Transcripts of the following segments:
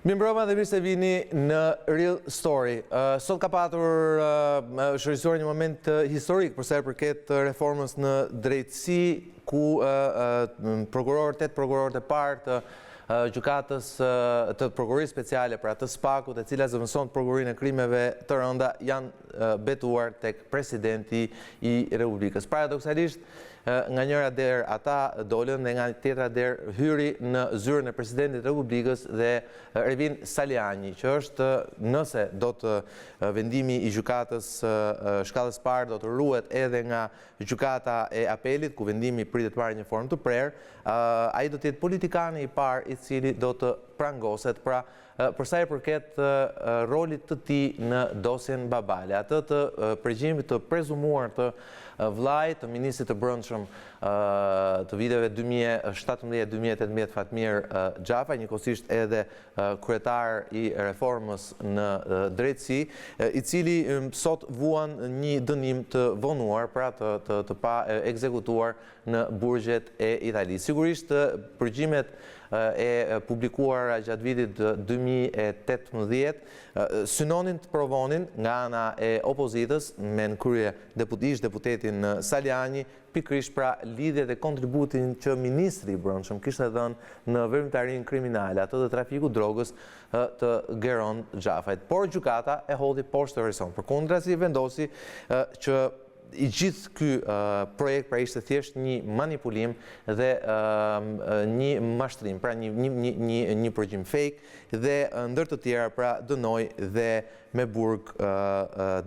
Mirëmbrëma dhe mirë se vini në Real Story. Sot ka patur shërësuar një moment historik për sa i përket reformës në drejtësi, ku tetë prokurorët e parë të Gjykatës të prokurorisë speciale për atë spakut, e cila zëvendëson prokurorinë e krimeve të rënda, janë betuar tek presidenti i Republikës. Paradoksalisht, nga njëra derë ata dolën dhe nga tjetra derë hyri në zyrën e presidentit të Republikës dhe Ervin Salinjin, që është, nëse do të vendimi i gjykatës shkallës parë do të ruhet edhe nga gjykata e apelit, ku vendimi pritet marrë një formë të prerë, ai do të jetë politikani i parë i cili do të prangoset, pra për sa i përket rolit të tij në dosjen Babale, atë të përgjimit të prezumuar të vllajt të ministrit të brendshëm të viteve 2017-2018 Fatmir Xhafaj, njëkohësisht edhe kryetar i reformës në drejtësi, i cili sot vuan një dënim të vonuar, pra të pa ekzekutuar në burgjet e Italisë. Sigurisht përgjimet e publikuara gjatë vitit 2018 synonin të provonin nga ana e opozitës me në krye ish-deputetin Salinjin, pikërisht pra lidhjet e kontributin që ministri i brendshëm kishte dhënë në veprimtarinë kriminale, atë të trafikut drogës të Geron Xhafajt. Por gjykata e hodhi poshtë version. Përkundrazi vendosi që i gjithë ky projekt pra ishte thjesht një manipulim dhe një mashtrim, pra një përgjim fake dhe ndër të tjera pra dënoi dhe me burg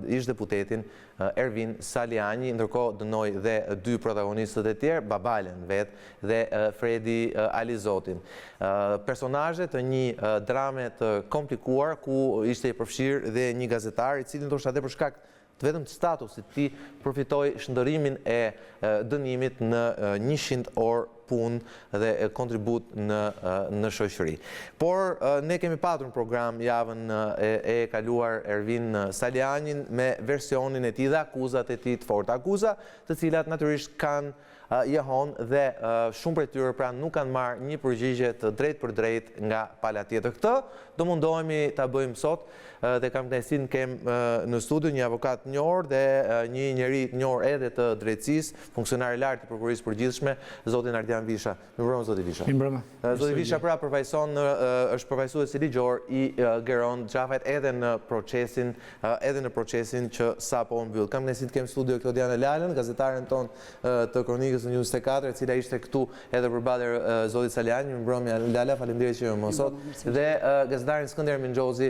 ish-deputetin Ervin Salinjin, ndërkohë dënoi dhe dy protagonistët e tjerë, Babalen vetë dhe Fredi Alizotin. Personazhe të një drame të komplikuar ku ishte i përfshirë dhe një gazetar i cili ndoshta edhe për shkak vetëm të statusit ti përfitoi shndërimin e dënimit në 100 orë punë dhe kontribut në shoqëri. Por ne kemi patur në program javën e kaluar Ervin Salinjin me versionin e tij dhe akuzat e tij të forta, akuza të cilat natyrisht kanë jehon dhe shumë prej tyre pra nuk kanë marrë një përgjigje të drejtë për drejtë nga pala tjetër. Këtë do mundohemi ta bëjmë sot dhe kam kënaqësinë kem në studio një avokat të njohur dhe një njeri të njohur edhe të drejtësisë, funksionar i lartë i prokurorisë përgjithshme, zotin Ardian Visha. Mirëmbrëma zoti Visha. Mirëmbrëma. Zoti Visha pra është përfaqësues ligjor i Geron Xhafajt edhe në procesin që sapo u mbyll. Kam kënaqësinë të kem në studio Klodiana Lalën, gazetaren tonë të kronikës në 24, e cila ishte këtu edhe përballë zotit Salinjin. Mirëmbrëma Lala, faleminderit që jeni më sot. Dhe gazetarin Skënder Mingjozi,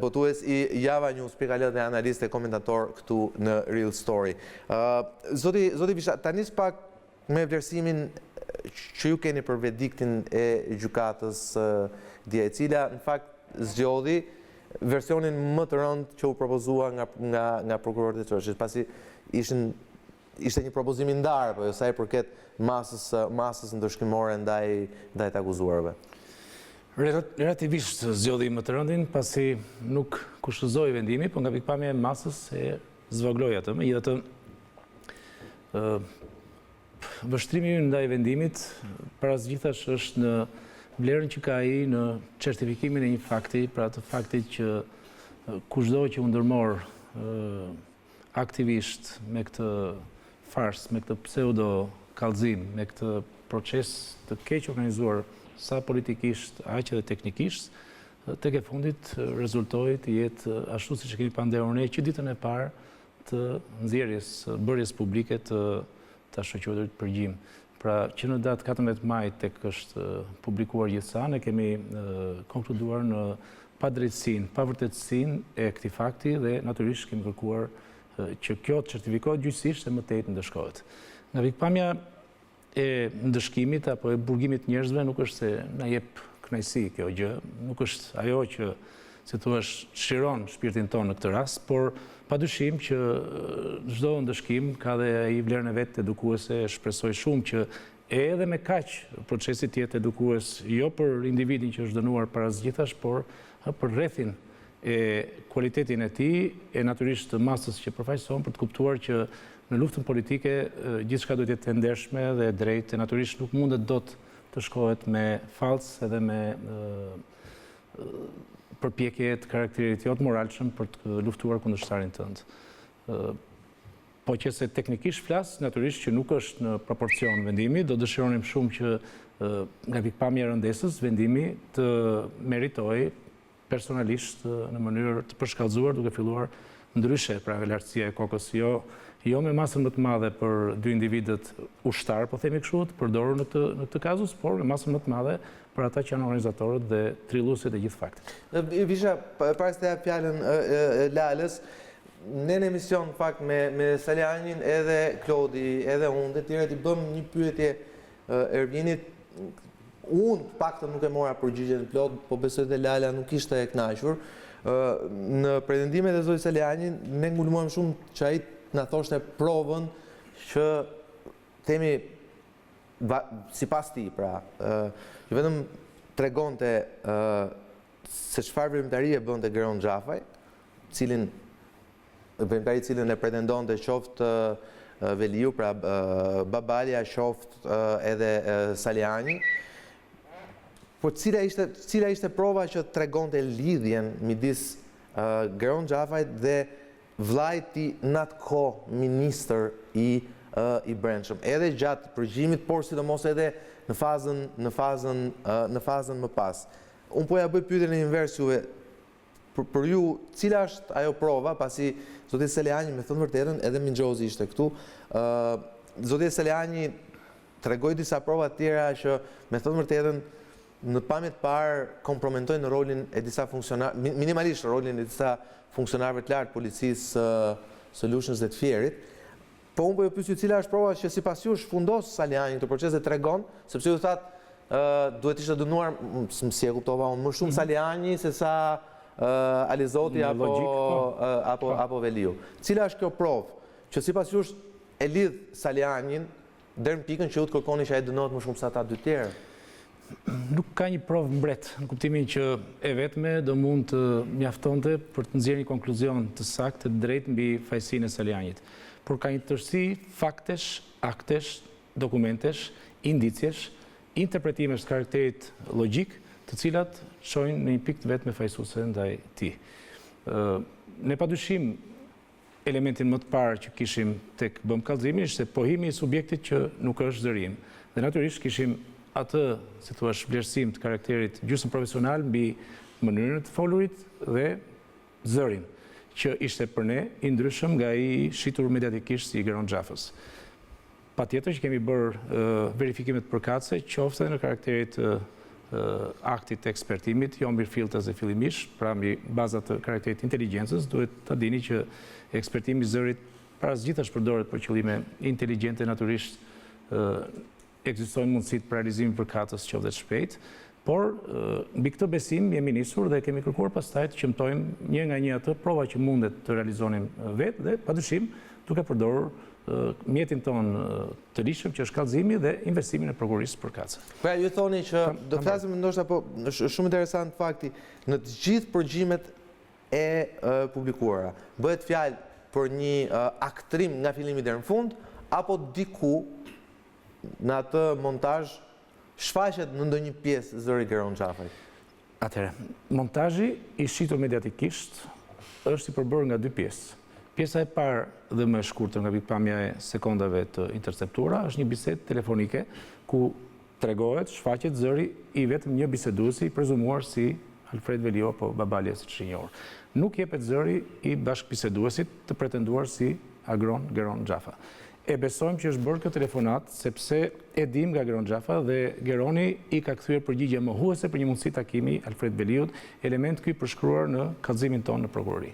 botues i Java News, pikëllet dhe analist e komentator këtu në Real Story. Zoti Visha, tani pak me vlerësimin që ju keni për verdiktin e gjykatës dje, e cila në fakt zgjodhi versionin më të rëndë që u propozua nga prokurorët e çështjes, pasi ishte një propozim i ndarë, po sa i përket masës ndërshkrimore ndaj të akuzuarve. Relativisht zgjodhi më të rëndin, pasi nuk kushtozoi vendimi, por nga pikpamja e masës e zvogloi atë. Megjithatë, vështrimi ndaj vendimit parazgjithash është në vlerën që ka ai në certifikimin e një fakti, pra të faktit që kushdo që u ndërmor aktivisht me këtë fars, me këtë pseudo kallëzim, me këtë proces të keq organizuar sa politikisht, aq edhe teknikisht, tek e fundit rezultoi të jetë ashtu siç e kemi panderur ne që ditën e parë të nxjerrjes bërjes publike të shoqëruarit përgjim. Pra që në datë 14 maj tek është publikuar gjithsa, ne kemi konkluduar në padrejtësinë, pavërtetësinë e këtij fakti dhe natyrisht kemi kërkuar që kjo të certifikohet gjyqësisht e më tej ndëshkohet. Nga pikpamja e ndëshkimit apo e burgimit njerëzve nuk është se na jep kënaqësi kjo gjë, nuk është ajo që si thua çliron shpirtin tonë në këtë rast, por padyshim që çdo ndëshkim ka dhe ai vlerën e vet edukuese, shpresoj shumë që edhe me kaq procesi të jetë edukues jo për individin që është dënuar parazgjithash, por për rrethin e kualitetin e tij e natyrisht të masës që përfaqëson për të kuptuar që në luftën politike gjithçka duhet të jetë e ndershme dhe e drejtë, natyrisht nuk mundet dot të shkohet me fals edhe me përpjekje të karakterit jo të moralshëm për të luftuar kundërshtarin tënd. Po që se teknikisht flas, natyrisht që nuk është në proporcion vendimi, do dëshironim shumë që nga pikpamja e rëndesës vendimi të meritoj personalisht në mënyrë të përshkallëzuar duke filluar ndryshe, pra lartësia e kokës, jo me masën më të madhe për dy individët ushtar, po themi kështu, të përdorur në këtë kazus, por me masën më të madhe për ata që janë organizatorët dhe trilluesit e gjithë faktit. Visha, para se të jap fjalën Lalës, ne në emision fakt me Salinjin edhe Klodi, edhe unë, dhe tjerët i bëm një pyetje Ervinit. Unë paktën nuk e mora përgjigjen plot, po besoj dhe Lala nuk ishte e kënaqur. Në pretendimet e zotrit Salinjin, ne ngulmuam shumë që ai na thoshte provën që themi sipas tij, pra, që vetëm tregonte se çfarë veprimtarie bënte Agron Xhafaj, cilën e pretendonte qoftë Veliu, pra Babalja, qoftë edhe Salinjin. Po cila ishte prova që tregonte lidhjen midis Agron Xhafajt dhe vllajti në atë kohë ministër i brendshëm, edhe gjatë përgjimit, por sidomos edhe në fazën më pas. Unë po ja bëj pyetjen e invers juve. Për ju, cila është ajo prova, pasi zoti Salinjin, me thënë vërtetën, edhe Mingjozi ishte këtu, zoti Salinjin tregoi disa prova të tjera që, me thënë vërtetën, në pamjet parë kompromentojnë rolin e disa funksionarë, minimalisht rolin e disa funksionarëve të lartë policisë së Lushnjës dhe të Fierit. Po unë po ju pyesju cila është prova që sipas jush fundos Salinjin këtë proces dhe tregon, sepse ju thatë duhet ishte dënuar, si e kuptova unë, më shumë Salinjin se sa Alizoti apo Veliu. Cila është kjo provë që sipas jush e lidh Salinjin deri në pikën që ju të kërkoni që ai dënohet më shumë se ata dy tjerë? Nuk ka një provë mbret, në kuptimin që e vetme do mund të mjaftonte për të nxjerrë një konkluzion të saktë të drejtë mbi fajësinë e Salinjit. Por ka një tërësi faktesh, aktesh, dokumentesh, indicjesh, interpretimesh të karakterit logjik, të cilat shojnë në një pikë të vetme fajësuese ndaj tij. Ne padyshim elementin më të parë që kishim tek bëm kallëzimin ishte pohimi i subjektit që nuk është zërim. Dhe natyrisht kishim atë, si thua, vlerësim të karakterit gjysmë profesional mbi mënyrën të folurit dhe zërin, që ishte për ne i ndryshëm nga i shitur mediatikisht si Agron Xhafës. Patjetër që kemi bërë verifikimet përkatëse, qoftë në karakterit aktit të ekspertimit, jo mbi filtras e fillimisht, pra mbi bazat të karakterit inteligjencës, duhet të dini që ekspertimi i zërit para zgjithash përdoret për qëllime inteligjente, natyrisht ekzistojnë mundësitë për realizimin e përkatës qoftë të shpejt, por mbi këtë besim jemi nisur dhe kemi kërkuar pastaj të qëmtojmë një nga një atë prova që mundet të realizonim vetë dhe padyshim duke përdorur mjetin ton të lishëm që është kallëzimi dhe investimin e prokurisë përkatëse. Pra ju thoni që do flasim ndoshta, po është shumë interesant fakti, në të gjithë përgjimet e publikuara bëhet fjalë për një aktrim nga fillimi deri në fund apo diku në atë montazh shfaqet në ndonjë pjesë zëri Agron Xhafaj? Atëherë, montazhi i shitur mediatikisht është i përbërë nga dy pjesë. Pjesa e parë dhe më e shkurtër nga pikpamja e sekondave të interceptuara është një bisedë telefonike ku tregohet, shfaqet zëri i vetëm një biseduesi i prezumuar si Fredi Alizoti apo Babalja, siç është i njohur. Nuk jepet zëri i bashkëbiseduesit të pretenduar si Agron Xhafa. E besojmë që është bërë këtë telefonat sepse e dim nga Agron Xhafa dhe Geroni i ka kthyer përgjigje mohuese për një mundësi takimi Fredi Veliut, element ky përshkruar në kallëzimin tonë në prokurori.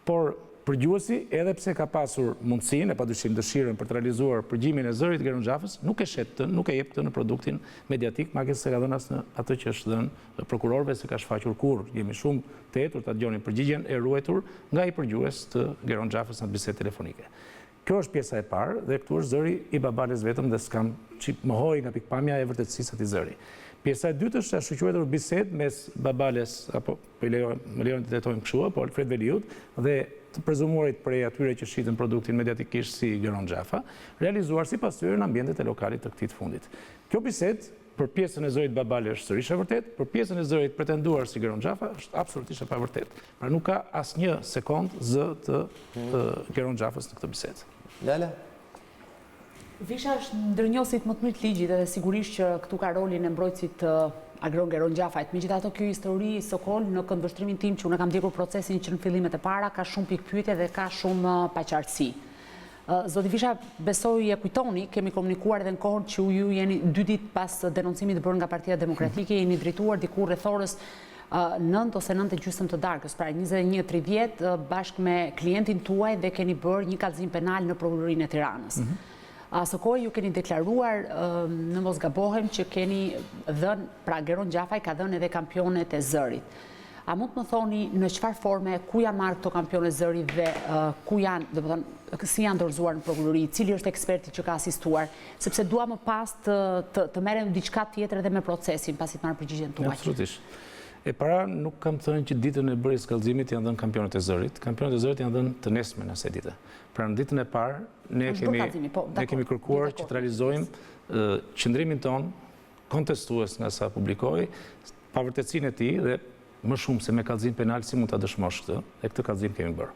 Por përgjuesi, edhe pse ka pasur mundësinë e padyshim dëshirën për të realizuar përgjimin e zërit Agron Xhafës, nuk e shet të, nuk e jep të në produktin mediatik, madje se ka dhënë as në atë që është dhënë prokurorëve se ka shfaqur kurrë. Jemi shumë të etur ta dëgjonim përgjigjen e ruetur nga i përgjues të Agron Xhafës në bisedë telefonike. Kjo është pjesa e parë dhe këtu është zëri i Babales vetëm dhe s'kam mohoj nga pikpamja e vërtetësisë atij zëri. Pjesa e dytë është shoqëruar bisedë mes Babales apo më lejoni të detojmë kështu, po Fredi Veliut dhe të prezumuarit prej atyre që shitën produktin mediatikisht si Agron Xhafa, realizuar sipas tyre në ambientet e lokalit të këtij të fundit. Kjo bisedë për pjesën e zërit Babale është sërish e vërtet, për pjesën e zërit pretenduar si Geron Xhafa është absolutisht e pavërtet. Pra nuk ka asnjë sekond zë të Geron Xhafës në këtë bisedë. Lala? Visha është ndërnjohësit më të mirë të ligjit edhe sigurisht që këtu ka rolin e mbrojtësit Agron Xhafajt. Megjithatë, kjo histori Sokol në këndvështrimin tim që unë kam ndjekur procesin që në fillimet e para ka shumë pikëpyetje dhe ka shumë paqartësi. Zoti Visha, besoj e kujtoni, kemi komunikuar edhe në kohën që ju jeni 2 ditë pas denoncimit bërë nga Partia Demokratike, jeni drejtuar diku rreth orës 9 ose 9:30 të darkës, pra 21:30 bashkë me klientin tuaj dhe keni bërë një kallëzim penal në prokurorinë e Tiranës. Asë kohë ju keni deklaruar, në mos gabohem, që keni dhënë, pra Geron Xhafaj ka dhënë edhe kampionet e zërit. A mund të më thoni në çfarë forme, ku janë marrë këto kampionet zërit dhe ku janë, domethënë, si janë dorëzuar në prokurori, cili është eksperti që ka asistuar, sepse dua më pas të merrem diçka tjetër edhe me procesin, pasi të marrë përgjigjen tuaj. Absolutisht. E para, nuk kam thënë që ditën e bërjes kallëzimit janë dhënë kampionet e zërit. Kampionet e zërit janë dhënë të nesme në asaj dite. Pra në ditën e parë ne kemi kërkuar që të realizojmë qëndrimin ton kontestues nga sa publikoi, pavërtetësinë e tij dhe më shumë se me kallëzim penal si mund ta dëshmosh këtë, dhe këtë kallëzim kemi bërë.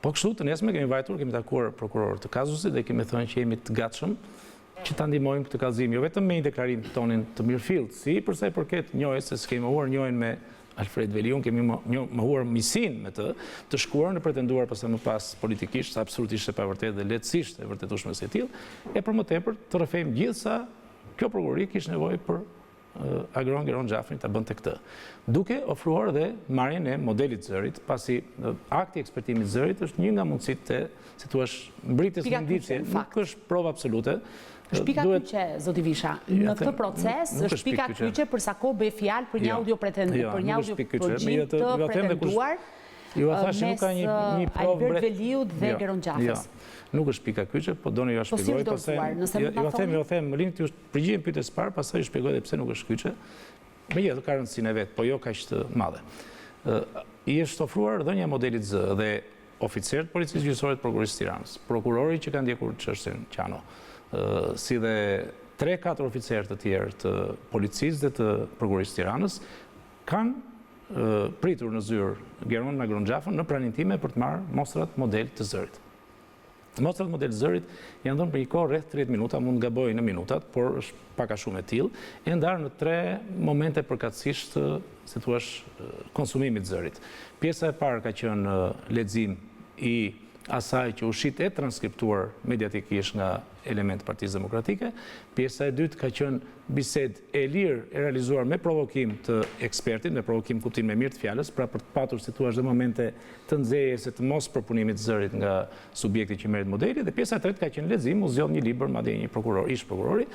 Po kështu të nesme kemi vajtur, kemi takuar prokurorët të kazusit dhe kemi thënë që jemi të gatshëm që ta ndihmojmë këtë kallëzim, jo vetëm me një deklarim tonin të mirëfillt, si përsa i përket njohjes, se s'kemi mohuar njohjen me Alfred Veliun, kemi mohuar misin me të shkuar në pretenduar pastaj më pas politikisht, absolutisht e pavërtetë dhe lehtësisht e vërtetueshme se tillë, e për më tepër të rrëfejmë gjithsa kjo prokurori kishte nevojë për Agron Xhafajt ta bënte këtë, duke ofruar dhe marrjen e modelit zërit, pasi akti i ekspertimit zërit është një nga mundësitë si thua mbritjes në indicie, nuk është provë absolute. Është pika kyçe, zoti Visha. Në këtë proces është pika kyçe për sa kohë bëj fjalë për një audio të pretenduar mes Albert Veliut dhe Geron Xhafës. Nuk është pika kyçe, po doni ju shpjegoj, ju them, më lini të përgjigjem pyetjes parë, pastaj ju shpjegoj edhe pse nuk është kyçe. Megjithatë ka rëndësinë e vet, po jo kaq të madhe. I është ofruar dhënia e modelit Z dhe oficerët policisë gjyqësore të prokurorisë Tiranës, prokurori që ka ndjekur çështjen Qano, si dhe 3-4 oficerë të tjerë të policisë dhe të prokurorisë Tiranës kanë pritur në zyrë Geron Xhafën në praninë time për të marrë mostrat model të zërit. Mostrat model zërit janë dhënë për një kohë rreth 30 minuta, mund gaboj në minutat, por është pak a shumë e tillë, e ndarë në 3 momente përkatësisht, si thua, konsumimit zërit. Pjesa e parë ka qenë lexim i asaj që u shit e transkriptuar mediatikisht nga element Partisë Demokratike. Pjesa e dytë ka qenë bisedë e lirë e realizuar me provokim të ekspertit, me provokim kuptim me mirë të fjalës, pra për të patur si thua dhe momente të nxehjes e të mos përpunimit të zërit nga subjekti që merret modeli, dhe pjesa e tretë ka qenë lexim, u zgjodh një libër, madje një prokuror, ish prokurori,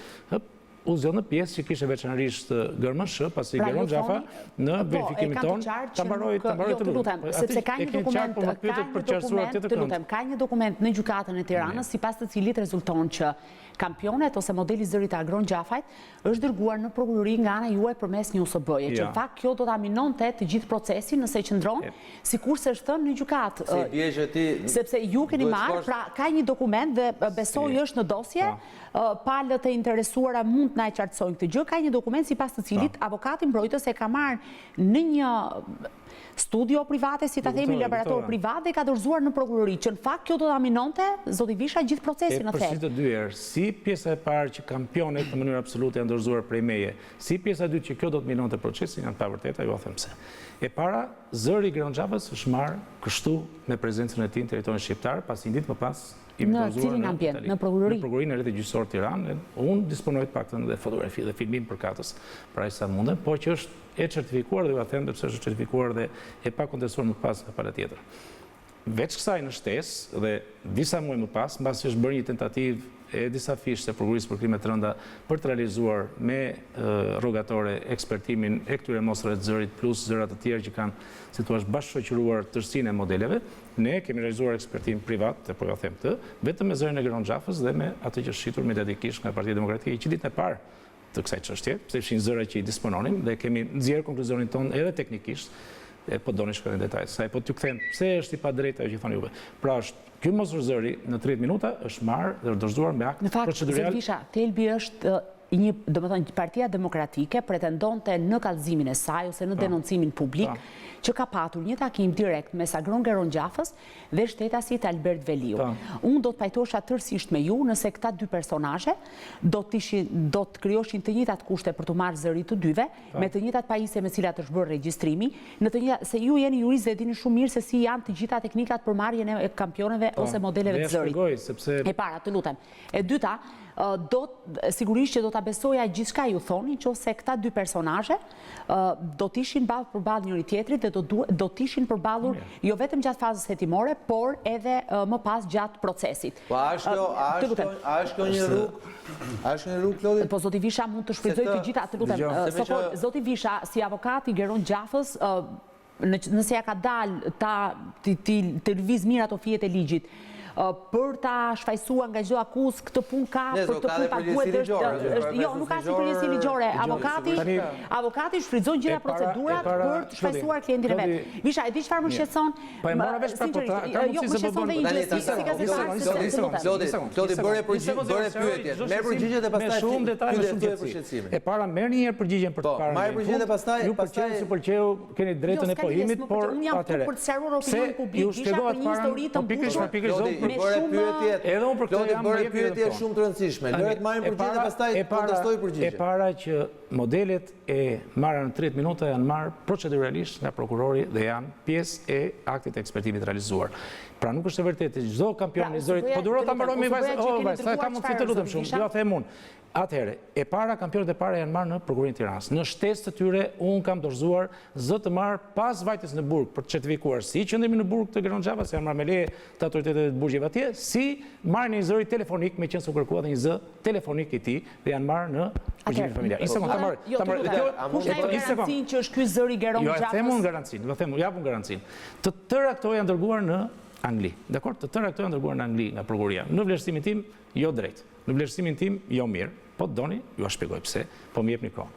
u zgjodh në pjesë që kishte veçanërisht GRMSH, pasi Geron Xhafa në verifikimin ton ta mbaroi të lutem, sepse ka një dokument në Gjykatën e Tiranës, sipas të cilit rezulton që kampionet ose modeli zërit të Agron Xhafajt është dërguar në prokurori nga ana juaj përmes një USB-je, që në fakt kjo do ta minonte të gjithë procesin nëse qëndron, sikurse është thënë në gjykatë. Sepse ju keni marrë, pra ka një dokument dhe besoj është në dosje, palët e interesuara mund të na e qartësojnë këtë gjë, ka një dokument sipas të cilit avokati mbrojtës e ka marrë në një studio private, si ta themi laborator privat, dhe ka dorëzuar në prokurori, që në fakt kjo do ta minonte, zoti Visha, gjithë procesin në thelb. Përfshirë të dy herë, si pjesa e parë që kampionet në mënyrë absolute janë dorëzuar prej meje, si pjesa e dytë që kjo do të minonte procesin, janë të pavërteta, ju a them pse. E para, zëri i Geron Xhafës është marrë kështu me prezencën e tij në territorin shqiptar, pasi një ditë më pas në cilin ambient, në prokurori? Në prokurorinë e rrethit gjyqësor Tiranë, unë disponoj të paktën dhe fotografi dhe filmim për katës, pra sa mundem, po që është e certifikuar dhe ju a them pse është certifikuar dhe e pa kontestuar më pas nga pala tjetër. Veç kësaj në shtesë dhe disa muaj më pas, mbasi është bërë një tentativë e disa fishë të prokurorisë për krime të rënda për të realizuar me rogatore ekspertimin e këtyre mostrave të zërit plus zërat të tjerë që kanë, si thua, bashkëshoqëruar tërësinë e modeleve, ne kemi realizuar ekspertim privat, dhe po ja them këtë, vetëm me zërin e Geron Xhafës dhe me atë që është shitur mediatikisht nga Partia Demokratike që ditën e parë të kësaj çështje, pse ishin zëra që i dispononim dhe kemi nxjerrë konkluzionin ton edhe teknikisht, e po doni shkojnë në detaj. Sa po t'ju kthem, pse është i padrejtë ajo që thoni juve. Pra është ky mostrzëri në 30 minuta është marrë dhe dorëzuar me akt procedurial. Në fakt, Visha, thelbi është Partia Demokratike pretendonte në kallëzimin e saj ose në denoncimin publik që ka patur një takim direkt mes Agron Xhafës dhe shtetasit Albert Veliu. Unë do të pajtosha tërësisht me ju nëse këta dy personazhe do të krijoshin të njëjtat kushte për të marrë zëri të dyve, me të njëjtat pajisje me cilat është bërë regjistrimi, se ju jeni juristë dhe dini shumë mirë se si janë të gjitha teknikat për marrjen e kampioneve ose modeleve të zërit. E para, të lutem. E dyta, sigurisht që do ta besoja gjithçka ju thoni, nëse këta dy personazhe do të ishin ballë për ballë njëri tjetrit dhe do të ishin përballur jo vetëm gjatë fazës hetimore, por edhe më pas gjatë procesit. Po a është kjo një rrugë? A është një rrugë, Klodi? Po zoti Visha mund të shfrytëzoj të gjitha, të lutem. Sokol, zoti Visha, si avokati Geron Xhafës, nëse ja ka dalë të lëviz mirë ato fijet e ligjit, për ta shfaqsuar nga çdo akuzë këtë punë ka për të punë paguhet jo, nuk ka asnjë përgjegjësi ligjore. Avokati shfrytëzon gjitha procedurat për të shfaqsuar klientin e vet. Visha, e di çfarë më shqetëson? Po e mora vesh për ta. Jo, më shqetëson dhe injusticia si gazetar. Klodi, bëre pyetje. Merr përgjigjet e pastaj shumë detaje, shumë përshqetësime. E para merrni një herë përgjigjen për të parë. Marr përgjigjet e pastaj. Ju pëlqeu, keni drejtën e pohimit, por atëherë. Për të sqaruar opinionin publik, Visha për një histori të mbushur. Edhe unë për këtë jam bërë pyetje shumë të rëndësishme. Lëret marrin përgjigjet e pastaj kontestoj përgjigjen. E para që modelet e marra në 30 minuta janë marrë proceduralisht nga prokurori dhe janë pjesë e aktit të ekspertimit realizuar. Pra nuk është e vërtetë që çdo kampion i zërit, po duro ta mbaroj me vajzë, ka mundësi të lutem shumë, jo them unë. Atëherë, e para kampionët e para janë marrë në Prokurinë e Tiranës. Në shtesë të tyre unë kam dorëzuar zë të marr pas vajtjes në burg për të certifikuar si qëndrimi në burg të Geron Xhafa, se janë marrë me leje të autoriteteve të burgjeve atje, si marrën një zëri telefonik me qenë se u kërkuat një zë telefonik i tij dhe janë marrë në përgjigje familjar. Një sekond, ta marr. Kush ka garancinë që është ky zëri Geron Xhafas? Jo, e them unë garancinë, japun garancinë. Të tëra këto janë dërguar në Angli. Dakor? Të tëra këto janë dërguar në Angli nga prokuria. Në vlerësimin tim jo drejt. Në vlerësimin tim jo mirë. Po doni, ju a shpjegoj pse, po më jepni kohë.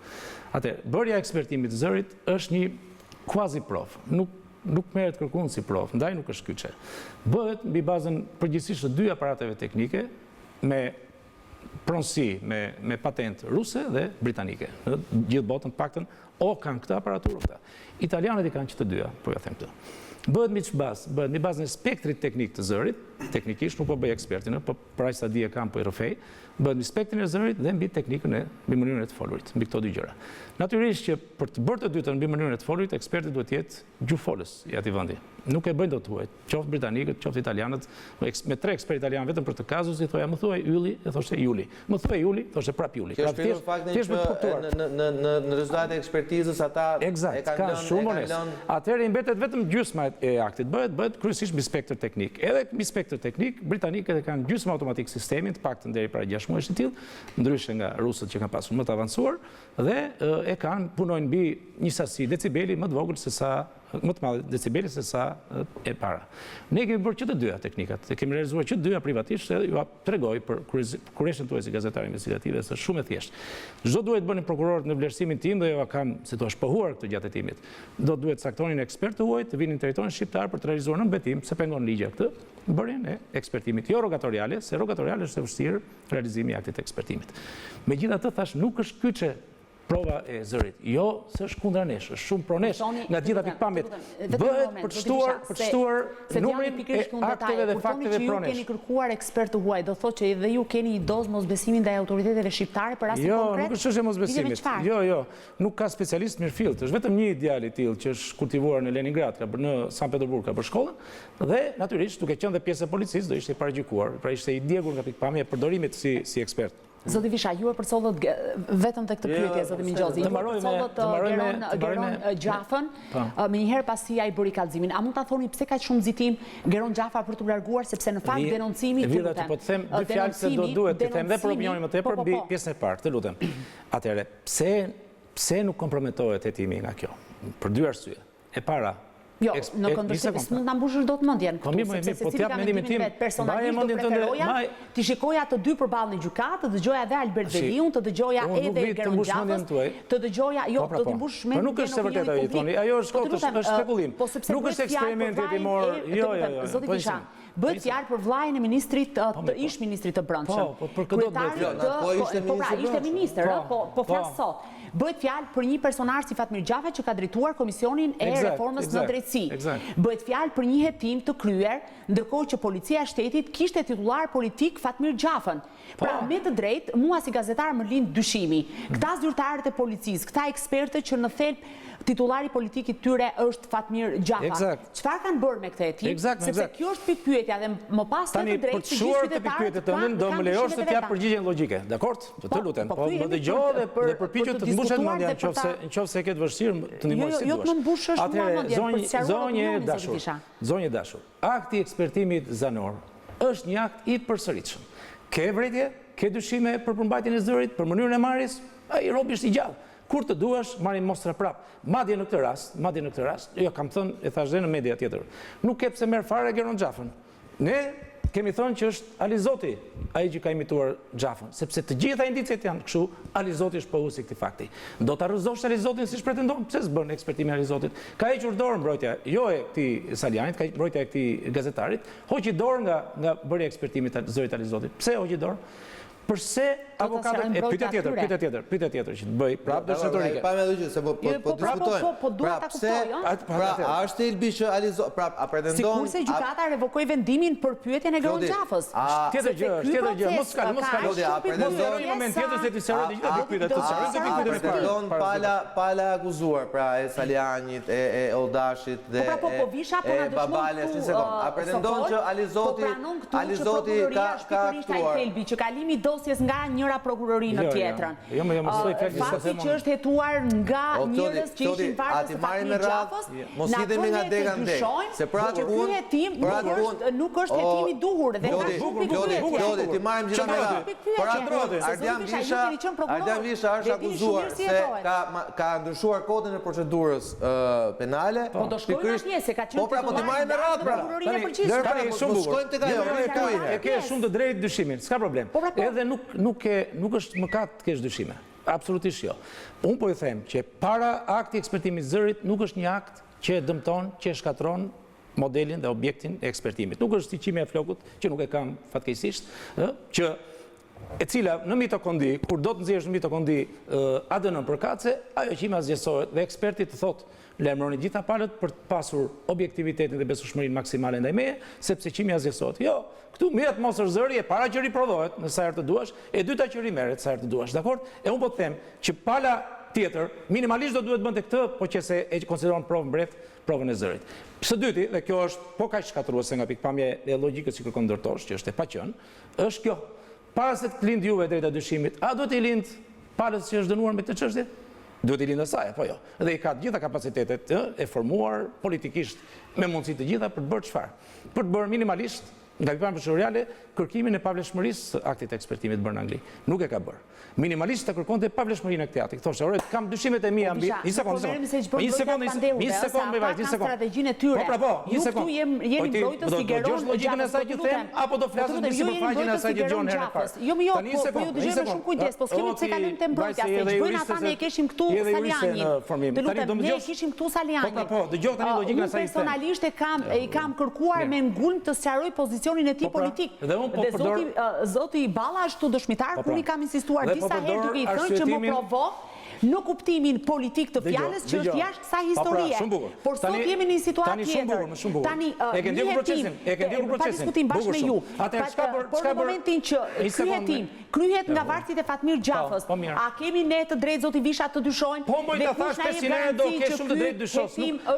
Atëherë, bërja e ekspertimit të zërit është një quasi provë. Nuk merret kërkuar si provë, ndaj nuk është kyçe. Bëhet mbi bazën përgjithsisht të dy aparateve teknike me pronësi me patent ruse dhe britanike. Në gjithë botën paktën o kanë këtë aparaturë këta. Italianët i kanë që të dyja, po ja them këtë. Bëhet mbi ç'bazë? Bëhet mbi bazën e spektrit teknik të zërit, teknikisht nuk po bëj ekspertin, po për aq sa di e kam po i rrëfej. Bëhet mbi spektrin e zërit dhe mbi teknikën mbi mënyrën e të folurit, mbi këto dy gjëra. Natyrisht që për të bërë të dytën mbi mënyrën e të folurit, eksperti duhet të jetë gjufolës i atij vendi. Nuk e bëjnë dot huaj, qoftë britanikët, qoftë italianët, me 3 ekspertë italianë vetëm për të kazus i thoja më thuaj Ylli, e thoshte Juli. Më thuaj Juli, thoshte prap Juli. Pra thjesht për të kuptuar. Në rezultatet e ekspertizës ata e kanë lënë. Shumë onest. Atëherë i mbetet vetëm gjysma e aktit. Bëhet kryesisht mbi spektër teknik. Edhe mbi spektër teknik, britanikët e kanë gjysmë automatik sistemin, të paktën deri para 6 muajsh të tillë, ndryshe nga rusët që kanë pasur më të avancuar dhe e kanë punojnë mbi një sasi decibeli më të vogël se sa më të madhe decibeli se sa e para. Ne kemi bërë që të dyja teknikat, kemi realizuar që të dyja privatisht, edhe ju tregoj për kurreshën tuaj si gazetar investigative, është shumë e thjeshtë. Çdo duhet bëni prokurorët në vlerësimin tim dhe ju kam, si thua, shpohuar këtë gjatë hetimit. Do duhet saktonin ekspertë huaj të vinin në territorin shqiptar për të realizuar në mbetim, se pengon ligja këtë, bërjen e ekspertimit, jo rogatoriale, se rogatoriale është e vështirë realizimi i aktit të ekspertimit. Megjithatë thash nuk është kyçe prova e zërit. Jo, se është kundra nesh, është shumë pronesh nga gjitha pikpamjet. Bëhet për të shtuar numrin e akteve dhe fakteve pronesh. Ju keni kërkuar ekspert të huaj, do thotë që edhe ju keni një dozë mosbesimin ndaj autoriteteve shqiptare për rastin konkret? Jo, nuk është çështje mosbesimit. Jo, nuk ka specialist mirëfillt. Është vetëm një ideal i tillë që është kultivuar në Leningrad, në Sankt Petersburg ka për shkollën dhe natyrisht duke qenë dhe pjesë e policisë do ishte i paragjykuar, pra ishte i djegur nga pikpamja e përdorimit si ekspert. Zoti Visha, ju e përcollët vetëm tek këtë pyetje, zoti Mingjozi. Ju përcollët Geron Xhafën, më njëherë pasi ai bëri kallëzimin. A mund ta thoni pse kaq shumë nxitim Geron Xhafa për t'u larguar, sepse në fakt denoncimi të lutem. Po të them dy fjalë se do duhet të them dhe për opinionin më tepër mbi pjesën e parë, të lutem. Atëherë, pse nuk komprometohet hetimi nga kjo? Për dy arsye. E para, jo, në kundërshtim s'mund ta mbushësh dot mendjen këtu, sepse secili ka mendimin tim, personalisht do preferoja ti shikoja të dy përballë në gjykatë, të dëgjoja edhe Albert Veliun, të dëgjoja edhe Geron Xhafën, të dëgjoja, jo, do të mbushësh mendjen. Po nuk është e vërtetë ajo thoni, ajo është spekulim. Nuk është eksperimenti hetimor, jo. Zoti Visha, Bëhet fjalë për vllajën e ministrit, ish-ministrit të brendshëm. Po, për këto ishte ministër, po flas sot. Bëhet fjalë për një personazh si Fatmir Xhafaj që ka drejtuar Komisionin e Reformës në Drejtësi. Bëhet fjalë për një hetim të kryer, ndërkohë që Policia e Shtetit kishte titullar politik Fatmir Xhafën. Pra, me të drejtë, mua si gazetar më lind dyshimi. Këta zyrtarët e policisë, këta ekspertë që në thelb titullari politik i tyre është Fatmir Xhafa. Çfarë kanë bërë me këtë hetim? Sepse kjo është pikëpyetja dhe më pas të drejtë për të shuar të pikëpyetjet tënde do më lejosh të jap përgjigjen logjike. Dakor? Të lutem. Po më dëgjoj dhe përpiqu të mbushet mendja nëse ke të vështirë të ndihmosh si duash. Jo të më mbushësh mua mendjen. Zonjë dashur. Akti i ekspertimit zanor është një akt i përsëritshëm. Ke vërejtje, ke dyshime për përmbajtjen e zërit, për mënyrën e marrjes, ai robi është i gjallë. Kur të duash, marrim mostra prap. Madje në këtë rast, jo kam thënë, e thash dhe në media tjetër. Nuk ke pse merr fare Geron Xhafën. Ne kemi thënë që është Alizoti ai që ka imituar Xhafën, sepse të gjitha indicet janë kështu, Alizoti është pohuesi këtij fakti. Do ta rrëzosh Alizotin siç pretendon? Pse s'bën ekspertimin e Alizotit? Ka hequr dorë mbrojtja, jo e këtij Salinjit, ka mbrojtja e këtij gazetarit, hoqi dorë nga bërja e ekspertimit të zërit Alizotit. Pse hoqi dorë? Përse avokatët pyetja tjetër që të bëj prapë dëshitorike. Pa me dëgjoj se po diskutojmë. Po duhet ta kuptoj, Pra, a është ilbi që Alizoti, pra a pretendon sikurse gjykata revokoi vendimin për pyetjen e Geron Xhafës. Tjetër gjë, mos skal. A pretendon një moment tjetër se ti seroj pretendon pala akuzuar, pra e Salinjit, e Oldashit dhe e Babale, a pretendon që Alizoti ka aktruar që kalimi dosjes nga njëra prokurori në tjetrën. Fakti që është hetuar nga njerëz që ishin varfës së Fatmir Xhafës, mos hidhemi nga dega në deg. Se për atë punë, nuk është hetim i duhur dhe Klodi, ti marrim gjithë me radhë. Për atë Ardian Visha është akuzuar se ka ndryshuar kodin e procedurës penale. Po do shkojmë atje se ka qenë. Po pra, po ti marrim me radhë pra. Tani shumë shkojnë tek ajo. E ke shumë të drejtë dyshimin, s'ka problem. Edhe nuk është mëkat të kesh dyshime. Absolutisht jo. Unë po i them që para akti ekspertimit zërit nuk është një akt që dëmton, që shkatron modelin dhe objektin e ekspertimit. Nuk është si qimja e flokut, që nuk e kam fatkeqësisht, që e cila në mitokondi, kur do të nxjerrësh në mitokondi ADN për kace, ajo qimja zgjesohet dhe eksperti të thotë lajmëroni gjitha palët për të pasur objektivitetin dhe besueshmërinë maksimale ndaj meje, sepse qimja zgjesohet. Jo, këtu mirët mos është zëri e para që riprovohet në sa herë të duash, e dyta që rimerret sa herë të duash, dakor? E unë po të them që pala tjetër minimalisht do duhet bënte këtë, po që se e konsideron provë mbret, provën e zërit. Së dyti, dhe kjo është po kaq shkatruese nga pikpamja e logjikës që kërkon ndërtosh, që është e paqen, është kjo. Para se të lind juve drejta dyshimit, a duhet i lind palës që është dënuar me këtë çështje? Duhet i lindë saj, po jo. Dhe i ka të gjitha kapacitetet e formuar politikisht me mundësi të gjitha për të bërë çfarë? Për të bërë minimalisht nga pikpamja procedurale kërkimin e pavlefshmërisë së aktit të ekspertimit bërë në Angli. Nuk e ka bërë. Minimalisht të kërkonte pavlefshmërinë e këtij akti. Thoshte, "Ore, kam dyshimet e mia mbi." Një sekondë. Një strategjinë e tyre. Ju këtu jeni mbrojtës i Geron logjikën e saj që them apo do flasim mbi sipërfaqen e asaj që dëgjon herën e parë. Jo, po ju dëgjoj me shumë kujdes, po skemi pse kalim te mbrojtja, se ç'bëjnë ata ne kishim këtu Salinjin. Të lutem, ne kishim këtu Salinjin. Po, dëgjoj tani logjikën e saj. Personalisht i kam kërkuar me ngulm të sqaroj pozicionin e tij politik. Dhe zoti Balla është këtu dëshmitar, kur i kam insistuar disa herë duke i thënë që më provok në kuptimin politik të fjalës që është jashtë kësaj historie. Por sot jemi në një situatë tjetër. Tani e ke ndjekur procesin, pa diskutim bashkë me ju. Por në momentin që ky hetim kryhet nga varësit e Fatmir Xhafës, a kemi ne të drejtë zoti Visha të dyshojmë? Po moj ta thash 500 herë do ke shumë të drejtë dyshos.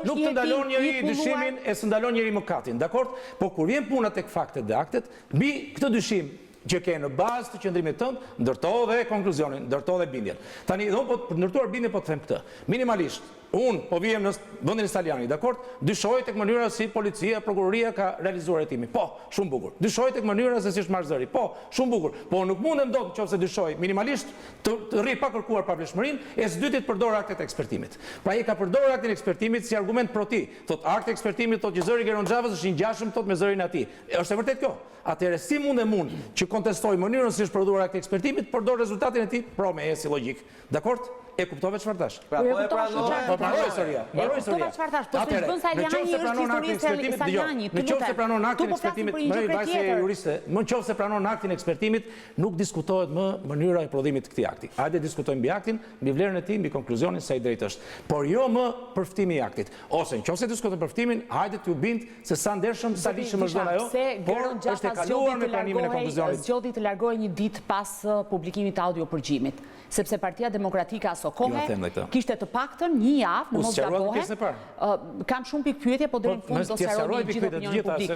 Nuk të ndalon njëri dyshimin e së ndalon njëri mëkatin, dakor? Po kur vjen puna tek faktet dhe aktet, mbi këtë dyshim që ke në bazë të qëndrimit tënd, ndërto dhe konkluzionin, ndërto dhe bindjen. Tani, do për ndërtuar bindjen po të them këtë. Minimalisht, unë po vijem në vendin e Salinjit, dakor? Dyshoj tek mënyra si policia, prokuroria ka realizuar hetimin. Po, shumë bukur. Dyshoj tek mënyra se si është marrë zëri. Po, shumë bukur. Po nuk mundem dot nëse dyshoj minimalisht të rri pa kërkuar pavlefshmërinë, e së dyti të përdor aktet e ekspertimit. Pra ai ka përdorur aktin e ekspertimit si argument pro ti. Thot akti i ekspertimit thotë që zëri Geron Xhafës është i ngjashëm thot me zërin e tij. Është e vërtetë kjo? Atëherë si mundem unë që kontestoj mënyrën si është prodhuar akti i ekspertimit, përdor rezultatin e tij pro me si logjik. Dakor? e kuptove çfarë thash. Pra, po e pranoj. Po pranoj historia. Mbaroj historia. Çfarë thash? Po s'e bën Salinjani është historisë Salinjani. Nëse pranon aktin e ekspertimit, më vajse juriste, nëse pranon aktin e ekspertimit, nuk diskutohet më mënyra e prodhimit të këtij akti. Hajde diskutojmë mbi aktin, mbi vlerën e tij, mbi konkluzionin se ai drejt është. Por jo më përftimi i aktit. Ose nëse diskutojmë përftimin, hajde t'ju bind se sa ndershëm, sa lishëm është dhëna ajo, por është e kaluar me pranimin e konkluzionit. Zgjodhi të largohej një ditë pas publikimit të audiopërgjimit, sepse Partia Demokratike asokohe kishte të paktën një javë, në mos gabohem. Kam shumë pikëpyetje, po deri në fund do sqaroj gjithë opinionin publik.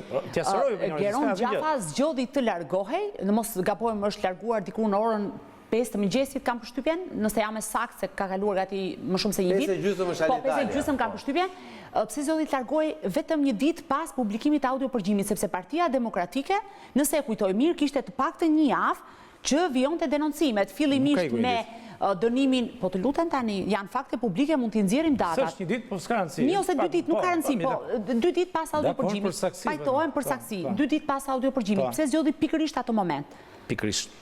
Geron Xhafa zgjodhi të largohej, në mos gabohem është larguar diku në orën 5 të mëngjesit, kam përshtypjen, nëse jam e saktë se ka kaluar gati më shumë se një ditë. 5:30 është Po, Italia. 5:30 kam përshtypjen. Pse zgjodhi të largohej vetëm një ditë pas publikimit të audiopërgjimit, sepse Partia Demokratike, nëse e kujtoj mirë, kishte të paktën një javë që vijonte denoncimet, fillimisht me dënimin, po të lutem tani, janë fakte publike, mund t'i nxjerrim datat. S'është një ditë, po s'ka rëndësi. Një ose 2 ditë, nuk ka rëndësi, po 2 ditë pas audiopërgjimit. Pajtohem për saksi, 2 ditë pas audiopërgjimit. Pse zgjodhi pikërisht atë moment? Pikërisht.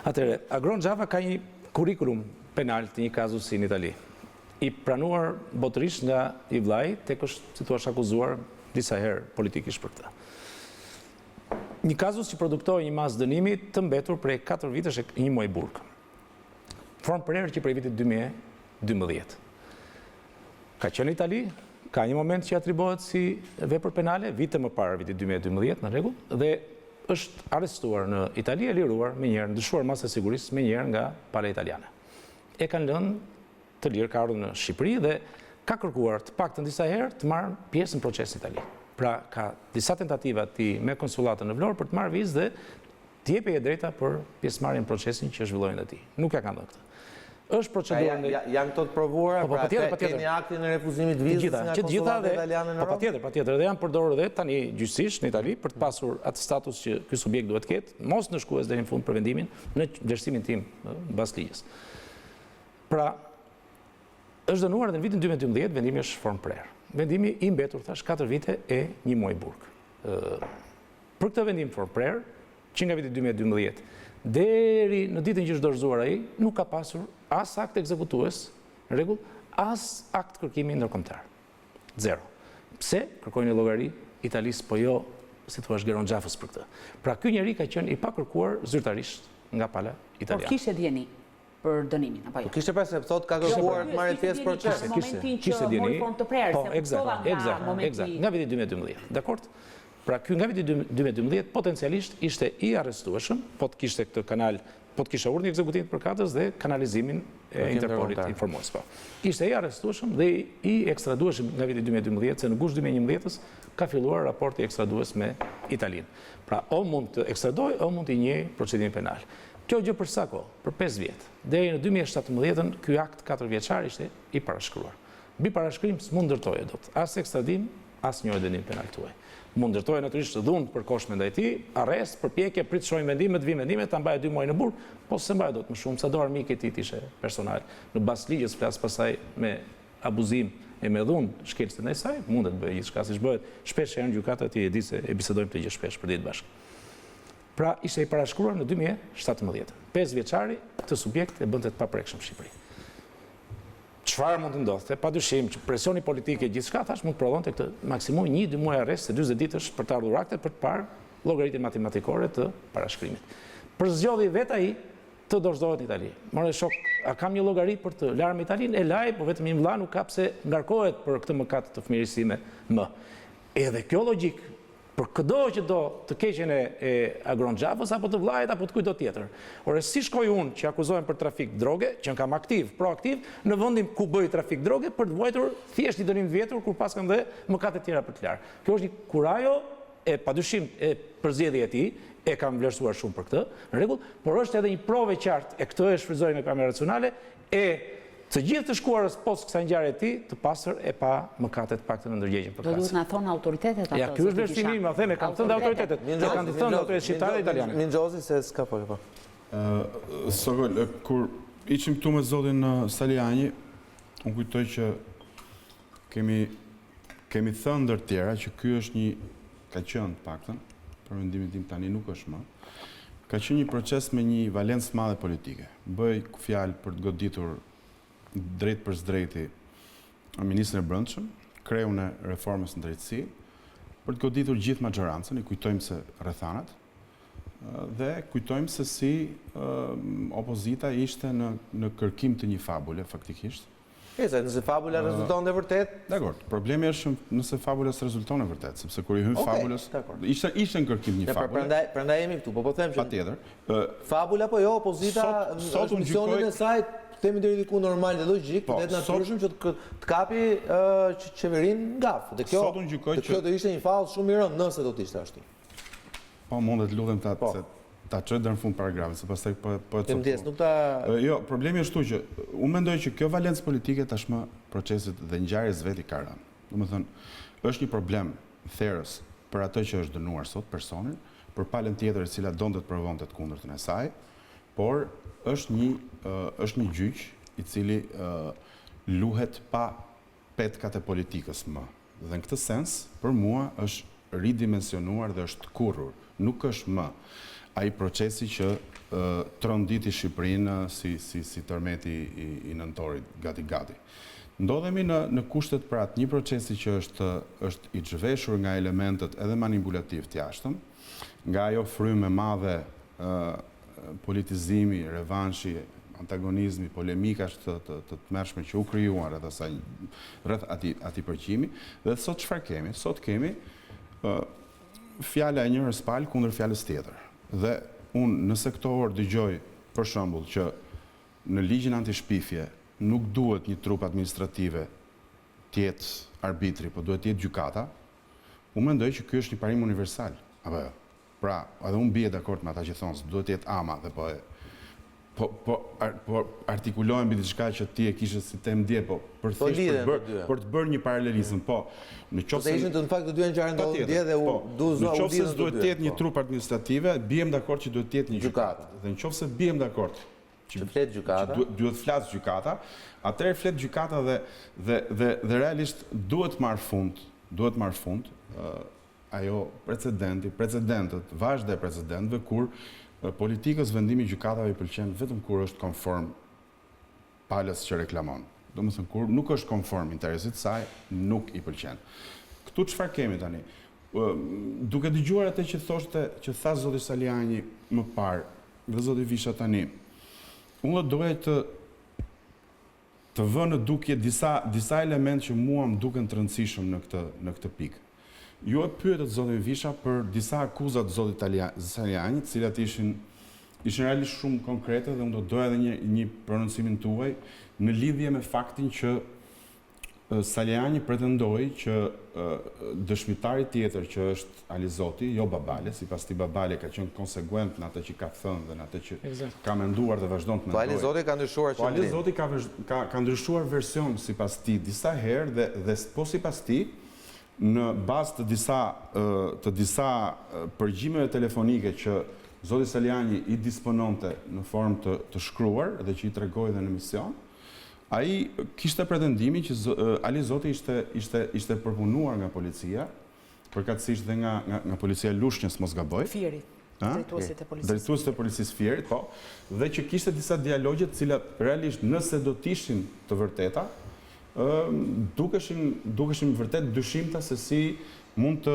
Atëherë, Agron Xhafa ka një kurikulum penal të një kazusi në Itali. I pranuar botërisht nga i vllai, tek është, si thua, akuzuar disa herë politikisht për këtë. Një kazus që produktoi një masë dënimi të mbetur prej 4 vitesh e 1 muaj burg. Formë prerë që prej vitit 2012. Ka qenë në Itali, ka një moment që atribohet si vepër penale, vite më parë vitit 2012, në rregull, dhe është arrestuar në Itali e liruar me njëherë, ndryshuar masë e sigurisë me njëherë nga pala italiane. E kanë lënë të lirë, ka ardhur në Shqipëri dhe ka kërkuar të paktën disa herë të marrë pjesë në procesin në Itali. Pra ka disa tentativa ti me konsulatën në Vlorë për të marrë vizë dhe të jepej e drejta për pjesëmarrjen në procesin që zhvillohen aty. Nuk ja kanë dhënë këtë. Është procedura janë këto të provuara, pra keni aktin e refuzimit vizës nga konsulata italiane në Rom? Patjetër, dhe janë përdorur edhe tani gjyqësisht në Itali për të pasur atë status që ky subjekt duhet ketë, mos në shkues deri në fund për vendimin në vlerësimin tim mbas ligjit. Pra, është dënuar edhe në vitin 2012, vendimi është formë prerë. Vendimi i mbetur thash 4 vite e 1 muaj burg. Për këtë vendim formë prerë, që nga viti 2012 deri në ditën që është dorëzuar ai, nuk ka pasur as akt ekzekutues, në rregull, as akt kërkimi ndërkombëtar. Zero. Pse kërkojnë llogari Italisë, po jo, si thua, Geron Xhafës për këtë. Pra ky njeri ka qenë i pakërkuar zyrtarisht nga pala italiane. Por kishte dieni për dënimin, apo jo? Kishte pasë, thotë ka kërkuar të marrë pjesë procesit. Kishte dieni. Po, eksakt. Nga viti 2012. Dakord? Pra, ky nga viti 2012 potencialisht ishte i arrestueshëm, po të kishte këtë kanal, po të kisha urdhën e ekzekutimit përkatës dhe kanalizimin e Interpolit informues. Po. Ishte i arrestueshëm dhe i ekstradueshëm nga viti 2012, se në gusht 2011 ka filluar raporti ekstradues me Italinë. Pra, o mund të ekstradoj, o mund të njeh procedimin penal. Kjo gjë për sa kohë? Për 5 vjet. Deri në 2017 ky akt 4 vjeçar ishte i parashkruar. Mbi parashkrim s'mund ndërtohej dot as ekstradim, as një dënim penal tuaj. Mund ndërtohej natyrisht dhunë përkohshme ndaj tij, arrest, përpjekje, prit shohim vendimet, vi vendimet, ta mbajë 2 muaj në burg, po se mbajë dot më shumë, sa do armik e tij ishte personal. Në bas ligjës flas pasaj me abuzim e me dhunë shkelcë ndaj saj, mundet bëjë gjithçka siç bëhet. Shpesh janë gjykata ti e di se e bisedojmë këtë gjë shpesh për ditë bashkë. Pra ishte i parashkruar në 2017. 5 vjeçari këtë subjekt e bënte të paprekshëm në Shqipëri. Çfarë mund të ndodhte? Padyshim që presioni politik e gjithçka thash mund të prodhonte këtë maksimum 1-2 muaj arrest se 40 ditësh për të ardhur akte për të parë llogaritën matematikore të parashkrimit. Për zgjodhi vet ai të dorëzohet në Itali. Morë shok, a kam një llogari për të larë me Italinë? E laj, po vetëm një vëlla nuk ka pse ngarkohet për këtë mëkat të fëmijërisë me më. Edhe kjo logjik për këdo që do të keqen e Agron Xhafës, apo të vllajt, apo të kujt do tjetër. Ore, si shkoj unë që akuzohem për trafik droge, që kam aktiv, proaktiv, në vendin ku bëj trafik droge për të vuajtur thjesht një dënim të vjetër, kur pas kam dhe mëkate tjera për të larë. Kjo është një kurajo e padyshim e përzgjedhjes e tij, e kam vlerësuar shumë për këtë, në rregull, por është edhe një provë qartë, e këtë e shfryzoj me kamerë racionale, e të gjithë të shkuarës post kësaj ngjarje e tij të pastër e pa mëkate të paktën në ndërgjegjen përkatëse. Do duhet na thonë autoritetet ato. Ja, ky është vlerësimi im, them, e kanë thënë autoritetet. Kanë thënë autoritetet shqiptare dhe italiane. Minxhozi se s'ka po. Sokol, kur ishim këtu me zotin Salinjin, unë kujtoj që kemi thënë ndër tjera që ky është një, ka qenë të paktën, për mendimin tim tani nuk është më, ka qenë një proces me një valencë të madhe politike. Bëj fjalë për të goditur drejt për drejti ministrin e Brendshëm, kreun e reformës në drejtësi, për të goditur gjithë maxhorancën, i kujtojmë se rrethanat, dhe kujtojmë se si opozita ishte në kërkim të një fabule, faktikisht. Nëse fabula rezulton dhe vërtet... Dakor, problemi është nëse fabula së rezulton e vërtet, sepse kur i hyn fabulës, ishte në kërkim një fabule. Prandaj jemi këtu, po them që... Patjetër. Fabula po jo, opozita është misionin e saj, themi deri diku normal dhe logjik, dhe të natyrshëm që të kapi qeverinë ngaf. Dhe kjo do ishte një fallë shumë i rëndë nëse do të ishte ashtu. Po, mund të lutem ta çoj deri në fund paragrafit, se pastaj po e them. Jo, problemi është që unë mendoj që kjo valencë politike tashmë procesit dhe ngjarjes vetë ka rënë. Domethënë, është një problem therrës për atë që është dënuar sot personin, për palën tjetër e cila donte të provonte të kundërtën e saj, por është një gjyq i cili luhet pa petkat e politikës më. Dhe në këtë sens, për mua është ridimensionuar dhe është kurrur. Nuk është më ai procesi që tronditi Shqipërinë si tërmeti i nëntorit gati-gati. Ndodhemi në kushtet për atë një procesi që është i zhveshur nga elementet edhe manipulativ të jashtëm, nga ajo frymë e madhe politizimi, revanshi, antagonizmi, polemikash të tmerrshme që u krijuan rreth atij përgjimi, dhe sot çfarë kemi? Sot kemi fjala e njërës palë kundër fjalës tjetër. Dhe unë nëse këto orë dëgjoj, për shembull, që në ligjin antishpifje nuk duhet një trup administrative të jetë arbitri, po duhet të jetë gjykata, unë mendoj që ky është një parim universal. Apo jo. Pra, edhe unë bie dakord me ata që thonë se duhet të jetë ama dhe po artikulohen mbi diçka që ti e kishe si temë dje, po për të bërë një paralelizëm, po në qoftë se ishin në fakt të dy ngjarje ndodhin dje dhe në qoftë se duhet të jetë një trup administrative, bijem dakord që duhet të jetë një gjykatë. Dhe në qoftë se bijem dakord që flet gjykata, duhet flas gjykata, atëherë flet gjykata dhe realisht duhet marr fund ajo precedentët, vazhde precedentëve kur politikës vendimi gjykatave i pëlqen vetëm kur është konform palës që reklamon. Domethënë kur nuk është konform interesit saj, nuk i pëlqen. Këtu çfarë kemi tani? Duke dëgjuar atë që tha zoti Salinjin më parë, dhe zoti Visha tani, unë doja të vë në dukje disa elementë që mua më duken të rëndësishëm në këtë pikë. Ju e pyetët zotin Visha për disa akuzat zotit Salinjit, cilat ishin realisht shumë konkrete dhe unë do doja edhe një prononcimin tuaj në lidhje me faktin që Salinjin pretendoi që dëshmitari tjetër që është Alizoti, jo Babale, sipas tij Babale ka qenë konsekuent në atë që ka thënë dhe në atë që ka menduar dhe vazhdon të mendojë. Po Alizoti ka ndryshuar qendrim. Po Alizoti ka ndryshuar version sipas tij disa herë dhe po sipas tij në bazë të disa përgjimeve telefonike që zoti Salinjin i dispononte në formë të shkruar dhe që i tregoi dhe në emision, ai kishte pretendimin që Alizoti ishte përpunuar nga policia, përkatësisht dhe nga policia e Lushnjës, mos gaboj. Fierit. Drejtuesit e policisë Fierit, po, dhe që kishte disa dialogje të cilat realisht nëse do të ishin të vërteta, dukeshin vërtet dyshimta se si mund të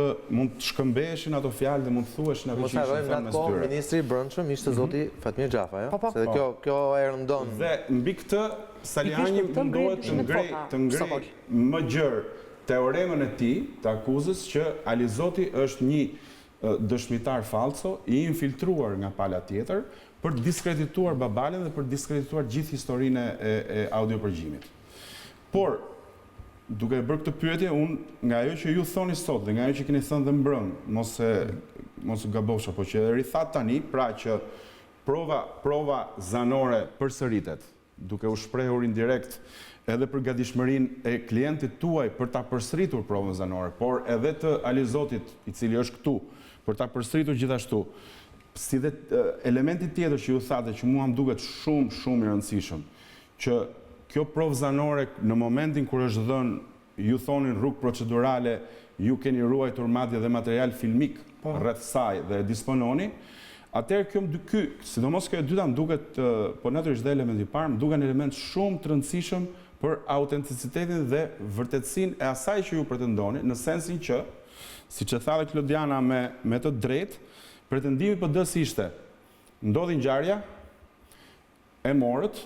shkëmbeheshin ato fjalë dhe mund të thuheshin ato që ishin thënë mes tyre. Mos harrojmë ministri i Brendshëm ishte zoti Fatmir Xhafa, jo? Se kjo e rëndon. Dhe mbi këtë Salinjin mundohet të ngrej më gjerë teoremën e tij të akuzës që Alizoti është një dëshmitar falso i infiltruar nga pala tjetër për të diskredituar Babalen dhe për të diskredituar gjithë historinë e audiopërgjimit. Por, duke bërë këtë pyetje, unë nga ajo që ju thoni sot dhe nga ajo që keni thënë dhe mbrëmë, mos u gabosha, po që rithat tani, pra që prova zanore përsëritet, duke u shprehur indirekt edhe për gatishmërinë e klientit tuaj për ta përsëritur provën zanore, por edhe të Alizotit, i cili është këtu, për ta përsëritur gjithashtu. Si dhe elementi tjetër që ju thate që mua më duket shumë i rëndësishëm, që kjo provë zanore në momentin kur është dhënë, ju thonin rrugë procedurale, ju keni ruajtur madje dhe material filmik rreth saj dhe e dispononi, Atëherë sidomos kjo e dyta më duket, po natyrisht dhe elementi i parë, më duket një element shumë të rëndësishëm për autenticitetin dhe vërtetësinë e asaj që ju pretendoni, në sensin që, siç e tha dhe Klodiana me të drejtë, pretendimi PD-s ishte ndodhi ngjarja, e morët,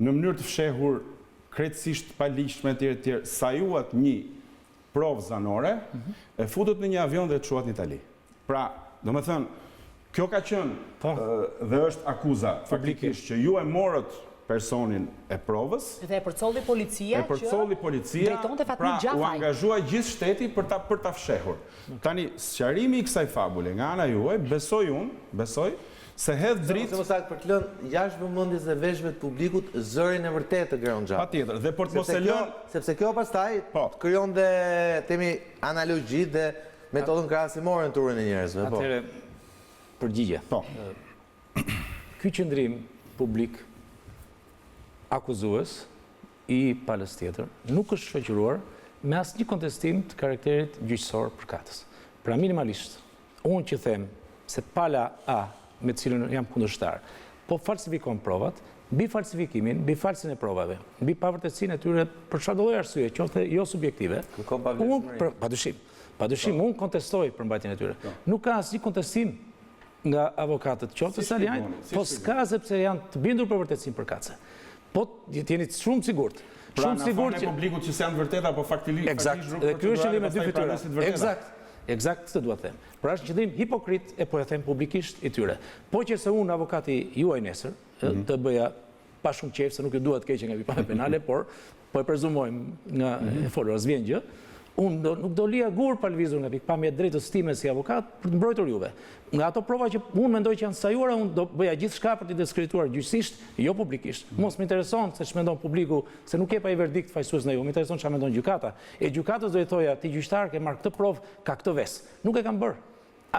në mënyrë të fshehur krejtësisht pa ligjshme etj, sajuat një provë zanore, e futët në një avion dhe e çuat në Itali. Pra, domethënë, kjo ka qenë dhe është akuza faktikisht që ju e morët personin e provës. Dhe e përcolli policia drejtonte Fatmir pra Xhafaj. u angazhua gjithë shteti për ta fshehur. Tani, sqarimi i kësaj fabule nga ana juaj, besoj se hedh dritë. Se mos për të lënë jashtë vëmendjes dhe veshëve të publikut zërin e vërtetë të Geron Xhafaj. Patjetër, dhe për të mos e lënë, sepse kjo pastaj krijonte temi analogji dhe metodën krahasimore në turën e njerëzve. Atëherë përgjigje. Ky qëndrim publik akuzues i palës tjetër nuk është shoqëruar me asnjë kontestim të karakterit gjyqësor përkatës. Pra minimalisht, unë që them se pala A me cilën jam kundërshtar, po falsifikon provat, mbi falsifikimin, mbi falsin e provave, mbi pavërtetësinë e tyre për çfarëdo lloj arsye, qoftë jo subjektive. Padyshim, unë kontestoj përmbajtjen e tyre. Nuk ka asnjë kontestim nga avokatët, qoftë Salinjin, po s'ka sepse janë të bindur për vërtetësinë përkatëse. Po jeni shumë sigurt. Pra në afën e publikut që janë vërteta, po faktikisht. Eksakt. Dhe ky është qëllimi me dy fytyra. Eksakt këtë dua të them. Pra është qëllim hipokrit e po e them publikisht i tyre. Po që se unë avokati juaj nesër të bëja pa shumë qejf se nuk ju duhet keqe nga pikpamja penale, por po e prezumojmë nga e folur as vjen gjë. Unë nuk do lija gur pa lëvizur nga pikpamja drejtës time si avokat për të mbrojtur juve. Nga ato prova që unë mendoj që janë sajuara, unë do bëja gjithçka për t'i deskriptuar gjyqësisht, jo publikisht. Mos më intereson se ç'mendon publiku, se nuk kepa i verdikt fajsues në ju, më intereson ç'a mendon gjykata. E gjykatës do i thoja, ti gjyqtar ke marrë këtë provë, ka këtë ves. Nuk e kam bërë.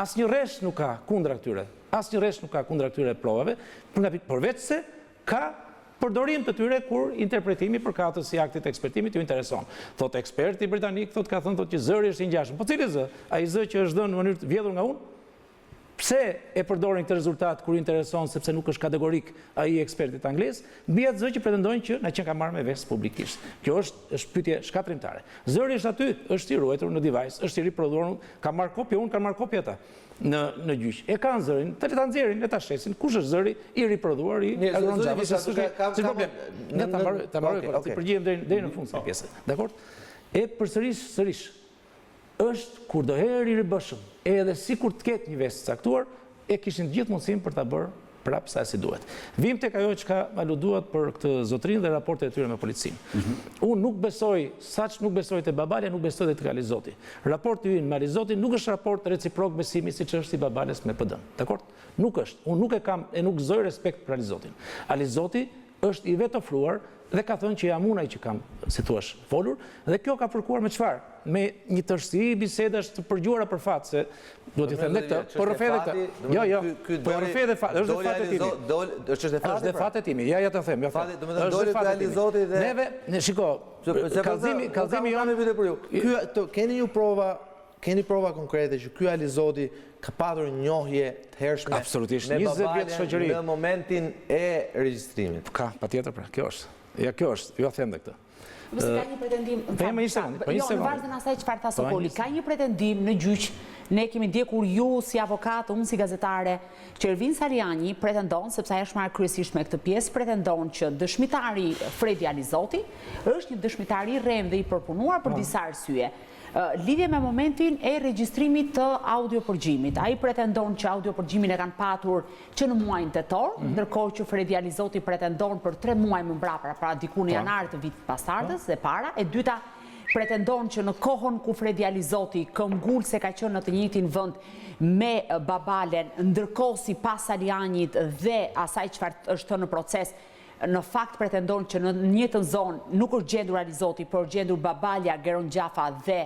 Asnjë rresh nuk ka kundra këtyre. Asnjë rresh nuk ka kundra këtyre provave, përveç se ka përdorim të tyre kur interpretimi përkatës si aktit ekspertimit ju intereson. Thot eksperti britanik, ka thënë që zëri është i ngjashëm. Po cili zë? Ai zë që është dhënë në mënyrë të vjedhur nga unë? Pse e përdorin këtë rezultat kur intereson sepse nuk është kategorik ai ekspertit anglez, mbi atë zë që pretendojnë që na që ka marrë me vesh publikisht. Kjo është pyetje shkatrimtare. Zëri është aty, është i ruetur në device, është i riprodhuar, ka marrë kopje, unë kam marrë kopje ata në gjyq. E kanë zërin, të ta nxjerrin, le ta shesin. Kush është zëri i riprodhuar i Agron Xhafajt? Si problem. Ne ta mbaroj, ti përgjigjem deri në fund sa pjesë. Dakor? E përsëris është kur do herë i ribëshëm, edhe si kur të ketë një vesë caktuar, e kishin gjithë mundësim për ta bërë prapë sa si duhet. Vim tek ajo që ka aluduat për këtë zotrinë dhe raportet e tyre me policinë. Unë nuk besoj, saq nuk besoj te Babalja, nuk besoj te Alizoti. Raporti ynë me Alizotin nuk është raport reciprok besimi siç është i Babales me PD-n. Dakor? Nuk është. Unë nuk e kam e nuk gëzoj respekt për Alizotin. Alizoti është i vetë ofruar dhe ka thënë që jam unë ai që kam, si thua, folur, dhe kjo ka përkuar me çfarë? Me një tërësi bisedash të përgjuara për fat, se duhet i them edhe këtë, po rrëfe edhe këtë. Jo, po rrëfe edhe fat, është dhe fatet timi. Është dhe fatet timi. Ja të them, Doli te Alizoti dhe neve, shiko, kallëzimi jonë pyetje për ju. Keni ju prova konkrete që ky Alizoti ka patur njohje të hershme absolutisht 20 vjet shoqëri në momentin e regjistrimit? Ka, patjetër pra, kjo është. Ja, kjo është, ju a them dhe këtë. Mëse ka një pretendim, në vazhdën asaj çfarë tha Sokoli, ka një pretendim në gjyq, ne kemi ndjekur ju si avokat, unë si gazetare, që Ervin Salinjin pretendon, sepse ai është marrë kryesisht me këtë pjesë, pretendon që dëshmitari Fredi Alizoti është një dëshmitar i rrem dhe i përpunuar për disa arsye. Lidhje me momentin e regjistrimit të audiopërgjimit. Ai pretendon që audiopërgjimin e kanë patur që në muajin tetor, ndërkohë që Fredi Alizoti pretendon për 3 muaj më mbrapa, pra diku në janar të vitit pasardhës dhe para. E dyta, pretendon që në kohën ku Fredi Alizoti këmbgulse ka qenë në të njëjtin vend me Babalen, ndërkohë si pas Salinjinit dhe asaj çfarë është thënë në proces, në fakt pretendon që në njëjtën zonë nuk është gjendur Alizoti, por gjendur Babalja, Geron Xhafa dhe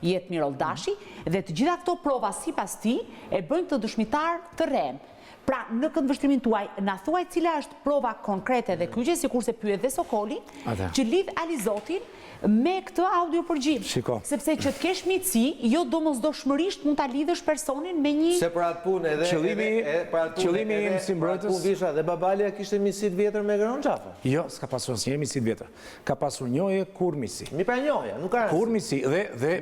Jetmirol Dashi, dhe të gjitha këto prova sipas tij e bëjnë këtë dëshmitar të rrem. Pra, në këndvështrimin tuaj, na thuaj cila është prova konkrete dhe kyçe, sikurse pyet dhe Sokoli, që lidh Alizotin me këtë audio përgjim. Sepse që të kesh miqësi, jo domosdoshmërisht mund ta lidhësh personin me një. Se për atë punë qëllimi im si mbrojtës Visha dhe Babalja kishte miqësi të vjetër me Agron Xhafa. Jo, s'ka pasur asnjë miqësi të vjetër. Ka pasur njohje kur miqësi. Mi pra njohja, nuk ka. Kur miqësi dhe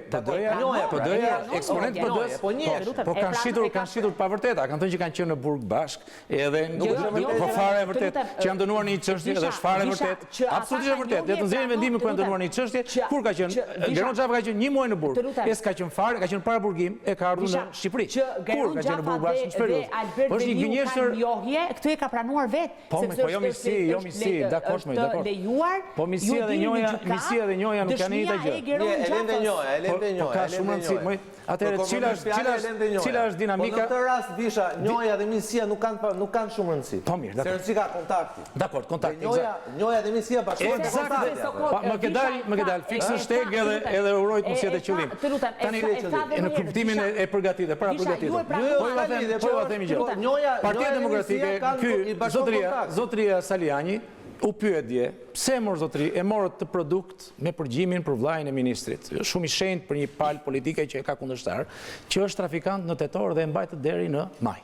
PD-ja, eksponent PD-s, po kanë shitur pa vërteta, kanë thënë që kanë qenë në burg bashk, edhe po fare e vërtet, që janë dënuar një çështje dhe është fare e vërtet. Absolutisht e vërtet. Le të nxjerrin vendimin ku janë dënuar një çështje, kur ka qenë Agron Xhafa ka qenë një muaj në burg. S'ka qenë fare, ka qenë para burgim, e ka ardhur në Shqipëri. Kur ka qenë në burg bashkë në periudhë. Është një gënjeshtër. Këtë e ka pranuar vetë. Po jo miqësi, dakor. Po misia dhe njohja nuk kanë një gjë. Elende ka shumë rëndësi. Atëherë cila është dinamika? Po në këtë rast Visha, njohja dhe misia nuk kanë shumë rëndësi. Po mirë, se rëndësi ka kontakti. Dakor, kontakti. Njohja dhe misia bashkohen kontakti. Më ke dal fiksën shteg edhe urojt mos jetë qëllim. Tani në kuptimin e përgatitur, para përgatitur. Po ju themi gjë. Partia Demokratike, ky zotëria Salinjin u pyet dje, pse mor zotëri e morët të produkt me përgjimin për vllajën e ministrit, shumë i shenjtë për një palë politike që e ka kundërshtar, që është trafikant në tetor dhe e mbajtë deri në maj.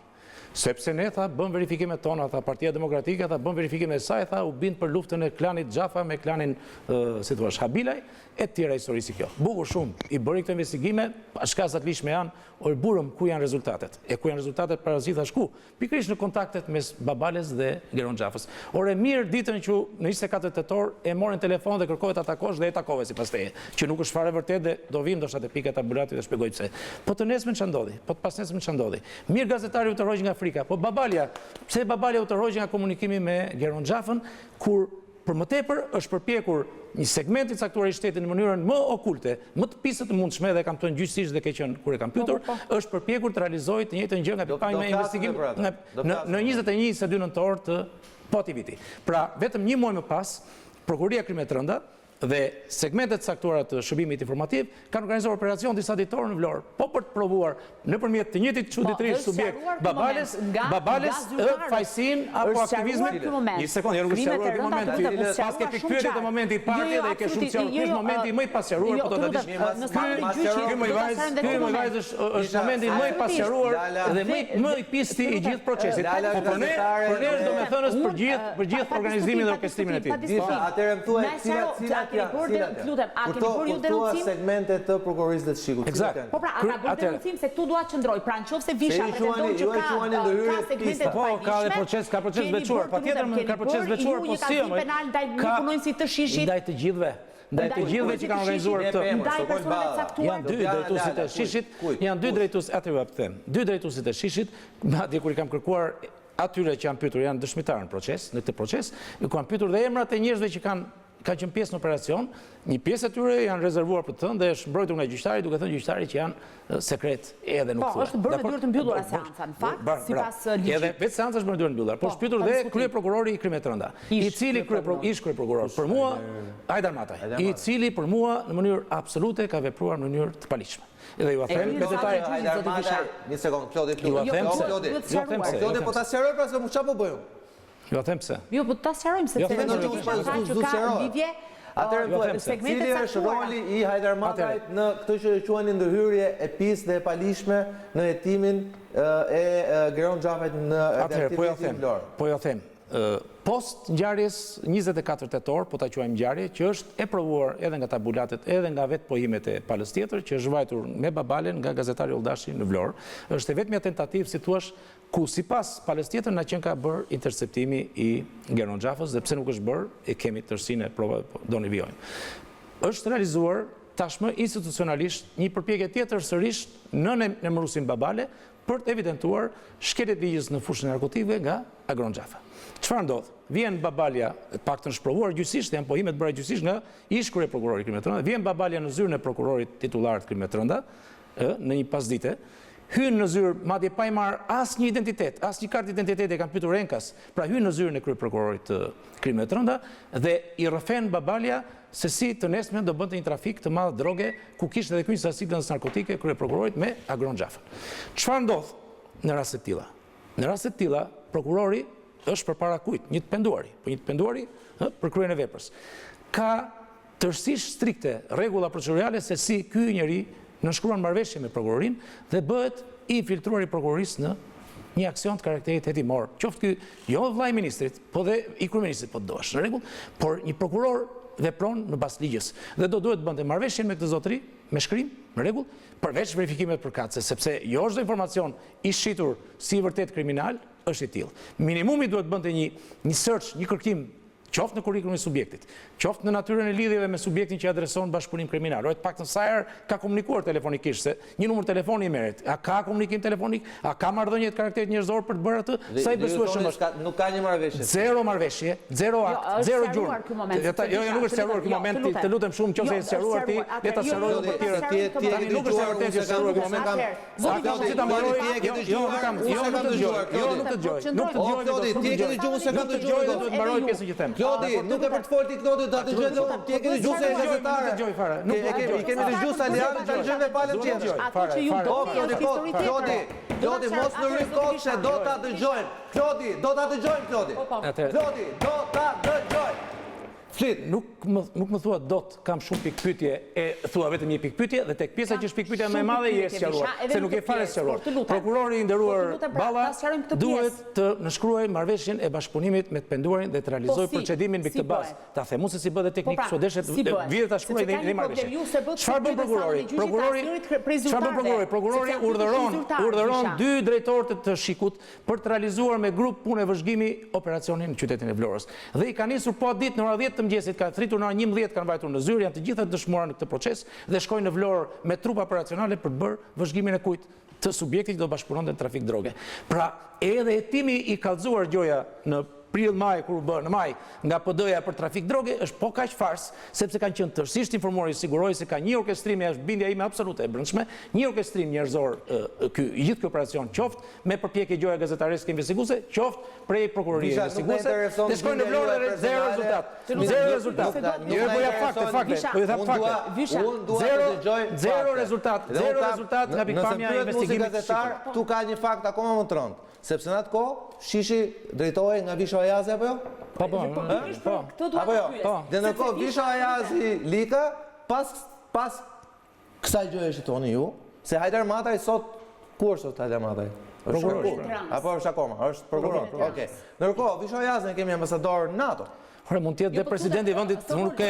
Sepse ne, tha, bëm verifikimet tona, tha, Partia Demokratike, tha, bëm verifikimet e saj, tha, u bind për luftën e klanit Xhafa me klanin, si thua, Habilaj, e tjera histori si kjo. Bukur shumë, i bëri këto investigime, shkazat lishme janë, o burëm ku janë rezultatet. E ku janë rezultatet parazita shku, pikërisht në kontaktet mes Babales dhe Geron Xhafës. Ore mirë ditën që në 24 tetor e morën telefon dhe kërkohet ta takosh dhe e takove sipas teje, që nuk është fare vërtet dhe do vim ndoshta te pikat e tabulatit dhe shpjegoj pse. Po të nesmen ç'a ndodhi? Po të pasnesmen ç'a ndodhi? Mirë gazetari u tërhoq nga Afrika, po Babalja, pse Babalja u tërhoq nga komunikimi me Geron Xhafën, kur për më tepër është përpjekur një segment i caktuar i shtetit në mënyrën më okulte, më të pisët të mundshme dhe kam thënë gjyqësisht dhe ke qenë kur e kam pyetur, është përpjekur të realizojë të njëjtën gjë nga pikpamja e investigimit në 21-22 nëntor të këtij viti. Pra, vetëm një muaj më pas, Prokuroria Krimet Rënda dhe segmentet caktuara të shërbimit informativ kanë organizuar operacion disa ditor në Vlorë, po për të provuar nëpërmjet të njëjtit çuditërisht subjekt Babales fajsin apo aktivizmin. Një sekondë, nuk është sqaruar ky moment. Pas ke pikpyetje të momentit parti dhe ke shumë ky është momenti më i pasqaruar, po do ta dish. Ky më i vajzë është momenti më i pasqaruar dhe më i pisti i gjithë procesit. Po për ne domethënës për gjithë organizimin dhe orkestrimin e tij. Atëherë më thuaj Kurtoa segmentet të prokurorisë dhe të shikut. Eksakt. Po pra, ata bërë denuncim se këtu duat qëndroj. Pra në qoftë se Visha pretendon që ka segmentet të pajishme, ka proces veçuar. Patjetër ka proces veçuar, po si jo. Ka punojnë si të shishit. Ndaj të gjithëve. Ndaj të gjithëve që kanë organizuar këtë. Ndaj personave caktuar. Janë dy drejtuesit e shishit, janë dy drejtues, atë ju them. Dy drejtuesit e shishit, madje kur I kam kërkuar atyre që janë pyetur, janë dëshmitarë në proces, në këtë proces, ju kam pyetur dhe emrat e njerëzve që kanë qenë pjesë në operacion, një pjesë e tyre janë rezervuar për të thënë dhe është mbrojtur nga gjyqtari, duke thënë gjyqtari që janë sekret edhe nuk thuhet. Po, është bërë në dyert të mbyllura seanca, në fakt, sipas ligjit. Edhe vetë seanca është bërë në dyert të mbyllura, por është pyetur dhe kryeprokurori I Krimet Rënda, I cili ish kryeprokuror për mua, Hajdar Mataj, I cili për mua në mënyrë absolute ka vepruar në mënyrë të paligjshme. Edhe ju a them me detaje. Një sekond, Klodi, po ta sqaroj pra se çfarë po bëjmë? Jo, them pse. Jo, po ta sqarojmë se Atëherë, cili është roli I Hajdar Matajt në këtë që quajnë ndërhyrje e pisë dhe e palishme në hetimin e Geron Xhafajt në aktivitetin Vlorë? Po jo them. Post ngjarjes 24 tetor, po ta quajmë ngjarje, që është e provuar edhe nga tabulatet, edhe nga vetë pohimet e palës tjetër, që është vajtur me Babalen nga gazetari Ulldashi në Vlorë, është e vetmja tentativë, si thuash, ku sipas palës tjetër na qenë ka bërë interceptimi I Geron Xhafës, dhe pse nuk është bërë, e kemi tërsinë e prova, do një vjojmë. Është realizuar tashmë institucionalisht një përpjekje tjetër sërish në emërusin Babale për të evidentuar shkeljet ligjës në fushën e narkotikëve nga Agron Xhafa. Çfarë ndodh? Vjen Babalja, paktën shprovuar gjyqësisht, janë pohimet bëra gjyqësisht nga ish kryeprokurori I Krimet Rënda, vjen Babalja në zyrën e prokurorit titular të Krimet Rënda, në një pasdite, hyn në zyrë, madje pa I marrë asnjë identitet, asnjë kartë identiteti, e kanë pyetur enkas, pra hyn në zyrën e kryeprokurorit të Krimet Rënda dhe I rrëfen Babalja se si të nesmen do bënte një trafik të madh droge, ku kishte edhe një sasi narkotike kryeprokurorit me Agron Xhafën. Çfarë ndodh në raste të tilla? Në rastet tilla, prokurori është përpara kujt? Një të penduari, po një të penduari për kryen e veprës. Ka tërësisht strikte rregulla procedurale se si ky njeri nënshkruan marrëveshje me prokurorin dhe bëhet i infiltruar i prokurorisë në një aksion të karakterit hetimor. Qoftë ky jo vllai i ministrit, po dhe i kryeministrit, po dosh, në rregull, por një prokuror vepron në bazë ligjës dhe do duhet bënte marrëveshjen me këtë zotëri, me shkrim, në rregull, përveç verifikimeve përkatëse, sepse jo çdo informacion i shitur si i vërtet kriminal është i tillë. Minimumi duhet bënte një search, një kërkim qoftë në kurrikulumin e subjektit, qoftë në natyrën e lidhjeve me subjektin që adreson bashkëpunim kriminal. Të paktën sa herë ka komunikuar telefonikisht se një numër telefoni i merret. A ka komunikim telefonik? A ka marrëdhënie të karakterit njerëzor për të bërë atë? Sa i besueshëm është? Nuk ka një marrëveshje. Zero marrëveshje, zero akt, zero gjurmë. Jo, nuk është sqaruar ky moment, të lutem shumë, nëse e sqaruar ti, le ta sqarojmë për tjerët. Tani nuk është e vërtetë që sqaruar ky moment. Zoti ta mbaroj, nuk të dëgjoj. Ti e ke dëgjuar se kam dëgjuar, do të mbaroj pjesën që them. Klodi, nuk e për të folë ti Klodi, da të gjëjë unë, ti e ke dëgjuar se e gazetare. I kemi dëgjuar Salianin, të gjëjë me palët tjetër. Klodi, mos në rikot se do ta dëgjojnë. Klodi, do ta dëgjojnë, Klodi. Klodi, do ta dëgjojnë. Flit, nuk më thua dot kam shumë pikëpyetje, e thua vetëm një pikëpyetje dhe tek pjesa që është pikëpyetja më e madhe je sqaruar, se nuk e fare sqaruar. Prokurori i nderuar Balla duhet të nënshkruajë marrëveshjen e bashkëpunimit me të penduarin dhe të realizojë procedimin mbi këtë bazë. Ta themu se si bëhet teknik, so deshet vjen ta shkruaj në marrëveshje. Çfarë bën prokurori? Prokurori urdhëron dy drejtorë të shikut për të realizuar me grup punë vëzhgimi operacionin në qytetin e Vlorës. Dhe i ka nisur po ditë në orë 10 të mëngjesit, ka thritur në orë 11 kanë vajtur në zyrë, janë të gjitha dëshmuar në këtë proces dhe shkojnë në Vlorë me trupa operacionale për të bërë vëzhgimin e kujt? Të subjektit që do bashkëpunonte në trafik droge. Pra, edhe hetimi i kallëzuar gjoja në prill maj kur u bë në maj nga PD-ja për trafik droge është po kaq fars, sepse kanë qenë tërësisht informuar, i siguroj se ka një orkestrim, është bindja ime absolute e brendshme, një orkestrim njerëzor gjithë ky operacion, qoftë me përpjekje gjoja gazetarese investiguese, qoftë prej prokurorisë investiguese, dhe shkojnë në Vlorë dhe zero rezultat. Zero rezultat. Jo po ja fakte, po ju them fakte. Zero rezultat nga pikpamja e investigimit. Tu ka një fakt akoma më të rëndë. Sepse në atë kohë, shishi drejtohej nga Visha Ajazi apo jo? Po. Apo jo? Dhe në kohë Visha Ajazi lika, pas kësaj gjëje që thoni ju, se Hajdar Mataj sot, ku është sot Hajdar Mataj? Prokuror. Apo është akoma? Është prokuror. Okej. Ndërkohë, Visha Ajazi kemi ambasador NATO. Mund të jetë dhe presidenti i vendit, nuk kjo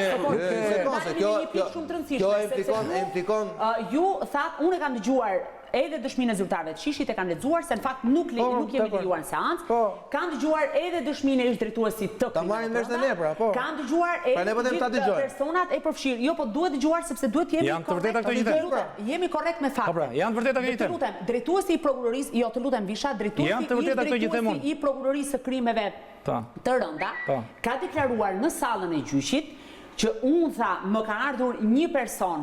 implikon. Ju thatë, unë e kam dëgjuar edhe dëshminë e zyrtarëve të shishit e kanë lexuar se në fakt nuk jemi lejuar në seancë. Kanë dëgjuar edhe dëshminë e ish-drejtuesit të ta marrin vesh në lepra, po. Kanë dëgjuar edhe personat e përfshirë. Jo, po duhet dëgjuar sepse duhet jemi korrekt. Jemi korrekt me fakte. Janë vërtet ato Të lutem, drejtuesi i prokurorisë, jo, të lutem Visha, drejtuesi i prokurorisë së krimeve të rënda, ka deklaruar në sallën e gjyqit që unë tha më ka ardhur një person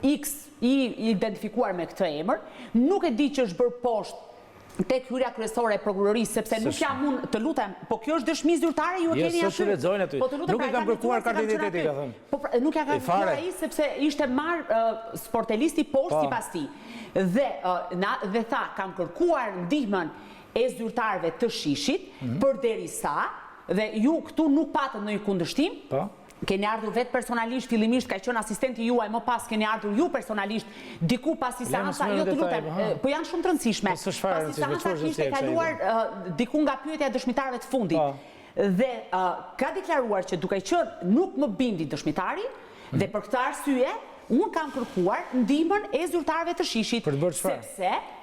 X i identifikuar me këtë emër, nuk e di që është bërë poshtë tek hyrja kryesore e prokurorisë, sepse nuk jam unë, të lutem, po kjo është dëshmi zyrtare, ju e keni aty. Nuk e kam kërkuar kartë identiteti, ka thënë. Nuk e kam kërkuar ai sepse ishte marrë sportelisti poshtë sipas tij. Dhe tha, kam kërkuar ndihmën e zyrtarëve të shishit përderisa, dhe ju këtu nuk patët në një kundërshtim, keni ardhur vetë personalisht, fillimisht ka qenë asistenti juaj, më pas keni ardhur ju personalisht, diku pasi seansa, jo të lutem, po janë shumë të rëndësishme. Pasi seansa kishte kaluar diku nga pyetja e dëshmitarëve të fundit. Dhe ka deklaruar që duke qenë nuk më bindi dëshmitari, dhe për këtë arsye, unë kam kërkuar ndihmën e zyrtarëve të shishit. Për të bërë çfarë?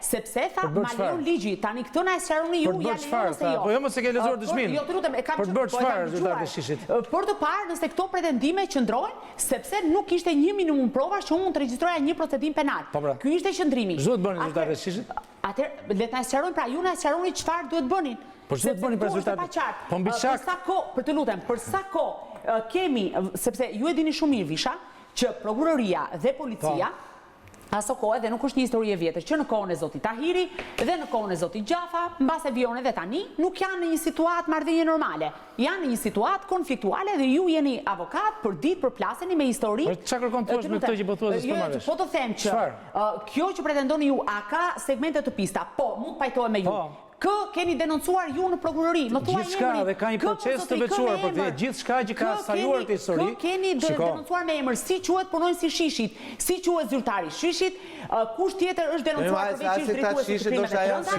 Sepse tha, ma lejon ligji, tani këtë na e sqaroni ju, ja lejon ose jo. Po jo mos e ke lexuar dëshminë. Jo, të lutem, e kam për të bërë çfarë zyrtarët e shishit? Për të parë nëse këto pretendime qëndrojnë, sepse nuk ishte një minimum provash që unë të regjistroja një procedim penal. Ky ishte qëndrimi. Ç'do të bënin zyrtarët e shishit? Atëherë, le të na sqarojnë, pra ju na sqaroni çfarë duhet bënin. Po ç'do të bënin për zyrtarët? Po mbi shak. Për sa kohë, për të lutem, për sa kohë kemi, sepse ju e dini shumë mirë Visha, që prokuroria dhe policia, aso kohë, dhe nuk është një histori e vjetër, që në kohën e zotit Tahiri dhe në kohën e zotit Xhafa, mbase vijone dhe tani, nuk janë në një situatë marrëdhënie normale. Janë në një situatë konfliktuale dhe ju jeni avokat për ditë për plaseni me histori. Por çka kërkon thua me këtë që po thua se s'po marrësh? Po të them që kjo që pretendoni ju, a ka segmente të pista? Po, mund të pajtohem me ju. kë keni denoncuar ju në prokurori? Më thuaj Gjithçka dhe ka një proces të veçuar për të gjithçka që ka sajuar të histori. Kë keni denoncuar me emër, si quhet punonjësi i Shishit, si quhet zyrtari i Shishit, kush tjetër është denoncuar përveç drejtuesit të krimeve të rënda?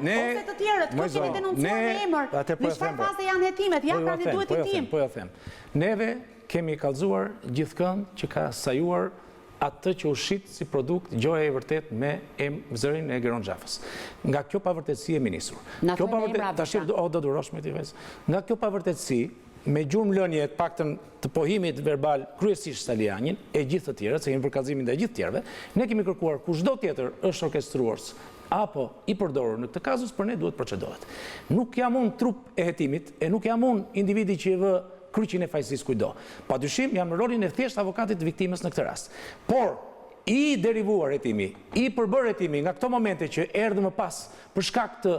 Ose të tjerët, kë keni denoncuar me emër? Në çfarë faze janë hetimet? Ja, pra ne duhet të tim. Po ja them. Neve kemi kallëzuar gjithkënd që ka sajuar atë që u shit si produkt gjoja e vërtet me zërin e Agron Xhafës. Nga kjo pavërtetësi e ministrur. Kjo pavërtetësi do durosh me ti ves. Nga kjo pavërtetësi me gjurmëlënie të paktën të pohimit verbal kryesisht Salinjin e gjithë të tjerët, se kemi për kallëzimin ndaj gjithë tjerëve, ne kemi kërkuar kushdo tjetër është orkestrues apo i përdorur në këtë kazus, për ne duhet procedohet. Nuk jam unë trup e hetimit e nuk jam unë individi që i vë kryqin e fajësisë kujdo. Padyshim jam në rolin e thjesht avokatit të viktimës në këtë rast. Por i derivuar hetimi, i përbër hetimi nga këto momente që erdhë më pas për shkak të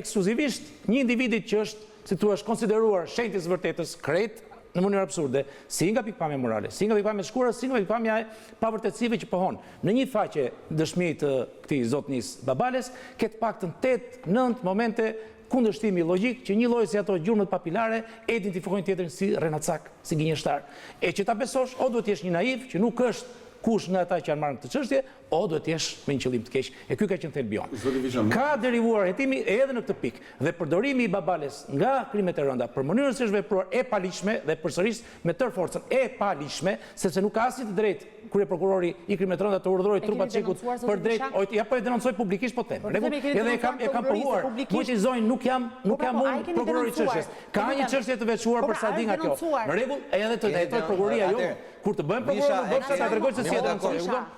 ekskluzivisht një individit që është, si thua, konsideruar shenjtës vërtetës krejt në mënyrë absurde, si nga pikpamja morale, si nga pikpamja shkura, si nga pikpamja e pavërtetësive që pohon. Në një faqe dëshmi të këtij zotnis Babales, ketë paktën 8-9 momente kundërshtimi logjik që një lloj si ato gjurmët papilare e identifikojnë tjetrin si renacak, si gënjeshtar. E që ta besosh, o duhet jesh një naiv që nuk është kush nga ata që janë marrë këtë çështje, o duhet jesh me një qëllim të keq. E ky ka qenë thelbi jon. Ka derivuar hetimi edhe në këtë pikë dhe përdorimi i Babales nga krimet e rënda për mënyrën se është vepruar e paligjshme dhe përsëris me tërë forcën e paligjshme, sepse nuk ka asnjë të drejtë kur prokurori i krimet të rënda të urdhërojë trupat çikut për drejt, ja po e denoncoj publikisht po them. Edhe e kam pohuar. Muqizojnë nuk jam unë prokurori i çështjes. Ka një çështje të veçuar për sa di nga kjo. Në rregull, edhe të drejtoj prokuroria jo. Kur të bëjmë prokuror, nuk bëhet ta tregoj se si e denoncoj.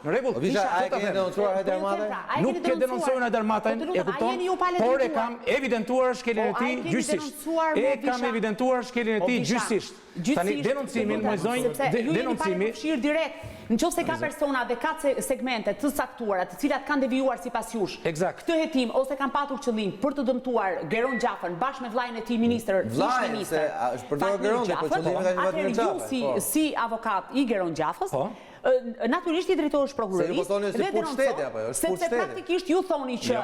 Në rregull. Visha, a e keni denoncuar Hajdarmatën? Nuk e denoncojnë Hajdarmatën, e kupton, por e kam evidentuar shkeljen e tij gjyqësisht. E kam evidentuar shkeljen e tij gjyqësisht. Tani denoncimin denoncimi direkt. Nëse ka persona dhe ka segmente të caktuara, të cilat kanë devijuar sipas jush. Këtë hetim ose kanë patur qëllim për të dëmtuar Geron Xhafën bashkë me vllajën e tij ministër, ministër. Është përdorur Geron, po qëllimi ka qenë vetëm Xhafa. Si avokat i Geron Xhafës, natyrisht i drejtori është prokurorisë dhe denonçon, sepse praktikisht ju thoni që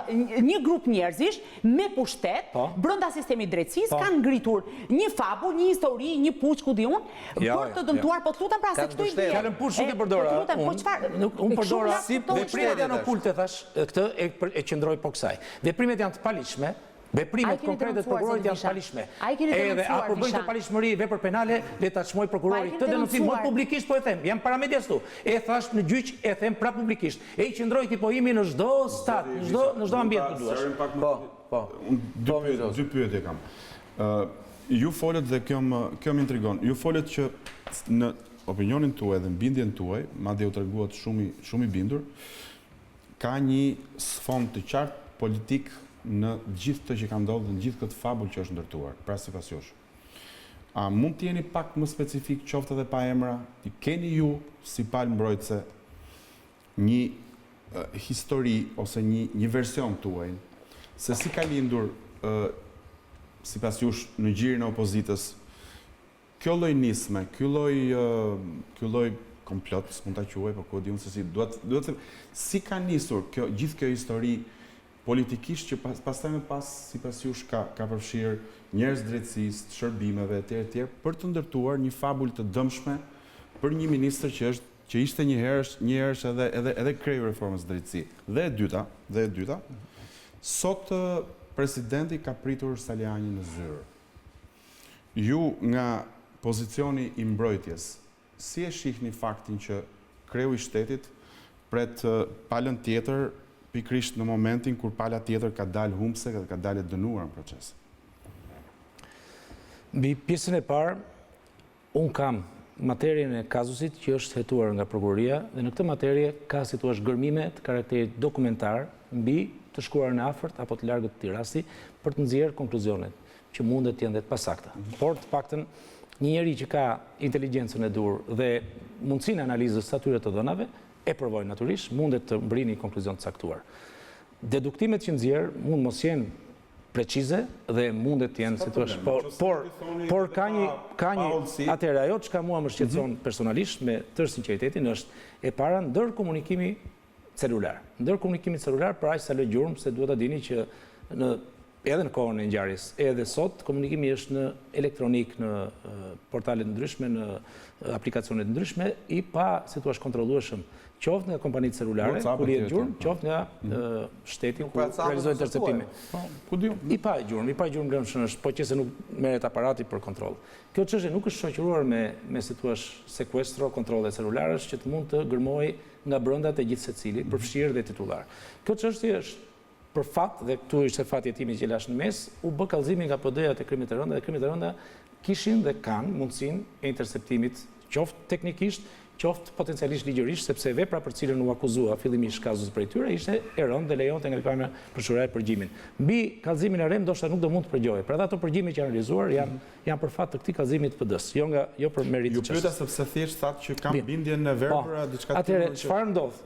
një grup njerëzish me pushtet brenda sistemit drejtësisë kanë ngritur një fabull, një histori, një puç ku di unë, për të dëmtuar, po të lutem pra se kështu i bie. Fjalën puç nuk e përdora. Unë përdora si veprimet janë okulte thash, këtë e qendroj po kësaj. Veprimet janë të paligjshme. Veprimet konkrete të prokurorit janë paligjshme. Edhe a përbëjnë të paligjshmëri vepër penale, le ta çmoj prokurori këtë denoncim më publikisht po e them. Jam para medias tu. E thash në gjyq, e them pra publikisht. E i qendroj këtë pohimi në çdo stat, në çdo ambient që duash. Po. Dy pyetje kam. Ju folët dhe kjo më intrigon. Ju folët që në opinionin tuaj dhe në bindjen tuaj, madje u treguat shumë i bindur, ka një sfond të qartë politik në gjithë të që ka ndodhur, në gjithë këtë fabull që është ndërtuar, pra sipas jush. A mund të jeni pak më specifik, qoftë edhe pa emra, i keni ju si palë mbrojtëse një histori ose një version tuaj, se si ka lindur sipas jush në gjirin e opozitës, kjo lloj nisme, kjo lloj komplot, s'mund ta quaj, po ku di unë se si duhet si ka nisur gjithë kjo histori politikisht që pastaj më pas sipas jush ka përfshirë njerëz drejtësisë, shërbimeve etj. Për të ndërtuar një fabull të dëmshme për një ministër që ishte një herë edhe kreu reformës drejtësi. Dhe e dyta, sot presidenti ka pritur Salinjin në zyrë. Ju nga pozicioni i mbrojtjes, si e shihni faktin që kreu i shtetit pret palën tjetër pikrisht në momentin kur pala tjetër ka dalë humbse dhe ka dalë dënuar në proces? Mbi pjesën e parë, unë kam materien e kazusit që është hetuar nga prokuroria dhe në këtë materie ka si thua gërmime të karakterit dokumentar mbi të shkuar në afërt apo të largët të këtij rasti për të nxjerrë konkluzionet që mundet të jenë dhe të pasakta. Por të paktën një njeri që ka inteligjencën e dur dhe mundësinë analizës së atyre të dhënave e provoj natyrisht, mundet të mbrini konkluzion të caktuar. Deduktimet që nxjerr mund mos jenë precize dhe mundet të jenë si thua, por ka një atëherë ajo çka mua më shqetëson personalisht me tërë sinqeritetin është e para ndër komunikimi celular. Ndër komunikimin celular, për aq sa lë gjurmë, se duhet ta dini që edhe në kohën e ngjarjes, edhe sot komunikimi është në elektronik, në portale të ndryshme, në aplikacione të ndryshme, i pa si thua kontrollueshëm, qoftë nga kompanitë celulare, kur jetë gjurmë, qoftë nga shteti ku realizojnë interceptime. I pa gjurmë ngrëmshëm është, po që se nuk merret aparati për kontroll. Kjo çështje nuk është shoqëruar me si thua sekuestro, kontrolle celularësh që të mund të gërmojë nga brenda të gjithë secilit, përfshirë dhe titullar. Kjo çështje është për fat, dhe këtu ishte fati i timit që lash në mes, u bë kallëzimi nga PD-ja të krimit të rënda, dhe krimit të rënda kishin dhe kanë mundësinë e interceptimit, qoftë teknikisht, qoftë potencialisht ligjërisht, sepse vepra për cilën u akuzua fillimisht kazues prej tyre ishte e rëndë dhe lejonte nga pikpamja përshkruajtur përgjimin. Mbi kallëzimin e rem ndoshta nuk do mund të përgjojë. Pra ato përgjime që janë realizuar janë për fat të këtij kallëzimi të PD-s, jo për merit të çështës. Ju pyeta sepse thjesht thatë që kam bindjen në verbër diçka tjetër. Atëherë çfarë ndodh?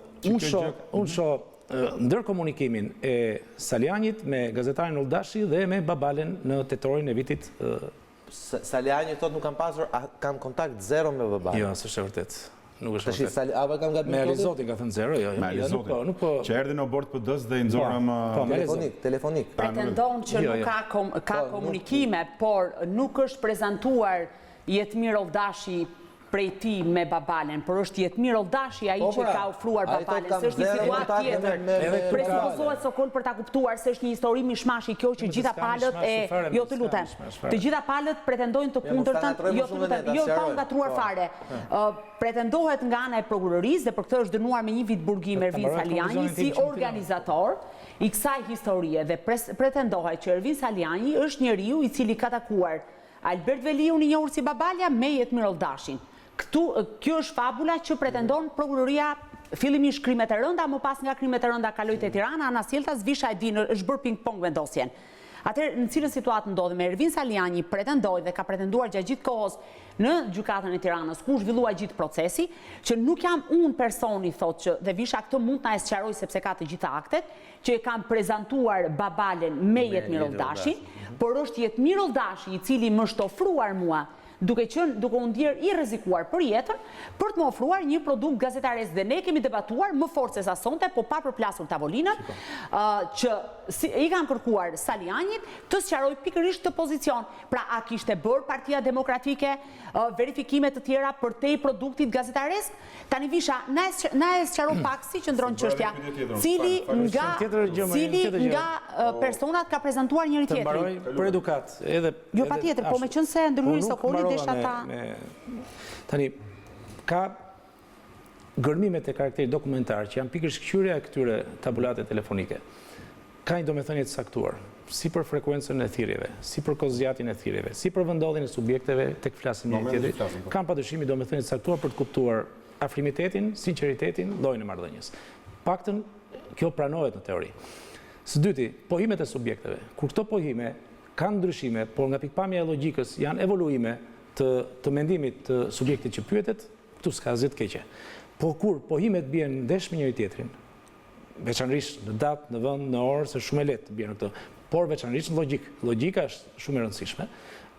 Unë shoh ndër komunikimin e Salinjit me Gazetarjen Oldashi dhe me Babalen në tetorin e vitit. Salinji thotë nuk kam pasur, kam kontakt zero me Babalen. Jo, s'është e vërtet. Nuk është vërtet. Apo kam gabim. Me Alizotin ka thënë zero, jo. Me Alizotin. Që erdhi në bord PD-s dhe i nxorëm telefonik. Pretendon që nuk ka komunikime, por nuk është prezantuar Jetmir Oldashi prej ti me Babalen, por është Jetmir Oldashi ai që ka ofruar Babalen, se është një situatë tjetër. Presupozohet Sokol për ta kuptuar se është një histori mishmashi kjo që gjitha palët jo të lutem. Të gjitha palët pretendojnë të kundërtën, jo të lutem, jo pa ngatruar fare. Pretendohet nga ana e prokurorisë dhe për këtë është dënuar me 1 vit burgim Ervin Salinjin si organizator i kësaj historie dhe pretendohet që Ervin Salinjin është njeriu i cili ka takuar Albert Veliun i njohur si Babalja me Jetmir Oldashin. Kjo është fabula që pretendon prokuroria fillimisht krimet e rënda, më pas nga krimet e rënda kaloi te Tirana, ana sjelltas Vishajn është bërë ping-pong vendosjen. Atëherë në cilën situatë ndodhemi? Ervin Salinjin pretendoi dhe ka pretenduar gjatë gjithë kohës në gjykatën e Tiranës, ku zhvillua gjithë procesi, që nuk jam unë personi, thotë që, dhe Visha këtë mund na e sqaroj sepse ka të gjitha aktet, që e kam prezantuar Babalen me Jetmir Oldashin, por është Jetmir Oldashi i cili më është ofruar mua duke u ndjerë i rrezikuar për jetën, për të më ofruar një produkt gazetares dhe ne kemi debatuar më fort se sa sonte, po pa përplasur tavolinën, që i kam kërkuar Salinjit të sqaroj pikërisht të pozicion. Pra, a kishte bërë Partia Demokratike verifikime të tjera për te i produktit gazetares? Tani Visha, na e sqaro pak si qëndron çështja, cili nga personat ka prezantuar njëri tjetrin. Për edukat. Jo patjetër, po meqense ndërhyri Sokoli desha ta. Tani ka gërmimet e karakteri dokumentar që janë pikërisht kqyrja e këtyre tabulate telefonike. Ka një domethënie të saktuar, si për frekuencën e thirrjeve, si për kozgjatin e thirrjeve, si për vendodhjen e subjekteve tek flasim njëri tjetrit. Kam padyshim domethënie të saktuar për të kuptuar afrimitetin, sinqeritetin, llojin e marrëdhënies. Paktën kjo pranohet në teori. Së dyti, pohimet e subjekteve. Kur këto pohime kanë ndryshime, por nga pikpamja e logjikës janë evoluime të mendimit të subjektit që pyetet, këtu s'ka asgjë të keqe. Po kur pohimet bien ndesh me njëri tjetrin, veçanërisht në datë, në vend, në orë, se shumë e lehtë të bien këto, por veçanërisht në logjik. Logjika është shumë e rëndësishme.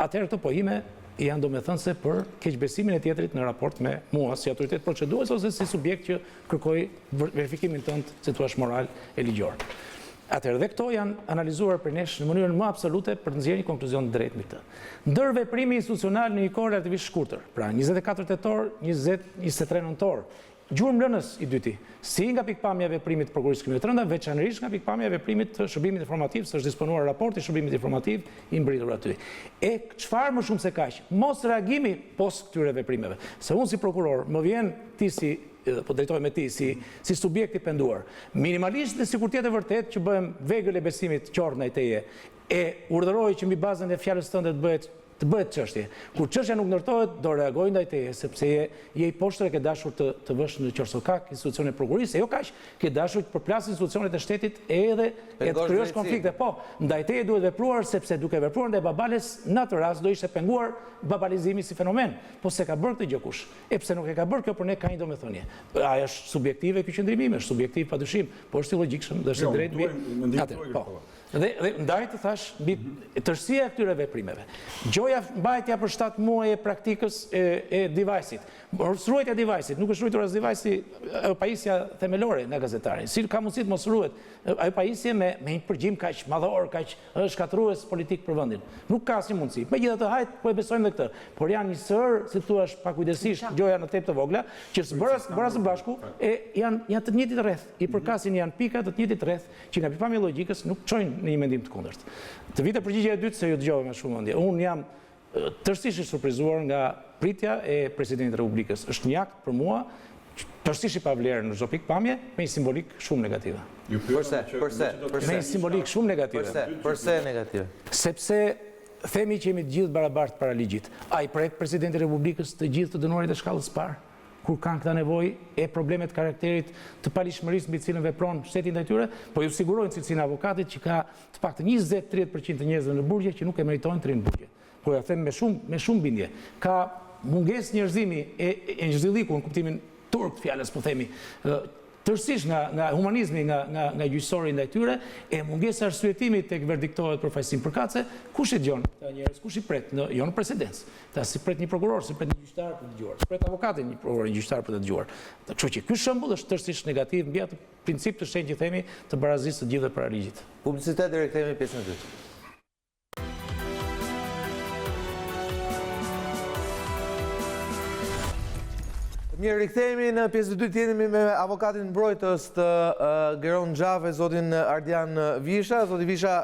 Atëherë këto pohime janë domethënëse për keqbesimin e tjetrit në raport me mua si autoritet procedues ose si subjekt që kërkoi verifikimin tënd, si thua, moral e ligjor. Atëherë dhe këto janë analizuar për nesh në mënyrën më absolute për të nxjerrë një konkluzion të drejtë mbi këtë. Ndër veprimi institucional në një kohë relativisht shkurtër, pra 24 tetor, 23 nëntor, gjurmëlënës i dyti, si nga pikpamja e veprimit të prokurorisë krimit të rënda, veçanërisht nga pikpamja e veprimit të shërbimit informativ, s'është disponuar raporti i shërbimit informativ i mbritur aty. E çfarë më shumë se kaq, mos reagimi pas këtyre veprimeve. Se unë si prokuror më vjen ti po drejtoj me ti si subjekt i penduar. Minimalisht dhe sikur tjetë e vërtet që bëhem vegël e besimit qorë ndaj teje, e urdhëroj që mbi bazën e fjalës tënde të bëhet çështje. Kur çështja nuk ndërtohet, do reagoj ndaj teje, sepse je i poshtër e ke dashur të vësh në qorsokak institucionet e prokurorisë, jo kaq, ke dashur të përplasësh institucionet e shtetit edhe të krijosh konflikte. Po, ndaj teje duhet vepruar sepse duke vepruar ndaj Babales, në atë rast do ishte penguar babalizimi si fenomen. Po se ka bërë këtë gjë kush? E pse nuk e ka bërë kjo për ne ka një domethënie. Ai është subjektive ky qëndrimi, është subjektiv padyshim, po është i logjikshëm, është i drejtë. Dhe ndaj të thash, mbi tërësia e këtyre veprimeve. Gjoja mbajtja për 7 muaj e praktikës e device-it. Sruajtja device-it, nuk është ruajtur as device-i ajo pajisja themelore nga Gazetari. Si ka mundësi të mos ruhet ajo pajisje me një përgjim kaq madhor, kaq shkatrues politik për vendin. Nuk ka asnjë mundësi. Megjithatë, hajt po e besojmë edhe këtë. Por janë një sër, si thua, pakujdesisht gjoja në tep të vogla, që bëra së bashku janë të njëjtit rreth. I përkasin janë pika të njëjtit rreth, që nga pikpamja logjikës nuk çojnë në një mendim të kundërt. Të vite përgjigjja e dytë se ju dëgjova me shumë mendje. Unë jam tërësisht i surprizuar nga pritja e Presidentit të Republikës. Është një akt për mua tërësisht i pavlerë në çdo pikpamje me një simbolik shumë negative. Përse? Me një simbolik shumë negative. Përse negative? Sepse themi që jemi të gjithë barabartë para ligjit. Ai prek Presidentit të Republikës të gjithë të dënuarit e shkallës parë, kur kanë këta nevojë e problemet karakterit të palishmërisë mbi cilën vepron shteti ndaj tyre, po ju sigurojnë cilësinë e avokatit që ka të paktën 20-30% të njerëzve në burgje që nuk e meritojnë të rinë në burgje. Po ja them me shumë bindje. Ka mungesë njerëzimi e zhvilliku në kuptimin turk të fjalës, po themi, tërësisht nga humanizmi, nga gjyqësori ndaj tyre, e mungesa arsyetimit tek verdiktohet për fajësim përkatëse, kush e dëgjon këta njerëz, kush i pret jo në presidencë. Ta si pret një prokuror, si pret një gjyqtar për të dëgjuar, si pret avokatin një prokuror, një gjyqtar për të dëgjuar. Kështu që ky shembull është tërësisht negativ mbi atë princip të shenjtë që themi të barazisë të gjithëve para ligjit. Publicitet dhe rikthehemi pjesën e dytë. Mirë, rikthehemi në pjesën e dytë, jemi me avokatin mbrojtës të Agron Xhafajt, zotin Ardian Visha. Zoti Visha,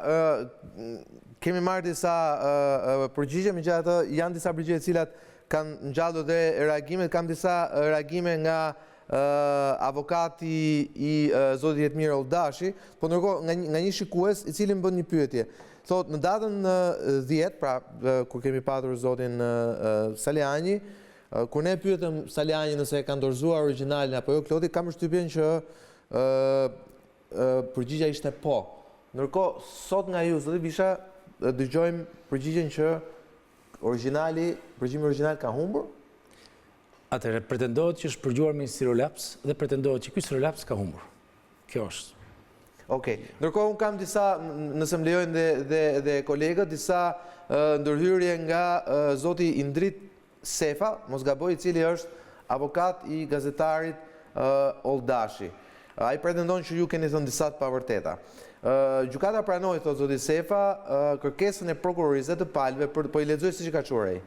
kemi marrë disa përgjigje, megjithatë janë disa përgjigje të cilat kanë ngjallur dhe reagime, kam disa reagime nga avokati i zotit Jetmir Oldashi, po ndërkohë nga një shikues i cili më bën një pyetje. Thotë në datën 10, pra kur kemi patur zotin Salinjin, kur ne pyetëm Salinjin nëse e ka dorëzuar origjinalin apo jo Klodi, kam përshtypjen që përgjigja ishte po. Ndërkohë, sot nga ju, zoti Visha, dëgjojmë përgjigjen që përgjimi origjinal ka humbur? Atëherë, pretendohet që është përgjuar me një sirolaps dhe pretendohet që ky sirolaps ka humbur. Kjo është. Okej. Ndërkohë, unë kam disa, nëse më lejojnë dhe kolegët, disa ndërhyrje nga zoti Indrit Sefa, mos gaboj, i cili është avokat i gazetarit Oldashi. Ai pretendon që ju keni thënë disa të pavërteta. Gjykata pranoi, thotë zoti Sefa, kërkesën e prokurorisë të palëve, po i lexoj siç i ka thënë ai,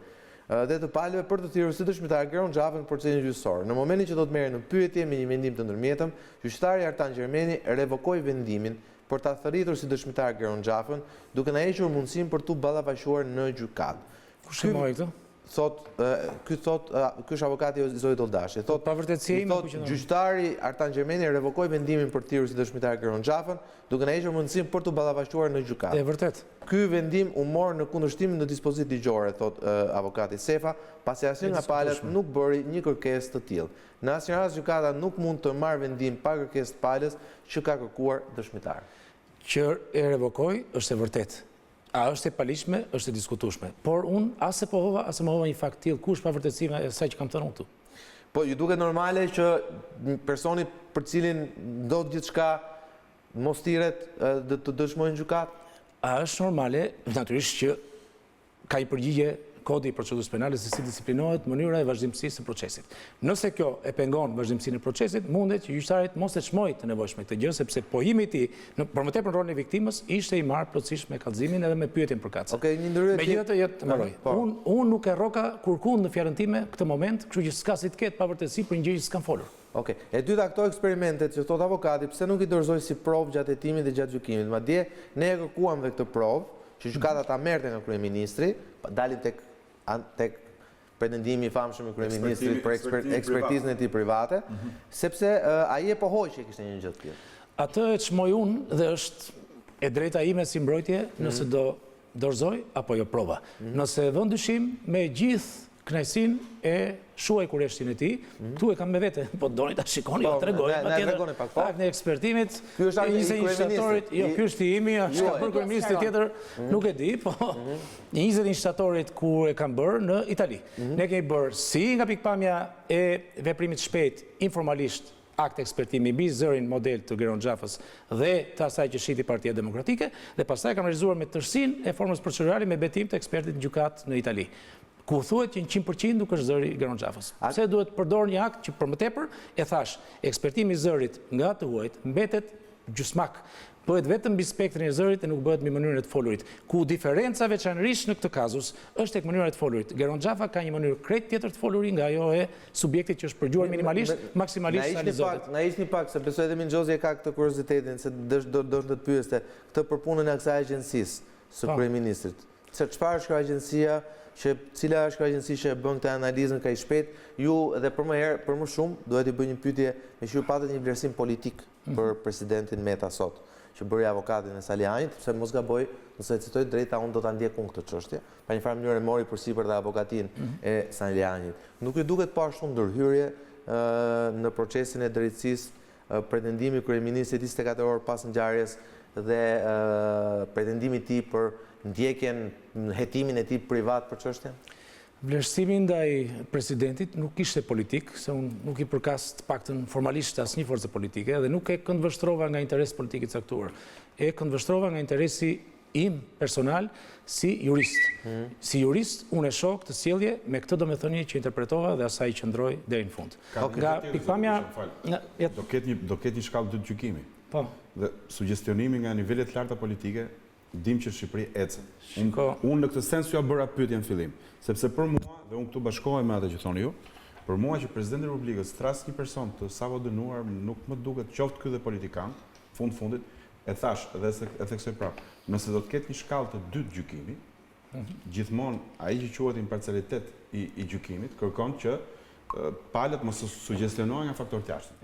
dhe të palëve për të thirrur si dëshmitar Agron Xhafajt në procesin gjyqësor. Në momentin që do të merren në pyetje me një mendim të ndërmjetëm, gjyqtari Ardian Visha revokoi vendimin për ta thërritur si dëshmitar Agron Xhafajt, duke na hequr mundësinë për tu ballafaquar në gjykatë. Kush e mori këtë? Ky është avokati i zotit Oldashi. Thot pavarëtësia ime gjyqtari Ardian Visha revokoi vendimin për të thirrur si dëshmitar Agron Xhafajt, duke na hequr mundësinë për tu ballafaquar në gjykatë. Është vërtet. Ky vendim u mor në kundërshtim në dispozitë ligjore, thot avokati Sefa, pasi asnjë nga palët nuk bëri një kërkesë të tillë. Në asnjë rast gjykata nuk mund të marrë vendim pa kërkesë të palës që ka kërkuar dëshmitar. Që e revokoi është e vërtetë. A është e palishme, është e diskutueshme. Por unë as e pohova, as e mohova një fakt tillë, kush pavarëtësisht e asaj që kam thënë unë këtu. Po ju duket normale që personi për cilin do gjithçka mos thirret të dëshmojë në gjykatë? A është normale, natyrisht që ka një përgjigje kodi i procedurës penale se si disiplinohet mënyra e vazhdimësisë së procesit. Nëse kjo e pengon vazhdimësinë e procesit, mundet që gjyqtarit mos e çmojë të nevojshme këtë gjë, sepse pohimi i tij, për më tepër në rolin e viktimës, ishte i marrë plotësisht me kallëzimin edhe me pyetjen përkatëse. Okej, një ndërhyrje. Megjithatë, të mbaroj. Unë nuk e rroka kurkund në fjalën time këtë moment, kështu që s'ka si të ketë pavarësi për një gjë që s'kam folur. Okej. E dyta, këto eksperimentet që thot avokati, pse nuk i dorëzoi si provë gjatë hetimit dhe gjatë gjykimit? Madje ne e kërkuam dhe këtë provë, që gjykata ta merrte nga kryeministri, dalim tek pretendimi i famshëm i kryeministrit për ekspertizën e tij private, sepse ai e pohoi që kishte një gjë të tillë. Atë e çmoj unë dhe është e drejta ime si mbrojtje nëse do dorëzoj apo jo prova. Nëse vën dyshim me gjithë kënaqësinë e shuaj kurreshtin e tij, këtu e kam me vete, po doni ta shikoni, ja tregoj patjetër. Pak në ekspertimit, ky është ai i shtatorit, jo, ky është i imi, është ka bërë kryeministri tjetër, nuk e di, po 20 shtatorit ku e kam bërë në Itali. Ne kemi bërë si nga pikpamja e veprimit shpejt informalisht akt ekspertimi mbi zërin model të Geron Xhafës dhe të asaj që shiti Partia Demokratike, dhe pastaj kam realizuar me tërësinë e formës procedurale me betim të ekspertit në gjykatë në Itali, ku thuhet që 100% nuk është zëri Geron Xhafës. Pse duhet përdor një akt që për më tepër e thash, ekspertimi i zërit nga të huajt mbetet gjysmak, bëhet vetëm mbi spektrin e zërit e nuk bëhet mbi mënyrën e të folurit, ku diferenca veçanërisht në këtë kazus është tek mënyra e të folurit. Geron Xhafa ka një mënyrë krejt tjetër të foluri nga ajo e subjektit që është përgjuar minimalisht, maksimalisht Alizoti. Na ishni pak, se besoj edhe Minxhozi e ka këtë kuriozitetin, se do të pyeste këtë për punën e kësaj agjencisë së kryeministrit. Se çfarë është kjo agjencia, cila është kjo agjenci që e bën këtë analizën kaq shpejt, ju edhe për më shumë duhet i bëj një pyetje, me që ju patët një vlerësim politik për presidentin Meta sot, që bëri avokatin e Salinjinit, sepse mos gaboj, nëse e citoj drejta, unë do ta ndjek unë këtë çështje. Pa një farë mënyrë mori përsipër dhe avokatin e Salinjinit. Nuk ju duket pa shumë ndërhyrje në procesin e drejtësisë, pretendimi kryeministrit 24 orë pas ngjarjes dhe pretendimi i tij për ndjekjen, hetimin e tij privat për çështjen? Vlerësimi ndaj presidentit nuk ishte politik, se unë nuk i përkas të paktën formalisht asnjë force politike dhe nuk e këndvështrova nga interesi politik i caktuar. E këndvështrova nga interesi im personal si jurist. Si jurist, unë e shoh këtë sjellje me këtë domethënie që interpretova dhe asaj që ndroi deri në fund. Nga pikpamja do ketë një shkallë dytë gjykimi. Po. Dhe sugjestionimi nga nivelet larta politike, dim që Shqipëri ecën. Unë në këtë sens ja bëra pyetje në fillim, sepse për mua, dhe unë këtu bashkohem me atë që thoni ju, për mua që Presidenti i Republikës tras një person të sapo dënuar, nuk më duket qoftë ky dhe politikan, fundit, e thash dhe e theksoj prapë, nëse do të ketë një shkallë të dytë gjykimi, gjithmonë ai që quhet imparcialitet i gjykimit kërkon që palët mos sugjestionohen nga faktorët jashtëm.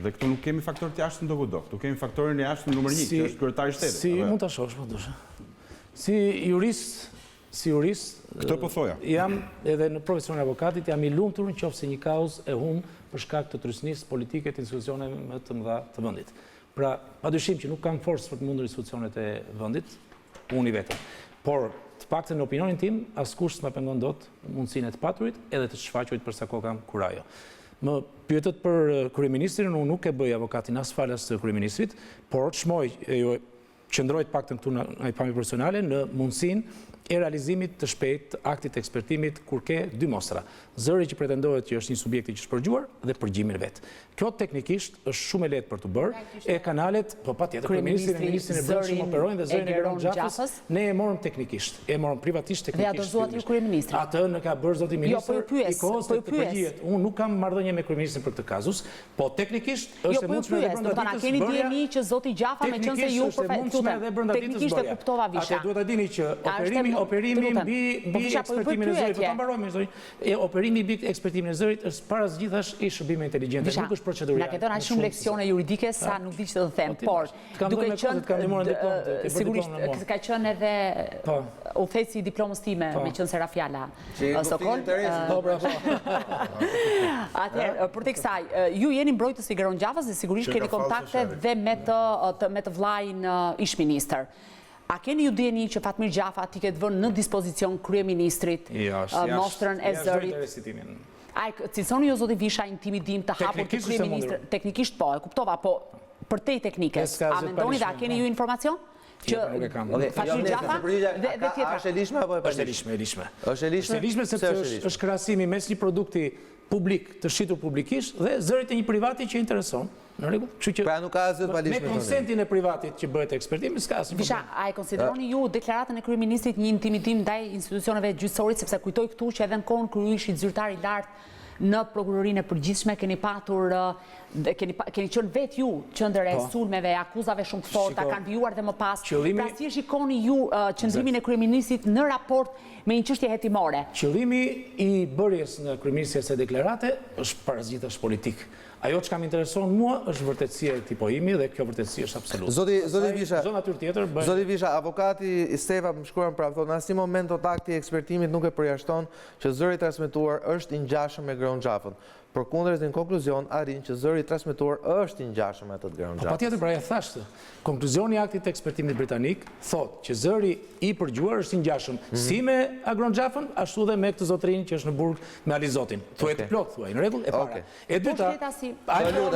Dhe këtu nuk kemi faktorët jashtëm do këtu kemi faktorin e jashtëm numër 1, që është kryetari i shtetit. Si mund ta shohësh më dusha. Si jurist, këtë po thoja. Jam edhe në profesionin e avokatit, jam i lumtur nëse një kauzë e humb për shkak të trysnisë politike të institucioneve më të mëdha të vendit. Pra, padyshim që nuk kam forcë për të mundur institucionet e vendit, unë i vetëm. Por të paktën në opinionin tim, askush s'ma pengon dot mundësinë e të paturit edhe të shfaqurit për sa kohë kam kur ajo. Më pyetët për kryeministrin, unë nuk e bëj avokatin as falas të kryeministrit, por çmoj qëndroj të paktën këtu në pamje profesionale në mundësinë e realizimit të shpejt të aktit të ekspertimit kur ke dy mostra. Zëri që pretendohet që është një subjekti që është përgjuar dhe përgjimin vet. Kjo teknikisht është shumë e lehtë për të bërë. E kanalet, po patjetër kryeministri dhe ministri e brendshëm operojnë dhe zërin e Geron Xhafës, ne e morëm teknikisht, e morëm privatisht teknikisht. Dhe dorëzuat ju kryeministri. Atë në ka bërë zoti ministër i kohës të përgjihet. Unë nuk kam marrëdhënie me kryeministrin për këtë kazus, po teknikisht është e mundshme edhe brenda ditës. Keni dijeni që zoti Xhafa me qenë se ju teknikisht e kuptova Visha. Atë duhet ta dini që operimi mbi ekspertimin e zërit, po ta mbarojmë zërin. Operimi mbi ekspertimin e zërit është para gjithash i shërbimeve inteligjente, nuk është procedurale. Na ke dhënë shumë leksione juridike sa nuk di ç'të them, por duke qenë sigurisht ka qenë edhe udhëheci i diplomës time, me qenë se era fjala Sokol. Atëherë, për tek kësaj, ju jeni mbrojtës i Geron Xhafës dhe sigurisht keni kontakte dhe me të vllajin ish-ministër. A keni ju dieni që Fatmir Xhafa ti ketë vënë në dispozicion kryeministrit mostrën e zërit? A cilësoni ju zoti Vishajn intimidim të hapur të kryeministrit? Teknikisht po, e kuptova, po për te teknikës, a mendoni dhe a keni ju informacion? Që Fatmir Xhafa dhe tjetra. Është e lishme apo e është e lishme? Është e lishme? Është e lishme sepse është krahasimi mes një produkti publik të shitur publikisht dhe zërit e një privati që intereson. Në rregull? Kështu që pra nuk ka asgjë pa lishme. Me konsentin e privatit që bëhet ekspertimi, s'ka asnjë problem. Visha, a e konsideroni ju deklaratën e kryeministrit një intimidim ndaj institucioneve gjyqësorit, sepse kujtoj këtu që edhe në kohën kur ju ishit zyrtar i lartë në prokurorinë e përgjithshme keni patur keni qenë vetë ju qendër e sulmeve, akuzave shumë të forta, kanë vijuar dhe më pas. Pra si e shikoni ju qëndrimin e kryeministrit në raport me një çështje hetimore? Qëllimi i bërjes në kryeministri së deklarate është parazitash politik. Ajo që kam intereson mua është vërtetësia e këtij pojimi dhe kjo vërtetësi është absolute. Zoti Visha, çdo natyrë tjetër bëj. Zoti Visha, avokati i Stefa më shkruan prapë thonë, në asnjë moment akti i ekspertimit nuk e përjashton që zëri transmetuar është i ngjashëm me Geron Xhafën. përkundër në konkluzion arrin që zëri i transmetuar është i ngjashëm me atë të Geron Xhafës. Patjetër, pra e thashtë. Konkluzioni i aktit të ekspertimit britanik thotë që zëri i përgjuar është i ngjashëm si me Agron Xhafën, ashtu dhe me këtë zotërin që është në burg me Alizotin. Thuaj të plot, thuaj, në rregull, e para. E dyta,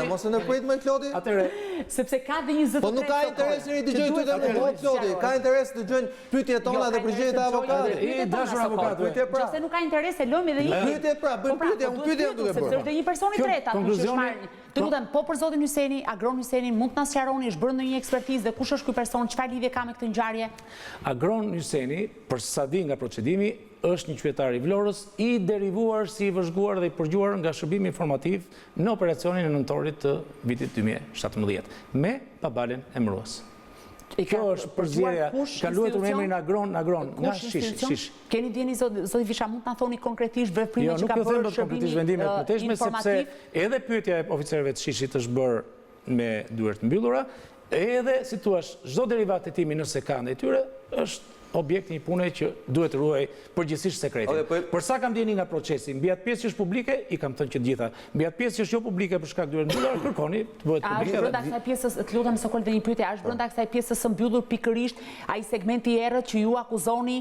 mos e prit më Klodi. Atëre, sepse ka dhe 23. Po nuk ka interes i dëgjoj ty tani, po Klodi, ka interes të dëgjojnë pyetjet tona dhe përgjigjet e avokatit. E dashur avokat, Nëse nuk ka interes e lëmë edhe një pyetje pra, bëjmë pyetje, unë pyetje duke bërë. Sepse është një person i tretë aty që është marrë. Të lutem, po për zotin Hyseni, Agron Hysenin, mund të na sqaroni, është bërë ndonjë ekspertizë dhe kush është ky person, çfarë lidhje ka me këtë ngjarje? Agron Hyseni, për sa di nga procedimi, është një qytetar i Vlorës, i derivuar si i vëzhguar dhe i përgjuar nga shërbimi informativ në operacionin e nëntorit të vitit 2017, me Babalen emërues. Kjo është përzierja, ka luetur emrin Agron, nga shish. Keni djeni, zoti Visha, mund të na thoni konkretisht veprimet që ka bërë shërbimi informativ? Sepse edhe pyetja e oficerëve të shishit është bërë me dyert mbyllura, edhe si thua, çdo derivat hetimi nëse ka ndaj tyre është objekt një pune që duhet ruaj përgjithsisht sekretin. Për sa kam djeni nga procesi, mbi atë pjesë që është publike, i kam thënë që gjitha. Mbi atë pjesë që është jo publike për shkak dyert mbyllura, kërkoni të bëhet publike. A është brenda kësaj pjesës, të lutem Sokol dhe një pyetje, a është brenda kësaj pjesës së mbyllur pikërisht ai segmenti i errët që ju akuzoni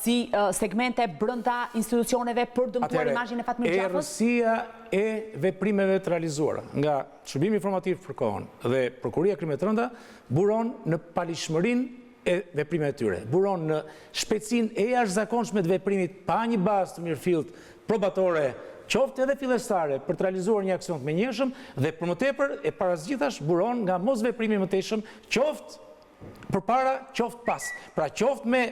si segmente brenda institucioneve për dëmtuar imazhin e Fatmir Xhafës? Errësia e veprimeve të realizuara nga shërbimi informativ përkohën dhe prokuria krimeve të rënda buron në palishmërinë e veprimeve të tyre. Buron në shpejtësinë e jashtëzakonshme të veprimit pa një bazë të mirëfillt probatore, qoftë edhe fillestare për të realizuar një aksion të menjëhershëm dhe për më tepër e parasgjithash buron nga mosveprimi i mëtejshëm, qoftë përpara, qoftë pas. Pra qoftë me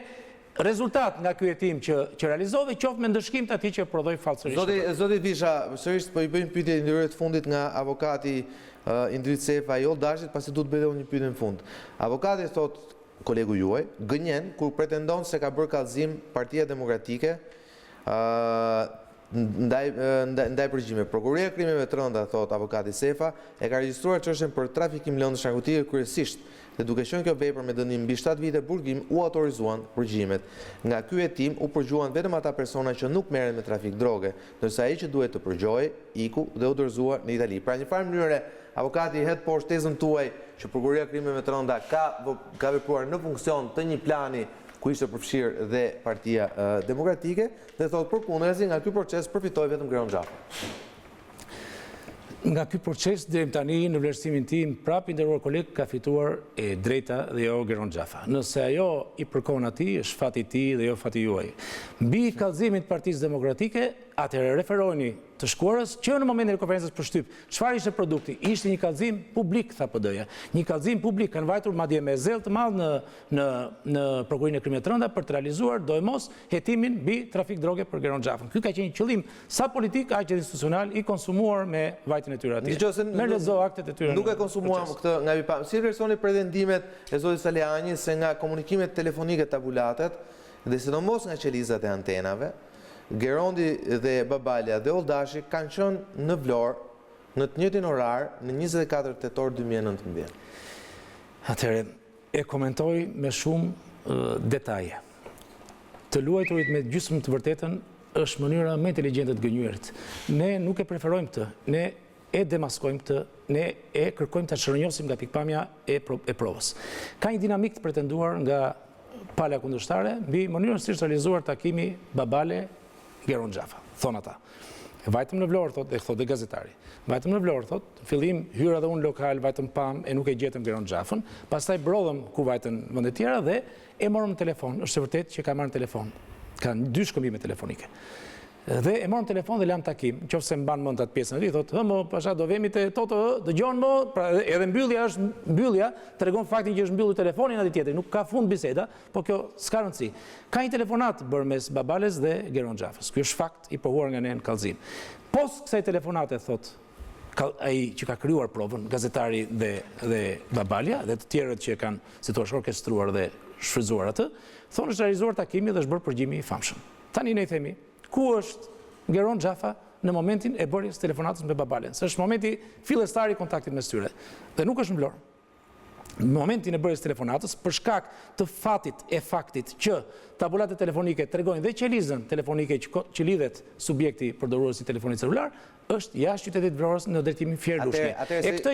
rezultat nga ky hetim që realizoi, qoftë me ndëshkim të atij që prodhoi falsërisht. Zoti Visha, sërish po i bëjmë pyetje ndërhyrë të fundit nga avokati Indrit Sefa i Oldashit, pasi duhet bëjë një pyetje në fund. Avokati thotë kolegu juaj, gënjen kur pretendon se ka bërë kallëzim Partia Demokratike ndaj përgjime. Prokuria e krimeve të rënda, thot avokati Sefa, e ka regjistruar çështjen për trafikim lëndësh narkotike kryesisht, dhe duke qenë kjo vepër me dënim mbi 7 vite burgim u autorizuan përgjimet. Nga ky hetim u përgjuan vetëm ata persona që nuk merren me trafik droge, ndërsa ai që duhet të përgjojë iku dhe u dorëzuar në Itali. Pra një farë mënyre avokati hedh poshtë tezën tuaj që prokuria e krimeve të rënda ka vepruar në funksion të një plani ku ishte përfshirë dhe Partia Demokratike dhe thotë përkundrazi nga ky proces përfitoi vetëm Geron Xhafa. Nga ky proces deri tani në vlerësimin tim prapë i nderuar koleg ka fituar e drejta dhe jo Geron Xhafa. Nëse ajo i përkon atij është fati i tij dhe jo fati juaj. Mbi kallëzimin të Partisë Demokratike, atëherë referojeni të shkuarës që në momentin e konferencës për shtyp, çfarë ishte produkti? Ishte një kallëzim publik, tha PD-ja. Një kallëzim publik, kanë vajtur madje me zell të madh në Prokurinë e Krimeve të Rënda për të realizuar dojmos hetimin mbi trafik droge për Geron Xhafën. Ky ka qenë një qëllim sa politik aq institucional i konsumuar me vajtin e tyre atje. Me lezo aktet e tyre. Nuk e konsumuam këtë nga vipam. Si personi pretendimet e zotit Salinjin se nga komunikimet telefonike tabulatet dhe sidomos nga qelizat e antenave, Gerondi dhe Babalja dhe Oldashi kanë qenë në Vlorë në të njëjtin orar në 24 tetor 2019. Atëherë, e komentoj me shumë detaje. Të luajturit me gjysmë të vërtetën është mënyra më inteligjente të gënjyerit. Ne nuk e preferojmë këtë, ne e demaskojmë këtë, ne e kërkojmë të shërnjosim nga pikpamja e provës. Ka një dinamik të pretenduar nga pala kundërshtare mbi mënyrën si është realizuar takimi Babale Geron Xhafa, thonë ata. Vajtëm në Vlorë, thot, e thot dhe gazetari. Vajtëm në Vlorë, thot, fillim hyra dhe unë lokal, vajtëm pam, e nuk e gjetëm Geron Xhafën, pastaj brodhëm ku vajtën vendet tjera dhe e morëm në telefon. Është e vërtet që ka marrë në telefon. Kanë 2 shkëmbime telefonike. Dhe e morëm telefon dhe lam takim, qofse mban mend atë pjesën e tij, thotë, "Mo, pasha do vemi te toto, dëgjon mo", pra edhe mbyllja është mbyllja, tregon faktin që është mbyllur telefoni në atë tjetër, nuk ka fund biseda, po kjo s'ka rëndësi. Ka një telefonat bërë mes Babales dhe Geron Xhafës. Ky është fakt i pohuar nga ne në kallëzim. Pos kësaj telefonate, thotë ai që ka krijuar provën, gazetari dhe Babalja dhe të tjerët që kanë, si thua, orkestruar dhe shfryzuar atë, thonë është realizuar takimi dhe është bërë përgjimi i famshëm. Tani ne i themi, ku është Geron Xhafa në momentin e bërjes telefonatës me Babalen? Se është momenti fillestari i kontaktit mes tyre. Dhe nuk është në Vlorë. Në momentin e bërjes telefonatës, për shkak të faktit që tabulat telefonike tregojnë dhe qelizën telefonike që lidhet subjekti përdorues i telefonit celular, është jashtë qytetit Vlorës në drejtimin Fierlushki. E këtë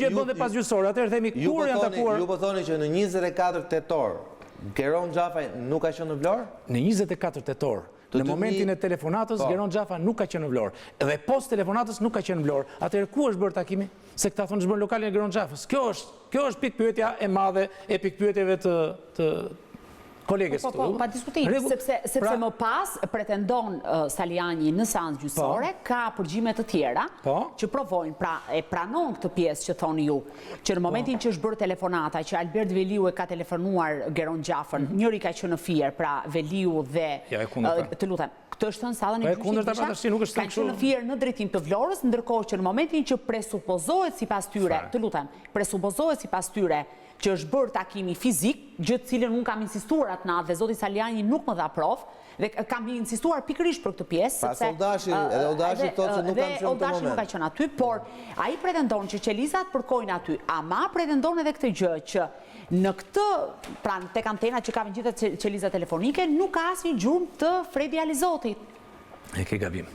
gjë bën dhe pasgjysore. Atëherë themi kur janë takuar. Ju po thoni që në 24 tetor Geron Xhafaj nuk ka qenë në Vlorë? Në 24 tetor. Në momentin e telefonatës, Geron Xhafa nuk ka qenë në Vlorë. Dhe post telefonatës nuk ka qenë në Vlorë. Atëherë ku është bërë takimi? Se këta thonë është bërë lokalin e Geron Xhafës. Kjo është pikëpyetja e madhe e pikëpyetjeve të kolegës këtu. Pa diskutim, sepse më pas pretendon Salinjin në seancë gjyqësore ka përgjime të tjera që provojnë, pra e pranon këtë pjesë që thoni ju, që në momentin që është bërë telefonata, që Albert Veliu e ka telefonuar Geron Xhafën, njëri ka qenë në fier, pra Veliu dhe të lutem, këtë është thënë sallën e gjyqit ka qenë në fier në drejtim të Vlorës, ndërkohë që në momentin që presupozohet sipas tyre, të lutem, presupozohet sipas tyre që është bërë takimi fizik, gjë të cilën unë kam insistuar atë natë dhe zoti Salinjin nuk më dha provë, dhe kam insistuar pikërisht për këtë pjesë, sepse Oldashi thotë se nuk kanë qenë në Oldashi nuk ka qenë aty, por ai pretendon që qelizat përkojnë aty, ama pretendon edhe këtë gjë që në këtë, pra tek antena që ka vënë gjithë qelizat telefonike, nuk ka asnjë gjurmë të Fredi Alizotit. E ke gabim.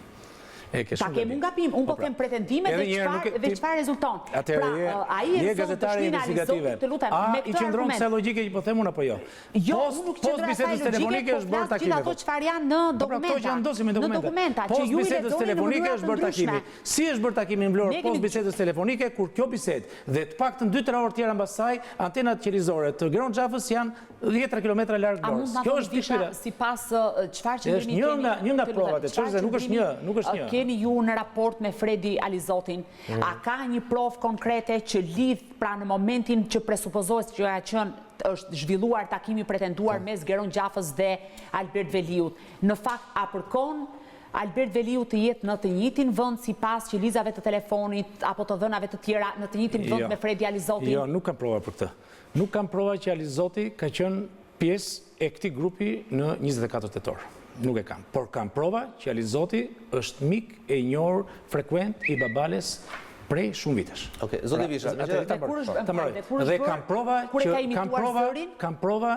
Ta kemë unë gabim, unë po kem pretendime dhe çfarë rezulton. Atëherë, je gazetare investigative. A i qëndron kësaj logjike që po them unë apo jo? Jo, unë nuk qëndron kësaj logjike, po flas gjithë ato çfarë janë në dokumenta. Post bisedës telefonike është bërë takimi. Si është bërë takimi në Vlorë post bisedës telefonike, kur kjo bisedë dhe të paktën 2-3 orë tjera mbas saj, antenat qelizore të Geron Xhafës janë 10 kilometra larg Vlorës. Kjo është pikëpyetja. Sipas çfarë që keni një nga provat, çështja nuk është një. Keni ju në raport me Fredi Alizotin, a ka një provë konkrete që lidh pra në momentin që presupozohet që është zhvilluar takimi pretenduar mes Geron Xhafës dhe Albert Veliut? Në fakt, a përkon Albert Veliu të jetë në të njëjtin vend sipas qelizave të telefonit apo të dhënave të tjera në të njëjtin vend me Fredi Alizotin? Jo, nuk kam prova për këtë. Nuk kam prova që Alizoti ka qenë pjesë e këtij grupi në 24 tetor. Nuk e kam, por kam prova që Alizoti është mik e njohur frekuent i Babales prej shumë vitesh. Okej, zoti Visha, dhe kam prova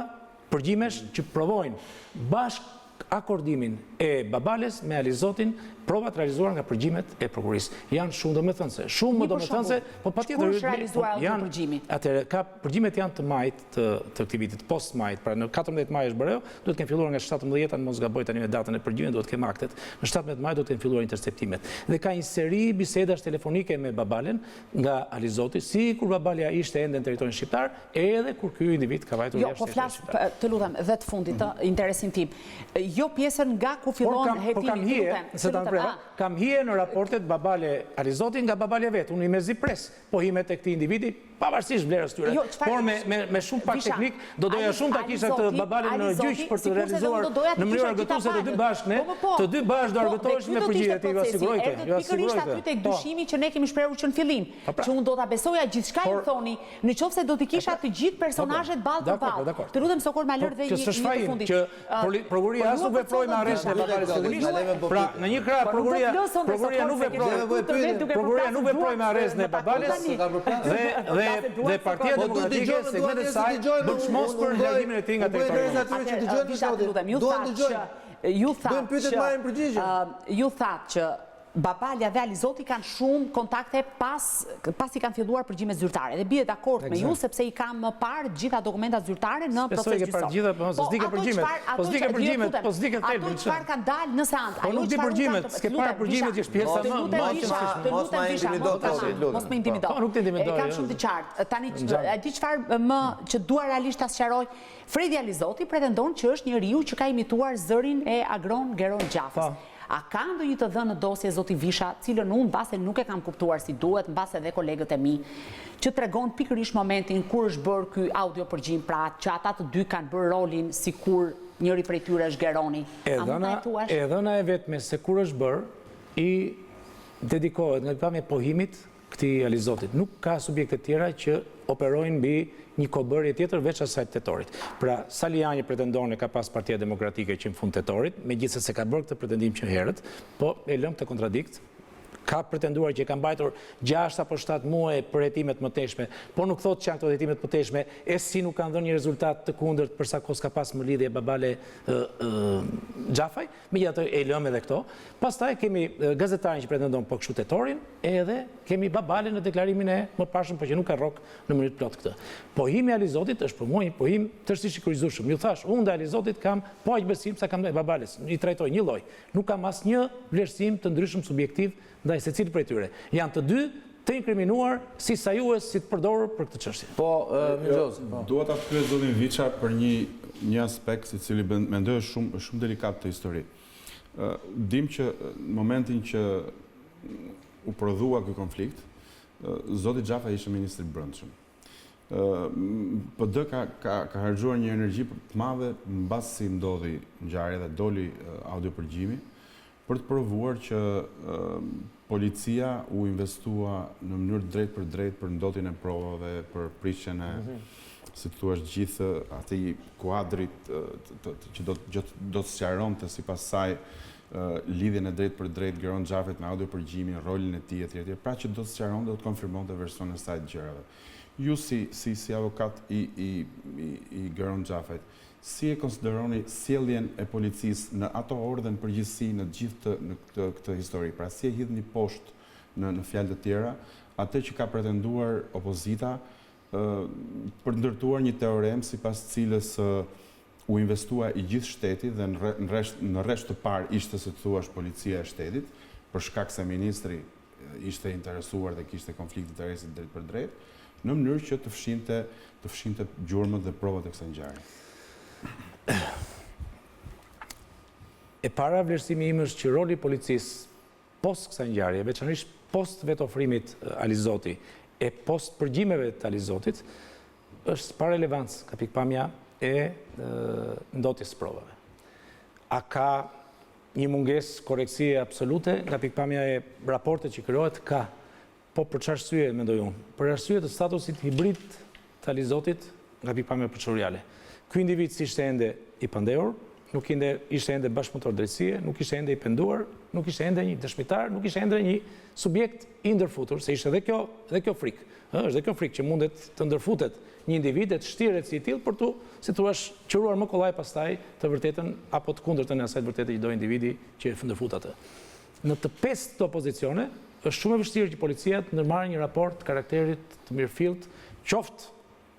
përgjimesh që provojnë bashk akordimin e Babales me Alizotin, provat realizuar nga përgjimet e prokurisë. Janë shumë domethënëse. Shumë domethënëse, po patjetër është realizuar ato përgjimi. Atëherë, përgjimet janë të majit të këtij vitit, post majit, pra në 14 maj është bërë, duhet të kenë filluar nga 17-a, mos gaboj tani me datën e përgjimit, duhet të kemë aktet. Në 17 maj duhet të kenë filluar interceptimet. Dhe ka një seri bisedash telefonike me Babalen nga Alizoti, si kur Babalja ishte ende në territorin shqiptar, edhe kur ky individ ka vajtur jashtë territorit shqiptar. Jo, po flas, të lutem, dhe të fundit, interesin tim. Jo pjesën nga ku fillon hetimi, kam hije në raportet Babale Alizoti nga Babalja vetë. Unë i me zi pres, po hime të këti individi, pavarësisht vlerës tyre. Por me shumë pak teknik, do doja shumë ta kisha këtë Babale në gjyq për të realizuar në mënyrë argëtuese të dy bashkë, të dy bashkë do argëtohesh me përgjigjet, ju asiguroj të. Pikërisht aty tek dyshimi që ne kemi shprehur që në fillim, që unë do ta besoja gjithçka i thoni, nëse do të kisha të gjithë personazhet ballë për ballë. Të lutem Sokol ma lër dhe një të fundit. Që prokuria as nuk veproi me arrestin e Babales. Pra në një krah prokuria nuk veproi me arrestin e Babales dhe Partia Demokratike segmentet saj bën çmos për largimin e tij nga territori. Ju thatë që Babalja dhe Alizoti kanë shumë kontakte pas i kanë filluar përgjimet zyrtare. Dhe bie dakord me ju sepse i kam më parë gjitha dokumentat zyrtare në proces gjyqësor. Po s'dike përgjimet, po s'dike thelbin. Ato çfarë kanë dalë në seancë? Po nuk di përgjimet, s'ke parë përgjimet që është pjesa mos më intimido. Po nuk të intimidoj. Kam shumë të qartë. Tani e di çfarë më që dua realisht ta sqaroj. Fredi Alizoti pretendon që është njeriu që ka imituar zërin e Agron Xhafajt. A ka ndonjë të dhënë në dosje zoti Visha, cilën unë mbase nuk e kam kuptuar si duhet, mbase edhe kolegët e mi, që tregon pikërisht momentin kur është bërë ky audio përgjim, pra që ata të dy kanë bërë rolin sikur njëri prej tyre është Geroni. E dhëna e vetme se kur është bërë i dedikohet nga pamja pohimit këtij Alizotit. Nuk ka subjekte tjera që operojnë mbi një kobërje tjetër veç asaj të tetorit. Pra, Salinjin pretendon e ka pas Partia Demokratike që në fund tetorit, megjithëse se ka bërë këtë pretendim që herët, po e lëm këtë kontradikt, ka pretenduar që ka mbajtur 6 apo 7 muaj për hetimet më teshme, por nuk thotë që janë këto hetimet më teshme, e si nuk kanë dhënë një rezultat të kundërt për sa kohë ka pas më lidhje Babale Xhafaj, megjithatë e lëm edhe këto. Pastaj kemi gazetarin që pretendon po kështu tetorin, edhe kemi Babale në deklarimin e mëparshëm, por që nuk ka rrok në mënyrë plot këtë. Pohimi i Alizotit është për mua një pohim tërësisht i kurrizueshëm. Ju thash, unë ndaj Alizotit kam po aq besim sa kam ndaj Babales, i trajtoj një lloj. Nuk kam asnjë vlerësim të ndryshëm subjektiv ndaj secili prej tyre. Janë të dy të inkriminuar si sajues, si të përdorur për këtë çështje. Po, Mirxhozi. Dua ta pyes zotin Visha për një aspekt i cili mendoj është shumë delikat të histori. Dim që në momentin që u prodhua ky konflikt, zoti Xhafa ishte ministri i brendshëm. PD ka harxuar një energji të madhe mbas si ndodhi ngjarja dhe doli audiopërgjimi për të provuar që policia u investua në mënyrë drejt për ndotjen e provave, për prishjen e, si të thuash, gjithë atij kuadrit që do të sqaronte sipas saj lidhjen e drejt për drejt Geron Xhafajt me audiopërgjimin, rolin e tij etj. Pra që do të sqaronte, do të konfirmonte versionin e saj të gjërave. Ju si avokat i Geron Xhafajt, si e konsideroni sjelljen e policisë në ato orë dhe në përgjithësi në gjithë këtë histori? Pra si e hidhni poshtë në fjalë të tjera atë që ka pretenduar opozita për ndërtuar një teorem sipas cilës u investua i gjithë shteti dhe në rresht të parë ishte, si të thuash, policia e shtetit, për shkak se ministri ishte interesuar dhe kishte konflikt interesi drejt për drejt, në mënyrë që të fshinte gjurmët dhe provat e kësaj ngjarje. E para vlerësimi im është që roli i policisë post kësaj ngjarje, veçanërisht post vetofrimit Alizoti e post përgjimeve të Alizotit, është pa relevancë ka pikpamja e ndotjes provave. A ka një mungesë korektësie absolute nga pikpamja e raportet që krijohet? Ka. Po për çfarë arsye mendoj unë? Për arsye të statusit hibrid të Alizotit nga pikpamja procedurale. Ky individ si ishte ende i pandehur, nuk ishte ende bashkëpunëtor drejtësie, nuk ishte ende i penduar, nuk ishte ende një dëshmitar, nuk ishte ende një subjekt i ndërfutur, se ishte dhe kjo frikë. Është dhe kjo frikë që mundet të ndërfutet një individ e të shtiret si i tillë për tu, si thua, qëruar më kollaj pastaj të vërtetën apo të kundërtën e asaj të vërtetë që do individi që e ndërfut atë. Në të pesë të opozicione, është shumë e vështirë që policia të ndërmarrë një raport të karakterit të mirëfillt, qoftë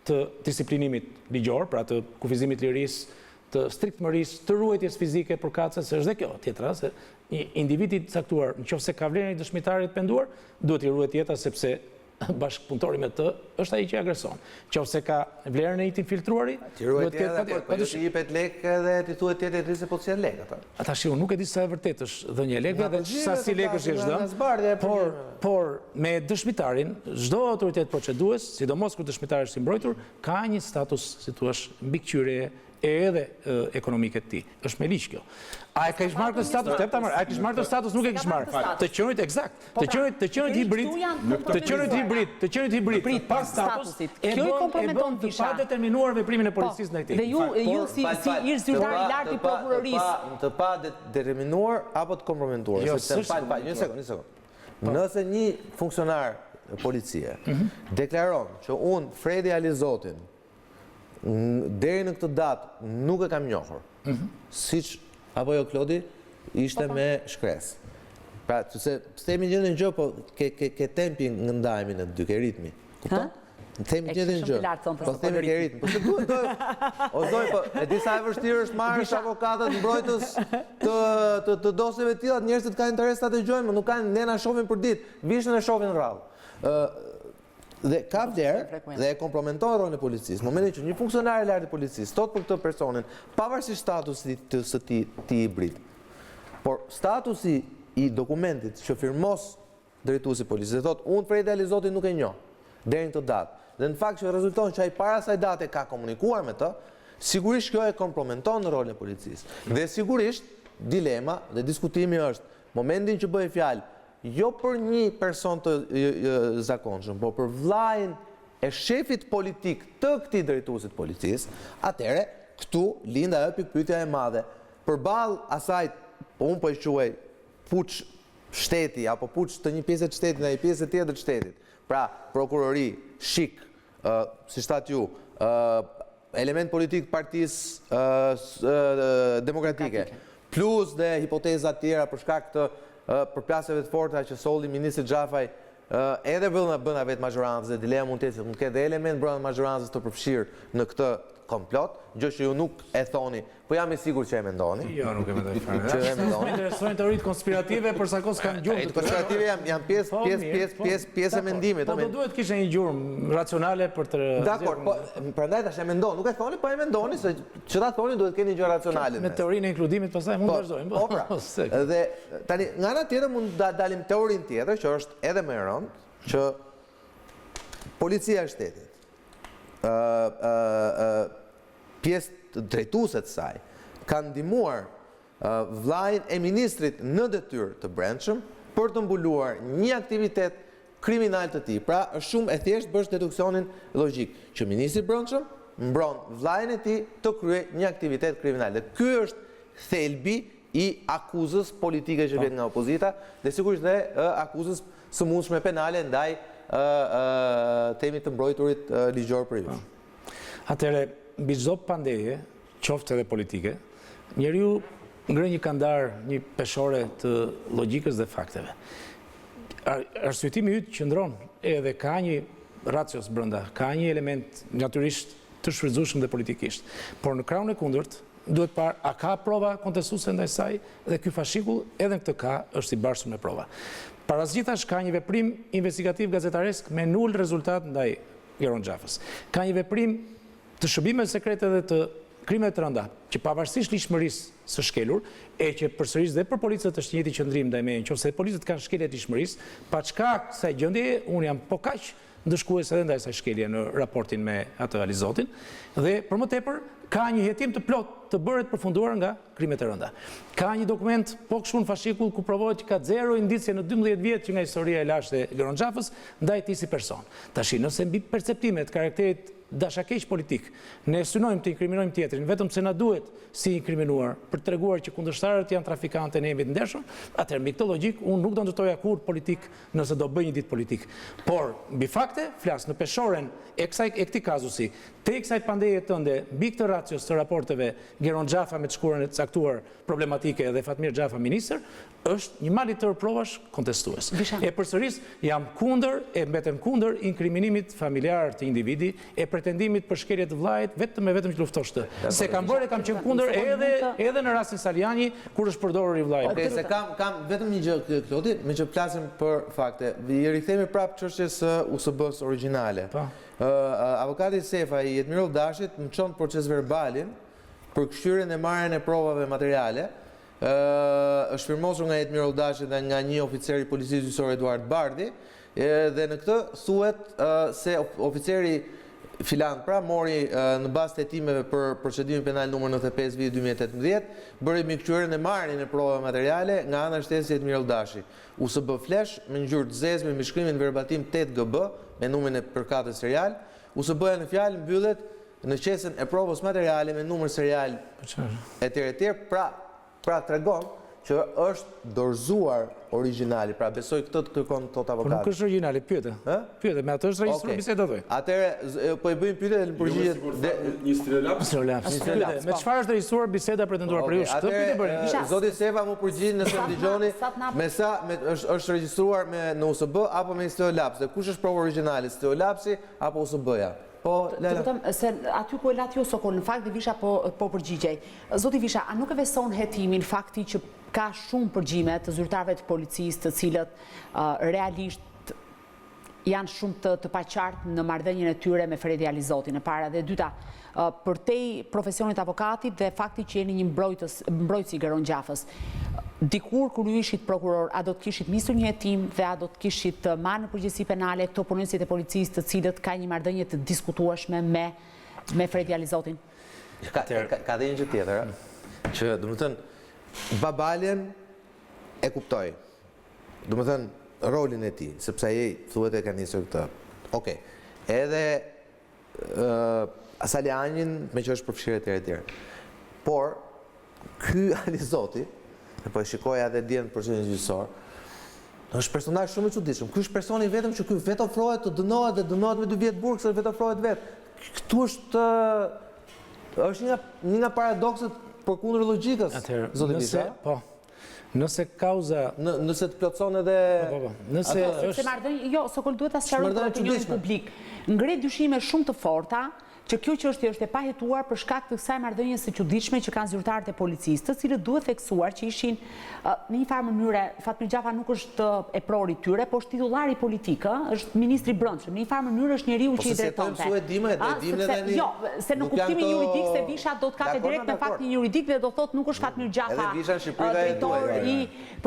të disiplinimit ligjor, pra të kufizimit lirisë, të striktëmërisë, të ruajtjes fizike për kacë, se është dhe kjo tjetra, se një individi caktuar, nëse ka vlerën e dëshmitarit penduar, duhet i ruhet jeta sepse bashkëpunëtori me të është ai që agreson. Nëse ka vlerën e i të infiltruari, duhet të ketë po të jepet lekë dhe ti thuhet tjetër se po të sjell lekë ata. Ata shiu, nuk e di sa e vërtet është dhënia e lekëve dhe sa si lekësh është dhënë. Por me dëshmitarin, çdo autoritet procedues, sidomos kur dëshmitari është i mbrojtur, ka një status, si thua, mbikëqyrje edhe ekonomike të tij. Është me ligj kjo. A e kish marrë këtë status? A e kish marrë këtë status? Nuk e kish marrë. Të qenit eksakt. Të qenit hibrid, pa statusit. Kjo i komprometon të pa determinuar veprimin e policisë ndaj tij. Dhe ju si ish zyrtar i lartë i prokurorisë, të pa determinuar apo të komprometuar. Një sekond. Nëse një funksionar policie deklaron që unë Fredi Alizotin deri në këtë datë nuk e kam njohur, siç apo jo Klodi, ishte me shkresë. Pra, se themi gjë në gjë, po ke tempi në ndajemi në dy, ke ritmi. Kupton? Themi gjë në gjë. Po themi ke ritmi. Po se duhet o zoj, po e di sa e vështirë është marrësh avokatët mbrojtës të dosjeve të tilla, njerëzit kanë interes ta dëgjojnë, nuk kanë, ne na shohin për ditë, Vishën e shohin rrallë. Dhe ka vlerë dhe e komplementon rolin e policisë. Në momentin që një funksionar i lartë i policisë thot për këtë personin, pavarësisht statusit të tij hibrid, por statusi i dokumentit që firmos drejtuesi i policisë thot unë Fredi Alizoti nuk e njoh deri në këtë datë. Dhe në fakt që rezulton që ai para asaj date ka komunikuar me të, sigurisht kjo e komplementon rolin e policisë. Dhe sigurisht dilema dhe diskutimi është momentin që bëhet fjalë jo për një person të zakonshëm, por për vllajën e shefit politik të këtij drejtuesit policisë, atëherë këtu lind ajo pikpyetja e madhe. Përballë asaj, unë po e quaj puç shteti, apo puç të një pjesë të shtetit në një pjesë tjetër të shtetit, pra prokurori, shik, si shtat ju, element politik Partisë Demokratike, plus dhe hipotezat tjera për shkak të përplasjeve të forta që solli ministri Xhafaj, edhe bëna vetë majorancës dhe dilema mund të ketë dhe element brenda majorancës të përfshirë në këtë komplot, gjë që ju nuk e thoni, po jam i sigurt që e mendoni. Jo, nuk e mendoj fare. Që e mendoni. Më interesojnë teoritë konspirative për sa kohë s'kam gjurmë. Konspirative janë pjesë e mendimit. Po do duhet kishe një gjurmë racionale për të... Dakor, po prandaj tash e mendoni, nuk e thoni, po e mendoni se që ta thoni duhet keni një gjë racionale. Me teorinë e inkludimit pastaj mund të vazhdojmë. Po pra. Dhe tani nga ana tjetër mund të dalim teorinë tjetër që është edhe më e rëndë, që policia e shtetit, pjesë drejtuese të saj, kanë ndihmuar vllajën e ministrit në detyrë të brendshëm për të mbuluar një aktivitet kriminal të tij. Pra, është shumë e thjeshtë bësh deduksionin logjik që ministri i brendshëm mbron vllajën e tij të kryej një aktivitet kriminal. Dhe ky është thelbi i akuzës politike që vjen nga opozita dhe sigurisht dhe akuzës së mundshme penale ndaj temit të mbrojturit ligjor përjashtë. Atëherë, mbi çdo pandemie, qoftë edhe politike, njeriu ngre një kandar, një peshore të logjikës dhe fakteve. Arsyetimi yt qëndron edhe ka një racios brenda, ka një element natyrisht të shfrytzueshëm dhe politikisht. Por në krahun e kundërt, duhet parë a ka prova kontestuese ndaj saj dhe ky fashikull edhe në këtë ka është i bashkë me prova. Parazgjithash ka një veprim investigativ gazetaresk me 0 rezultat ndaj Geron Xhafës. Ka një veprim të shërbimeve sekrete dhe të krimeve të rënda, që pavarësisht ligjshmërisë së shkelur, e që përsëris dhe për policët është njëjti qëndrim ndaj meje, nëse policët kanë shkelje të ligjshmërisë, pa çka kësaj gjendje unë jam po kaq ndëshkues edhe ndaj kësaj shkelje në raportin me atë Alizotin, dhe për më tepër ka një hetim të plot të bërët përfunduar nga krimet e rënda. Ka një dokument po kështu në fashikull ku provohet që ka 0 indicje në 12 vjet që nga historia e lashtë e Geron Xhafës ndaj tij si person. Tash nëse mbi perceptimet karakterit dashakeq politik, ne synojmë të inkriminojmë tjetrin, vetëm se na duhet si inkriminuar për të treguar që kundërshtarët janë trafikantë në emit ndershëm, atëherë mbi këtë logjik unë nuk do ndërtoja kur politik nëse do bëj një ditë politik. Por mbi fakte flas në peshoren e këtij kazusi, te kësaj pandeje tënde, mbi këtë racios të raporteve Geron Xhafa me të shkurën e caktuar problematike dhe Fatmir Xhafa ministër, është një mali tërë provash kontestues. E përsëris jam kundër, e mbetem kundër inkriminimit familjar të individi, e pretendimit për shkelje të vllajit vetëm që luftosh të. Se kam bërë, kam qenë kundër edhe në rastin Salinjani kur është përdorur i vllajit. Okej, se kam vetëm një gjë Klodi, me që flasim për fakte. I rikthemi prapë çështjes së USB-s origjinale. Avokati Xhafaj i Edmirall Dashit më çon proces verbalin për këshyrjen e marrjen e provave materiale. Është firmosur nga Edmirall Dashit dhe nga një oficer i policisë gjyqësore Eduard Bardhi, dhe në këtë thuhet se oficeri filan pra mori në bazë të hetimeve për procedimin penal numër 95/2018, bëri mikëqyrjen e marrjen e provave materiale nga ana e shtesës Edmirall Dashi. USB flash me ngjyrë të zezë me mbishkrimin verbatim 8GB me numrin e përkatës serial. USB-ja në fjalë mbyllet në qesën e provës materiale me numër serial etj. Pra tregon që është dorëzuar origjinali, pra besoj këtë të kërkon tot avokati. Po nuk është origjinali, pyete. Pyete, me atë është regjistruar biseda thoj. Atëherë po i bëjmë pyetje në përgjigje një stilolaps. Me çfarë është regjistruar biseda pretenduar për ju? Këtë pyetje bëri. Zoti Seva më përgjigj nëse më dëgjoni, me sa është regjistruar në USB apo me stilolaps? Dhe kush është prova origjinale, stilolapsi apo USB-ja? Se aty ku e lat ju Sokol, në fakt dhe Visha po përgjigjej. Zoti Visha, a nuk e veson hetimin fakti që ka shumë përgjime të zyrtarëve të policisë të cilët realisht janë shumë të paqartë në marrëdhënien e tyre me Fredi Alizoti në para, dhe dyta, përtej profesionit avokatit dhe fakti që jeni një mbrojtës i Geron Xhafës. Dikur kur ju ishit prokuror, a do të kishit nisur një hetim dhe a do të kishit marrë në përgjegjësi penale këto punonësit e policisë të cilët ka një marrëdhënie të diskutueshme me Fredi Alizotin? Ka dhe një gjë tjetër, që domethënë Babaljen e kuptoj. Domethënë rolin e tij, sepse ai thuhet e ka nisur këtë. Okej. Edhe Salinjin me që është përfshirë etj. Por ky Alizoti, po e shikoja edhe dje në procesin gjyqësor, Është personazh shumë i çuditshëm. Ky është personi vetëm që ky vetë ofrohet të dënohet dhe dënohet me 2 vjet burg, se vetë ofrohet vetë. Këtu është një nga paradokset përkundër logjikës. Zoti Visha. Po. Nëse kauza... Nëse të plotëson edhe... Nëse është... Jo, Sokol duhet ta sqaroj për opinionin publik. Ngre dyshime shumë të forta që kjo çështje është e pahetuar për shkak të kësaj marrëdhënies së çuditshme që kanë zyrtarët e policisë, të cilët duhet theksuar që ishin në një farë mënyrë Fatmir Xhafa nuk është e prori tyre, por është titullari politik, është ministri i brendshëm. Në një farë mënyrë është njeriu që i drejtonte. Jo, se në kuptimin juridik se Visha do të kapë direkt me faktin juridik dhe do thotë nuk është Fatmir Xhafa drejtor i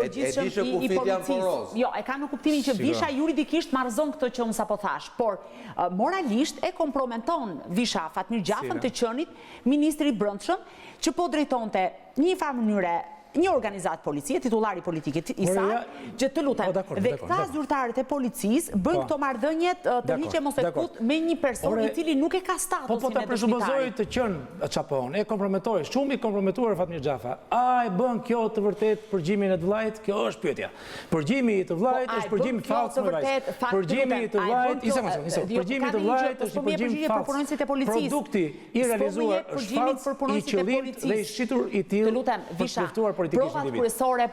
përgjithshëm i policisë. Jo, e ka në kuptimin që Visha juridikisht marrëzon këtë që unë sapo thash, por moralisht e kompromenton Fatmir Xhafën të qenit ministri i brendshëm që po drejtonte një farë mënyre një organizatë policie, titullari politike i saj, që të lutem, dhe këta zyrtarët e policisë bëjnë këto marrëdhëniet të hiqe mos e kut me një person i cili nuk e ka statusin e dëshmitarit. Po të presupozoj të qenë çapon, e komprometoi, shumë i komprometuar Fatmir Xhafa. A e bën kjo të vërtet përgjimin e të vllajt? Kjo është pyetja. Përgjimi i të vllajt është përgjim i falsë me vajzë. Përgjimi i të vllajt, përgjimi i të vllajt është përgjim i falsë. Produkti i realizuar është falsë, i qëllimt dhe i shitur i tillë për shpërftuar provat kryesore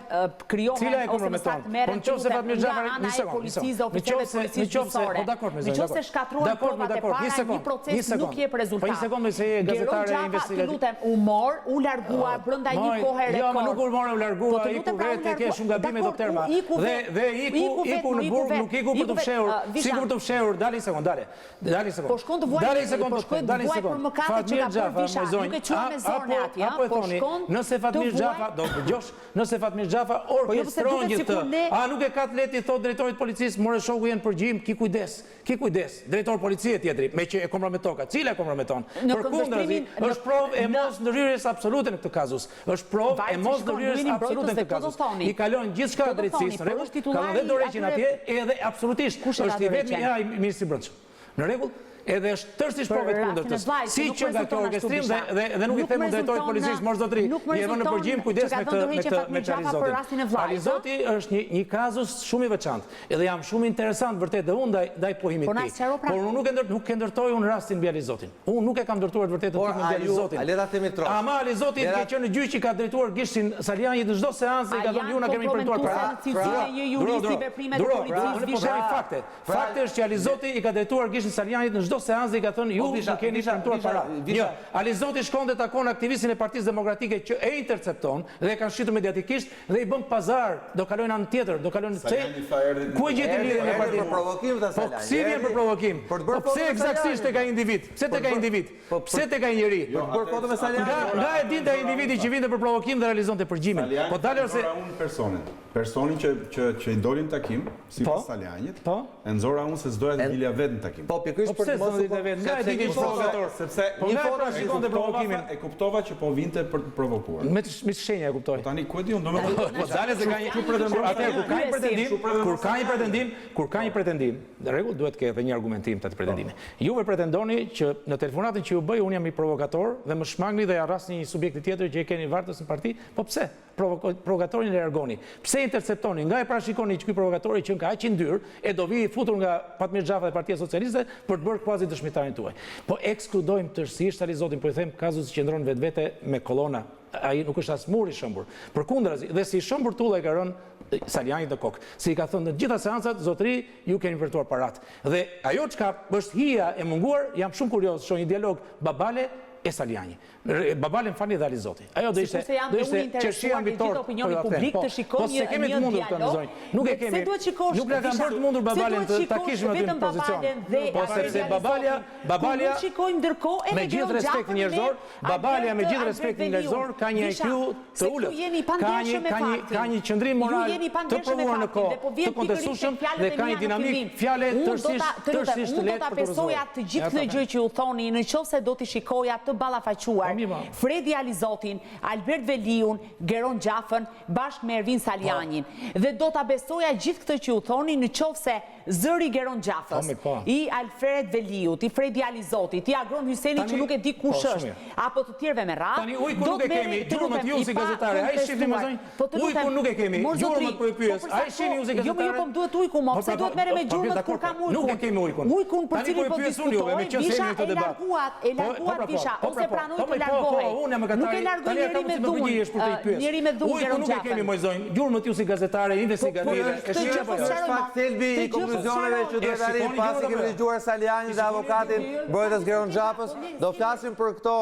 krijohen ose më saktë merren nga e policisë, oficerëve të policisë gjyqësore. Nëse shkatruan provat e para, një proces nuk jep rezultat. Po një sekondë se je gazetare investigative. Lutem, u largua brenda një kohe rekord. Jo, nuk u morë u largua, iku rreth ke shumë gabime doktorma. Dhe iku në burg, nuk iku për të fshehur. Sikur të fshehur, dali sekond, dali sekond. Po shkon të vuajë, për mëkatet që ka bërë Visha, nuk e quan me zorën e atij, po shkon. Nëse Fatmir Xhafa nëse Fatmir Xhafa orkestron gjithë të, nuk e ka të leti, thot drejtorit policisë, more shoku jenë përgjim, ki kujdes, drejtor policie tjetri, me që e komprometoka, cila e komprometon? Përkundrazi, është provë e mos ndërhyrjes absolute në këtë kazus, është provë e mos ndërhyrjes absolute në këtë kazus. I kalon gjithçka drejtësisë, në rregull, kalon dhe dorëheqjen atje, edhe absolutisht, është i vetmi ministri i brendshëm. Në rregull? Edhe është tërësisht provë të kundërtës. Si që nga kjo orkestrim dhe nuk i them drejtorit policisë, mos zotri, i vënë në përgjim kujdes me këtë Alizotin. Alizoti është një kazus shumë i veçantë. Edhe jam shumë interesant vërtet dhe unë ndaj pohimit ti. Por unë nuk e ndërtoj unë rastin mbi Alizotin. Unë nuk e kam ndërtuar vërtet të timin mbi Alizotin. Ama Alizoti ke qenë në gjyq që ka drejtuar gishtin Salinjit në çdo seancë dhe i ka thënë ju na kemi përmentuar para. Fakti është që Alizoti i ka drejtuar gishtin Salinjit në çdo seancë dhe i ka thënë ju nuk keni shëmtuar para. Një, Alizoti shkon dhe takon aktivistin e Partisë Demokratike që e intercepton dhe e kanë shqitur mediatikisht dhe i bën pazar, do kalojnë anë tjetër, do kalojnë pse? Ku e gjeti lidhjen me partinë? Për provokim ta Salinjit. Po si vjen për provokim? Po pse eksaktësisht tek ai individ? Pse tek ai individ? Pse tek ai njeri? Për bërë foto me Salinjit. Nga e dinte ai individi që vinte për provokim dhe realizonte përgjimin. Po dalë ose personin që i dolin takim, sipas Salinjit, e nxora unë se s'doja të dilja vetë në takim. Po pikërisht për nga e diti provokator, sepse një foto shikonte provokimin. E kuptova që po vinte për të provokuar. Me shenja e kuptoj. Tani ku e di unë domethënë. Po dalë se ka një pretendim. Atëherë kur ka një pretendim, në rregull duhet të ketë edhe një argumentim të atij pretendimi. Juve pretendoni që në telefonatën që ju bëj unë jam i provokator dhe më shmangni dhe arrasni një subjekt tjetër që e keni vartës në parti. Po pse? Provokatorin e largoni. Pse interceptoni? Nga e parashikoni që ky provokatori që ka aq i ndyr e do vi futur nga Fatmir Xhafa dhe Partia Socialiste për të bërë kvazi dëshmitarin tuaj. Po ekskludojmë tërësisht Alizotin, po i them kazusi që qëndron vetvete me kolona. Ai nuk është as mur i shëmbur. Përkundrazi, dhe si shëmbur tulla e ka rënë Salinjit në kokë. Si i ka thënë në gjitha seancat, zotëri, ju keni vërtuar parat. Dhe ajo çka është hija e munguar, jam shumë kurioz, shoh një dialog Babale e Salinjit. Babale më falni dhe Alizoti. Ajo do ishte çështja mbitor të shikojë një dialog. Nuk e kemi. Nuk na kanë bërë të mundur Babalen ta kishim aty në pozicion. Po sepse Babalja shikojmë ndërkohë edhe me gjithë respektin njerëzor, Babalja me gjithë respektin njerëzor ka një IQ të ulët. Ka një qëndrim moral të provuar në kohë, të kontestueshëm dhe ka një dinamik fjale tërësisht të lehtë për të të gjithë këtë gjë që u thoni, nëse do t'i shikoja të ballafaquar Fredi Alizotin, Albert Veliun, Geron Xhafën bashkë me Ervin Salinjin. Dhe do ta besoja gjithë këtë që u thoni në qoftë se zëri Geron Xhafës, i Alfred Veliut, i Fredi Alizotit, i Agron Xhafajt që nuk e di kush është, apo të tjerëve me radhë. Tani ujku nuk e kemi, gjurmët ju si gazetare, a i shifni më zonjë? Ujku nuk e kemi, gjurmët për e pyes, a i shifni ju si gazetare? Jo, po më duhet ujku, mo, pse duhet mere me gjurmët kur kam ujkun? Nuk e kemi ujkun. Ujkun për cilin po diskutojmë, Visha e larguat Visha, ose pranoj të largohej. Nuk e largoj njeri me dhunë Geron Xhafën. Nuk e kemi më zonjë, gjurmët ju si gazetare, investigative, e shifni apo jo? Pak thelbi i konkluzioneve që duhet arrim pasi kemi dëgjuar Salinjin dhe avokatin mbrojtës Geron Xhafës, do flasim për këto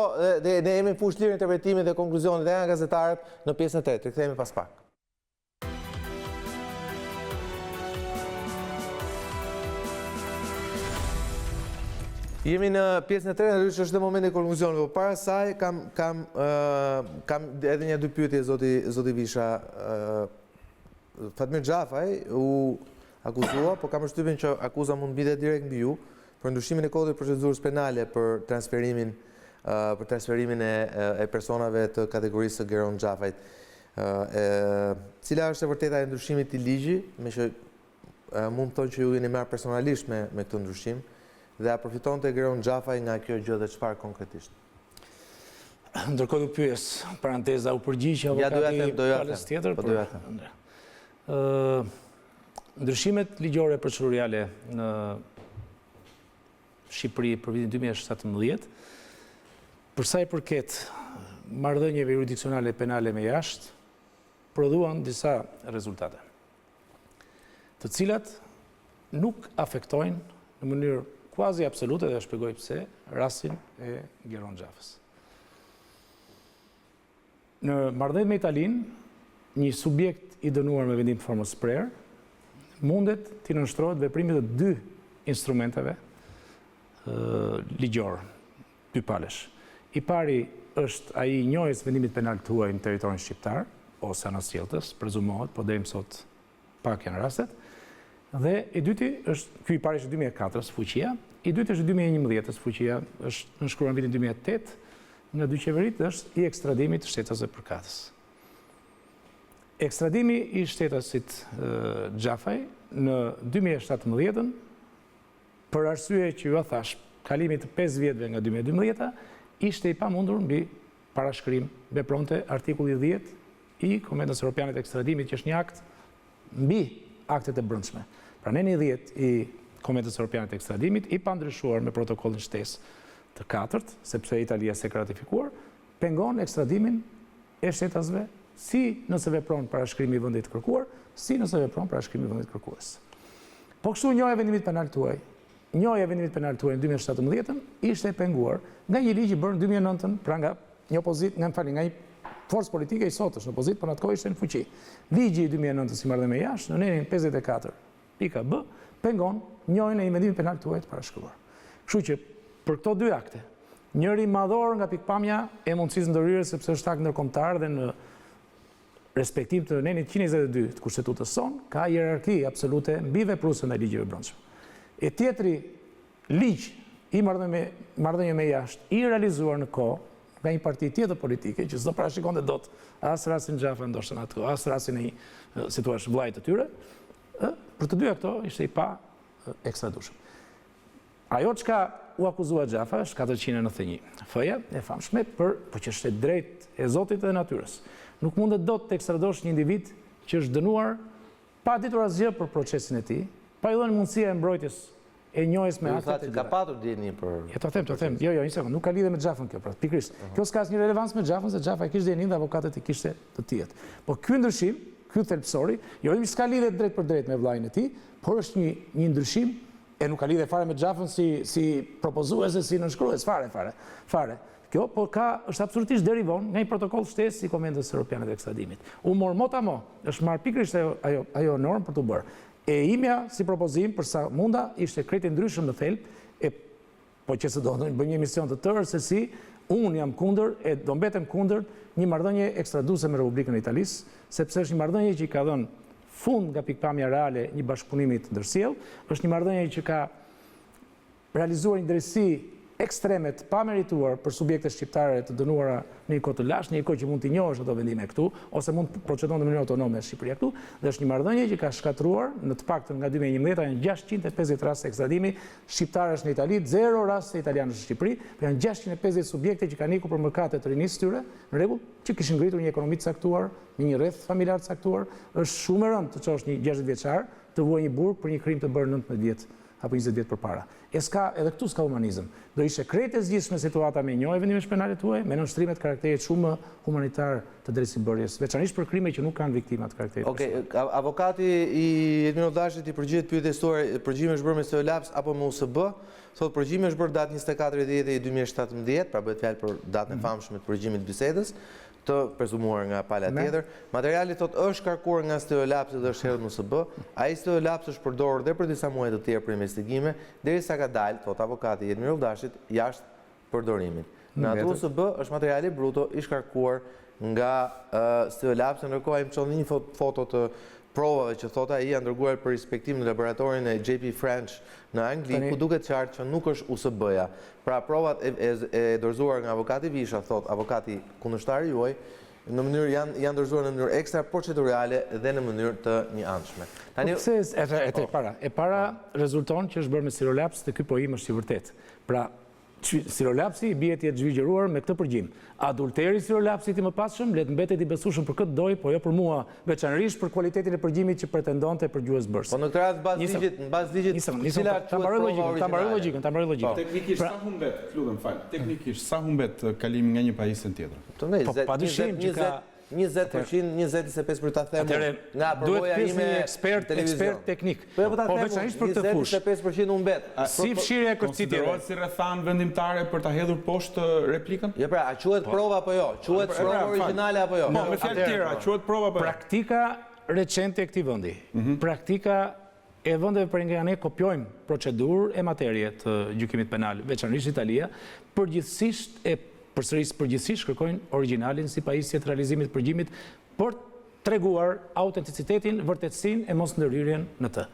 dhe ne jemi fush lirë interpretimit dhe konkluzionit dhe nga gazetarët në pjesën e tretë. Rikthehemi pas pak. Jemi në pjesën e tretë, që është dhe momenti i konkluzionit, por para saj kam edhe një dy pyetje zoti Visha. Fatmir Xhafaj u akuzua, po kam përshtypjen që akuza mund mbitet direkt mbi ju për ndryshimin e kodit procedurës penale për transferimin e personave të kategorisë së Geron Xhafajt. Cila është e vërteta e ndryshimit të ligji, me që mund të thonë që ju jeni marrë personalisht me këtë ndryshim, dhe a përfitonte Geron Xhafaj nga kjo gjë dhe çfarë konkretisht? Ndërkohë du pyes, paranteza, u përgjigj avokati palës tjetër? Po doja them. Ndryshimet ligjore procedurale në Shqipëri për vitin 2017, për sa i përket marrëdhënieve jurisdiksionale penale me jashtë, prodhuan disa rezultate, të cilat nuk afektojnë në mënyrë quasi absolute, dhe shpjegoj pse, rastin e Geron Xhafës. Në marrëdhënie me Italinë, një subjekt i dënuar me vendim formës prerë mundet të nënshtrohet veprimit të dy instrumenteve ligjor, dy palësh. I pari është ai i njohjes vendimit penal të huaj në territorin shqiptar, ose anasjelltës, prezumohet, po deri më sot pak janë rastet. Dhe i dyti është, ky i pari është 2004-s fuqia, i dyti është 2011-s fuqia, është nënshkruar në vitin 2008 nga dy qeverit, është i ekstradimit të shtetasve përkatës. Ekstradimi i shtetasit Xhafaj në 2017, për arsye që ju a thash, kalimit të 5 vjetëve nga 2012, ishte i pamundur mbi parashkrim, vepronte artikulli 10 i Konventës Europiane të Ekstradimit, që është një akt mbi aktet e brendshme. Pra neni 10 i Konventës Europiane të Ekstradimit, i pandryshuar me protokollin shtesë të 4, sepse Italia s'e ka ratifikuar, pengon ekstradimin e shtetasve si nëse vepron parashkrimi i vendit kërkuar, si nëse vepron parashkrimi i vendit kërkues. Po kështu njohja e vendimit penal tuaj. Njohja e vendimit penal tuaj në 2017 ishte e penguar nga një ligj i bërë në 2009, pra nga një opozit, nga një forcë politike i sotësh, në opozit, por në atë kohë ishte në fuqi. Ligji i 2009 si marrëdhënie me jashtë, në nenin 54.b, pengon njohjen e vendimit penal tuaj të parashkruar. Kështu që për këto dy akte, njëri madhor nga pikpamja e mundësisë ndërhyrjes sepse është akt ndërkombëtar dhe në respektim të nenit 122 të kushtetutës son, ka hierarki absolute mbi vepruesën e ligjeve brendshëm. E tjetri ligj i marrëdhënie me jashtë i realizuar në kohë nga një parti tjetër politike që s'do parashikonte dot as rastin Xhafa ndoshta në atë kohë, as rastin e një situash vllajt të tyre, për të dyja këto ishte i pa ekstradushëm. Ajo çka u akuzua Xhafa është 491. F-ja e famshme për që është drejt e Zotit dhe natyrës. Nuk mundet dot të ekstradosh një individ që është dënuar pa ditur asgjë për procesin e tij, pa i dhënë mundësia e mbrojtjes e njohjes me aktet. Ka patur dieni për. Ja të them. Jo, një sekond, nuk ka lidhje me Xhafën kjo, pra pikërisht. Kjo s'ka asnjë relevancë me Xhafën, se Xhafa e kishte dienin dhe avokatët i kishte të tjerë. Po ky ndryshim, ky thelbësori, jo vetëm s'ka lidhje drejt për drejt me vllajën e tij, por është një ndryshim e nuk ka lidhje fare me Xhafën si propozuese, si nënshkrues, fare. Kjo po është absolutisht derivon nga një protokoll shtesë i Konventës Europiane të Ekstradimit. U mor motamo, është marrë pikërisht ajo normë për të bërë. E imja si propozim, përsa munda, ishte krejt e ndryshëm në thelb, po që se do të bëj një emision të tërë, se si unë jam kundër, e do mbetem kundër një marrëdhënie ekstraduese me Republikën e Italisë, sepse është një marrëdhënie që i ka dhënë fund nga pikpamja reale një bashkëpunimi të ndërsjellë, është një marrëdhënie që ka realizuar një drejtësi ekstremet pa merituar për subjekte shqiptare të dënuara në një kohë të lashtë, në një kohë që mund t'i njohësh ato vendime këtu, ose mund të procedon në mënyrë autonome Shqipëria këtu, dhe është një marrëdhënie që ka shkatruar në të paktën nga 2011 janë 650 raste ekstradimi shqiptarësh në Itali, 0 raste italianësh në Shqipëri, por janë 650 subjekte që kanë ikur për mëkate të rinisë tyre, në rregull, që kishin ngritur një ekonomi të caktuar, një rreth familjar të caktuar, është shumë e rëndë të çosh një 60 vjeçar të vuajë një burg për një krim të bërë 19 vjet apo 20 vjet përpara. Edhe këtu s'ka humanizëm. Do ishte krejt e zgjidhshme situata me një vendimesh penale tuaj, me nënshtrimet karakterit shumë humanitar të drejtësibërjes, veçanërisht për krime që nuk kanë viktima të karakterit. Okej, avokati i Ervin Salinjit i përgjigjet pyetjes sore, përgjigje është bërë me laps apo me USB? Thotë përgjigje është bërë datë 24/10/2017, pra bëhet fjalë për datën e famshme të përgjigimit të bisedës, të presumuar nga pala tjetër. Materiali thot është karkuar nga stereolapsi dhe është hedhur në USB. Ai stereolaps është përdorur dhe për disa muaj të tjerë për investigime, derisa ka dalë, thot avokati i Ervin Salinjit, jashtë përdorimit. Në atë USB është materiali bruto i shkarkuar nga stereolapsi, ndërkohë ai më çon një foto të provave që thot ai janë dërguar për inspektim në laboratorin e JP French në Angli, ku duket qartë që nuk është USB-ja. Pra provat e dorëzuar nga avokati Visha, thot avokati kundërshtar juaj, në mënyrë janë dorëzuar në mënyrë ekstra procedurale dhe në mënyrë të njëanshme. Tani e para rezulton që është bërë me stereolaps dhe ky pojim është i vërtet. Pra stereolapsi i bie të jetë zhvigjeruar me këtë përgjim. Adulteri stereolapsit i mëpasshëm le të mbetet i besueshëm për këtë doj, po jo për mua, veçanërisht për cilëtetin e përgjimit që pretendonte për gjuhësbërës. Po në këtë rast mbas ligjit, ta mbaroj logjikën. Teknikisht sa humbet, lutem fal. Teknikisht sa humbet kalimi nga një pajisje në tjetër? Po padyshim që ka 20-25% ta themu nga përvoja ime ekspert teknik. Po ta themu veçanërisht për këtë fushë. 25% humbet. Si fshirja e kërcitjeve. Konsiderohet si rrethan vendimtare për ta hedhur poshtë replikën? Jo pra, a quhet prova apo jo? Quhet prova origjinale apo jo? Po, me fjalë tjera, quhet prova apo jo? Praktika recente e këtij vendi. Praktika e vendeve për nga ne kopjojmë procedurë e materie të gjykimit penal, veçanërisht Italia, përgjithsisht kërkojnë origjinalin si pajisje të realizimit të përgjimit për treguar autenticitetin, vërtetësinë e mos ndërhyrjen në të.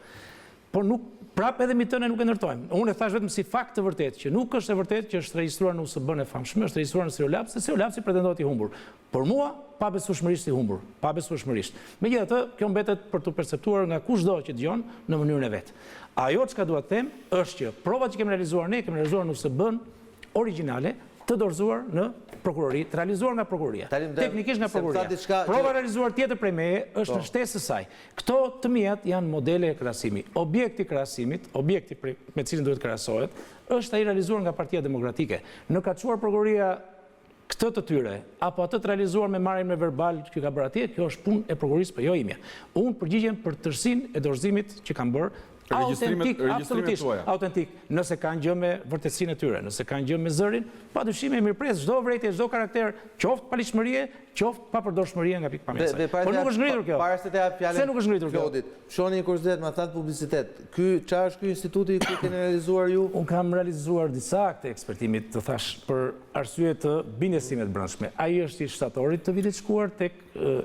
Por nuk prapë edhe mitën e nuk e ndërtojmë. Unë e thash vetëm si fakt të vërtetë që nuk është e vërtetë që është regjistruar në USB-n e famshme, është regjistruar në stereolaps, dhe stereolapsi pretendohet i humbur. Por mua pabesueshmërisht i humbur, pabesueshmërisht. Megjithatë, kjo mbetet për të perceptuar nga kushdo që dëgjon në mënyrën e vet. Ajo çka dua të them është që provat që kemi realizuar ne, kemi realizuar në USB-n origjinale, të dorëzuar në prokurori, të realizuar nga prokuroria. Teknikisht nga prokuroria. Prova realizuar tjetër prej meje është në shtesë së saj. Këto të mijat janë modele e krahasimi. Objekti krahasimit, objekti me cilin duhet krahasohet, është ai realizuar nga Partia Demokratike. Në ka çuar prokuroria këtë të tyre, apo atë të realizuar me marrjen me verbal që ka bërë atje, kjo është punë e prokurorisë, po jo imja. Unë përgjigjem për tërësinë e dorëzimit që kanë bërë. Absolutisht autentik. Nëse kanë gjë me vërtetësinë e tyre, nëse kanë gjë me zërin, padyshim e mirëpres çdo vrejtje, çdo karakter, qoftë paligjshmërie, qoftë papërdorshmërie nga pikpamësia. Por nuk është ngritur kjo. Para se të jap fjalën. Se nuk është ngritur kjo. Shoni një kuriozitet me thatë publicitet. Çfarë është ky instituti ku keni realizuar ju? Unë kam realizuar disa akte ekspertimit, të thash, për arsye të bindësimeve të brendshme. Ai është i shtatorit të vitit shkuar tek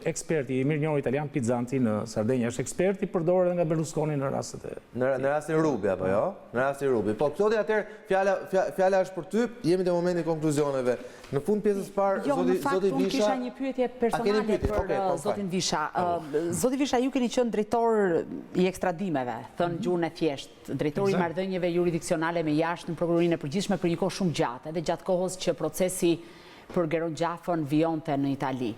eksperti i mirënjohur italian Pizzanti në Sardenja, është ekspert i përdorur edhe nga Berlusconi në rastet e në rastin Rubi apo jo? Në rastin Rubi. Po Klodi atëherë fjala është për ty, jemi te momenti i konkluzioneve. Në fund pjesës parë zoti Visha. Unë kisha një pyetje personale për zotin Visha. Zoti Visha, ju keni qenë drejtor i ekstradimeve, thënë gjuhën e thjeshtë, drejtori i marrëdhënieve juridiksionale me jashtë në prokurorinë e përgjithshme për një kohë shumë gjatë, edhe gjatë kohës që procesi për Geron Xhafën vionte në Itali.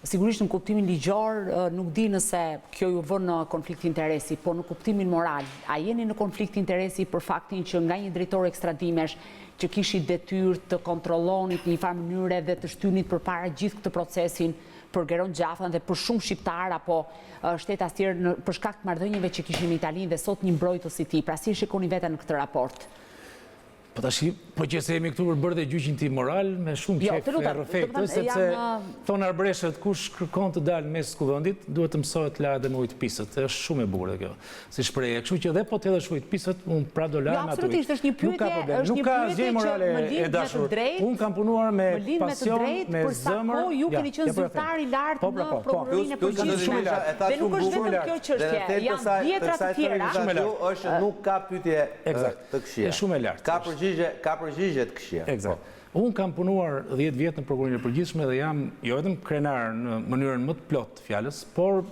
Sigurisht në kuptimin ligjor nuk di nëse kjo ju vën në konflikt interesi, po në kuptimin moral, a jeni në konflikt interesi për faktin që nga një drejtor ekstradimesh që kishit detyrë të kontrollonit një farë mënyre dhe të shtynit përpara gjithë këtë procesin për Geron Xhafën dhe për shumë shqiptar apo shtetas tjerë për shkak të marrëdhënieve që kishin në Itali dhe sot një mbrojtës i tij. Pra si e shikoni veten në këtë raport? Po tash, po që se jemi këtu për bërë dhe gjyqin ti moral, me shumë qef e rrefektë, sepse thonë arbreshët, kush kërkon të dalë mes kuvendit, duhet të mësohet la dhe me ujtë pisët. Është shumë e bukur kjo, si shprehje. Kështu që dhe po të edhe ujtë pisët, unë pra do larë me atë ujtë. Absolutisht, është një pyetje nuk ka asgjë morale që më e lidh me të dashur. drejtë. Unë kam punuar me pasion, me zëmër. Po ju keni qenë zyrtar i lartë në prokurorinë e përgjithshme. Dhe nuk është vetëm kjo çështje, janë dhjetra të tjera. Është nuk ka pyetje të këqija. Është shumë e lartë. Ka përgjigje të këshia. Eksakt. Unë kam punuar 10 vjetë në prokurorinë e përgjithshme dhe jam jo vetëm krenar në mënyrën më të plot fjalës, por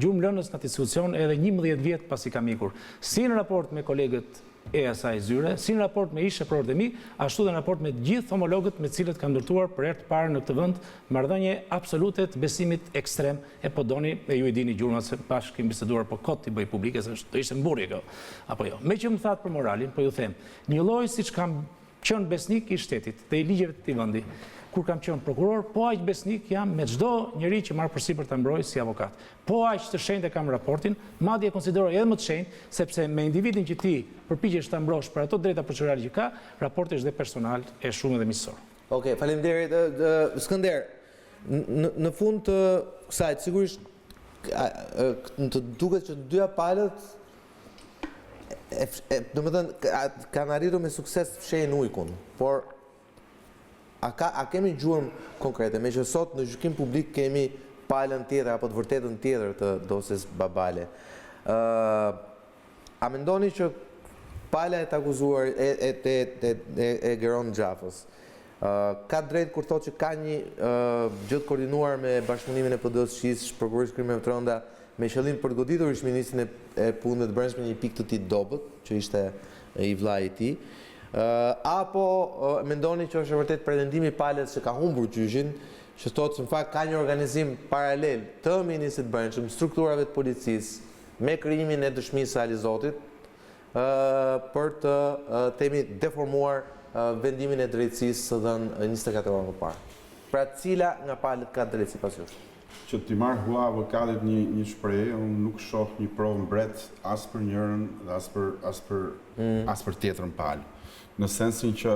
gjumë lënës në atë institucion edhe 11 vjetë pasi kam ikur. Si në raport me kolegët e asaj zyre, si në raport me ish-deputetin e mi, ashtu dhe në raport me gjithë homologët me cilët kam ndërtuar për herë të parë në këtë vend marrëdhënie absolute të besimit ekstrem e po doni e ju i dini gjurma se bashkë kemi biseduar po kot t'i bëj publike se ishte mburje kjo. Apo jo. Me që më thatë për moralin, po ju them, një lloj siç kam qenë besnik i shtetit dhe i ligjeve të këtij vendi. Kur kam qenë prokuror, po aq besnik jam me çdo njeri që marr përsipër ta mbroj si avokat. Po aq të shenjtë kam raportin, madje e konsideroj edhe më të shenjtë, sepse me individin që ti përpiqesh ta mbrosh për ato drejta procedurale që ka, raporti është dhe personal e shumë edhe miqësor. Okej, faleminderit. Skënder, në fund të kësaj, sigurisht të duket që dyja palët domethënë kanë arritur me sukses të fshehin ujkun, por a kemi gjurmë konkrete, me që sot në gjykim publik kemi palën tjetër apo të vërtetën tjetër të dosjes Babale. A mendoni që pala e të akuzuar e Geron Xhafës ka drejt kur thotë që ka një gjë të koordinuar me bashkëpunimin e PD-së, prokurorisë krimeve të rënda, me qëllim për të goditur ish-ministrin e punëve të brendshme një pikë të tij dobët, që ishte i vllai i tij. Apo mendoni që është vërtet pretendimi i palës që ka humbur gjyqin, që thotë se në fakt ka një organizim paralel të ministrit të brendshëm, strukturave të policisë, me krijimin e dëshmisë së Alizotit, për të themi deformuar vendimin e drejtësisë së dhënë 24 orë më parë. Pra cila nga palët ka drejtësi pas jush? Që t'i marrë hua avokatit një shprehje, unë nuk shoh një provë mbret as për njërën dhe as për tjetrën palë. Në sensin që,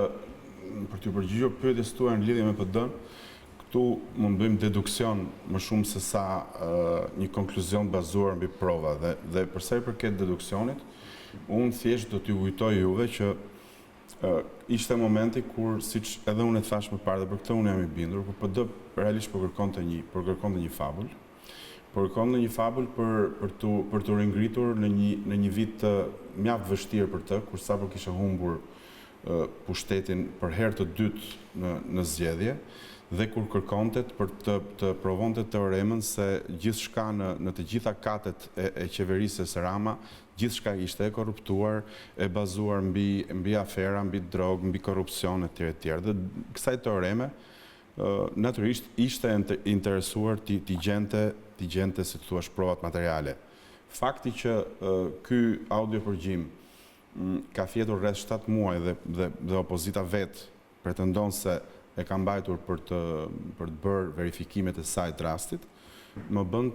për t'ju përgjigjur pyetjes tuaja në lidhje me PD-n, këtu mund bëjmë deduksion më shumë se sa një konkluzion bazuar mbi prova. Dhe përsa i përket deduksionit, unë thjesht do t'ju kujtoj juve që ishte momenti kur, siç edhe unë e thash më parë dhe për këtë unë jam i bindur, por PD realisht po kërkonte një fabull. Por kërkonte një fabull për të ringritur në një vit mjaft vështirë për të, kur sapo kishte humbur pushtetin për herë të dytë në zgjedhje, dhe kur kërkonte për të provonte teoremën se gjithçka në të gjitha katet e qeverisë së Rama, gjithçka ishte e korruptuar, e bazuar mbi afera, mbi drogë, mbi korrupsion etj. Dhe kësaj teoreme natyrisht ishte interesuar t'i gjente si të thuash provat materiale. Fakti që ky audiopërgjim ka fjetur rreth 7 muaj dhe opozita vetë pretendon se e ka mbajtur për të bërë verifikimet e saj të rastit, më bën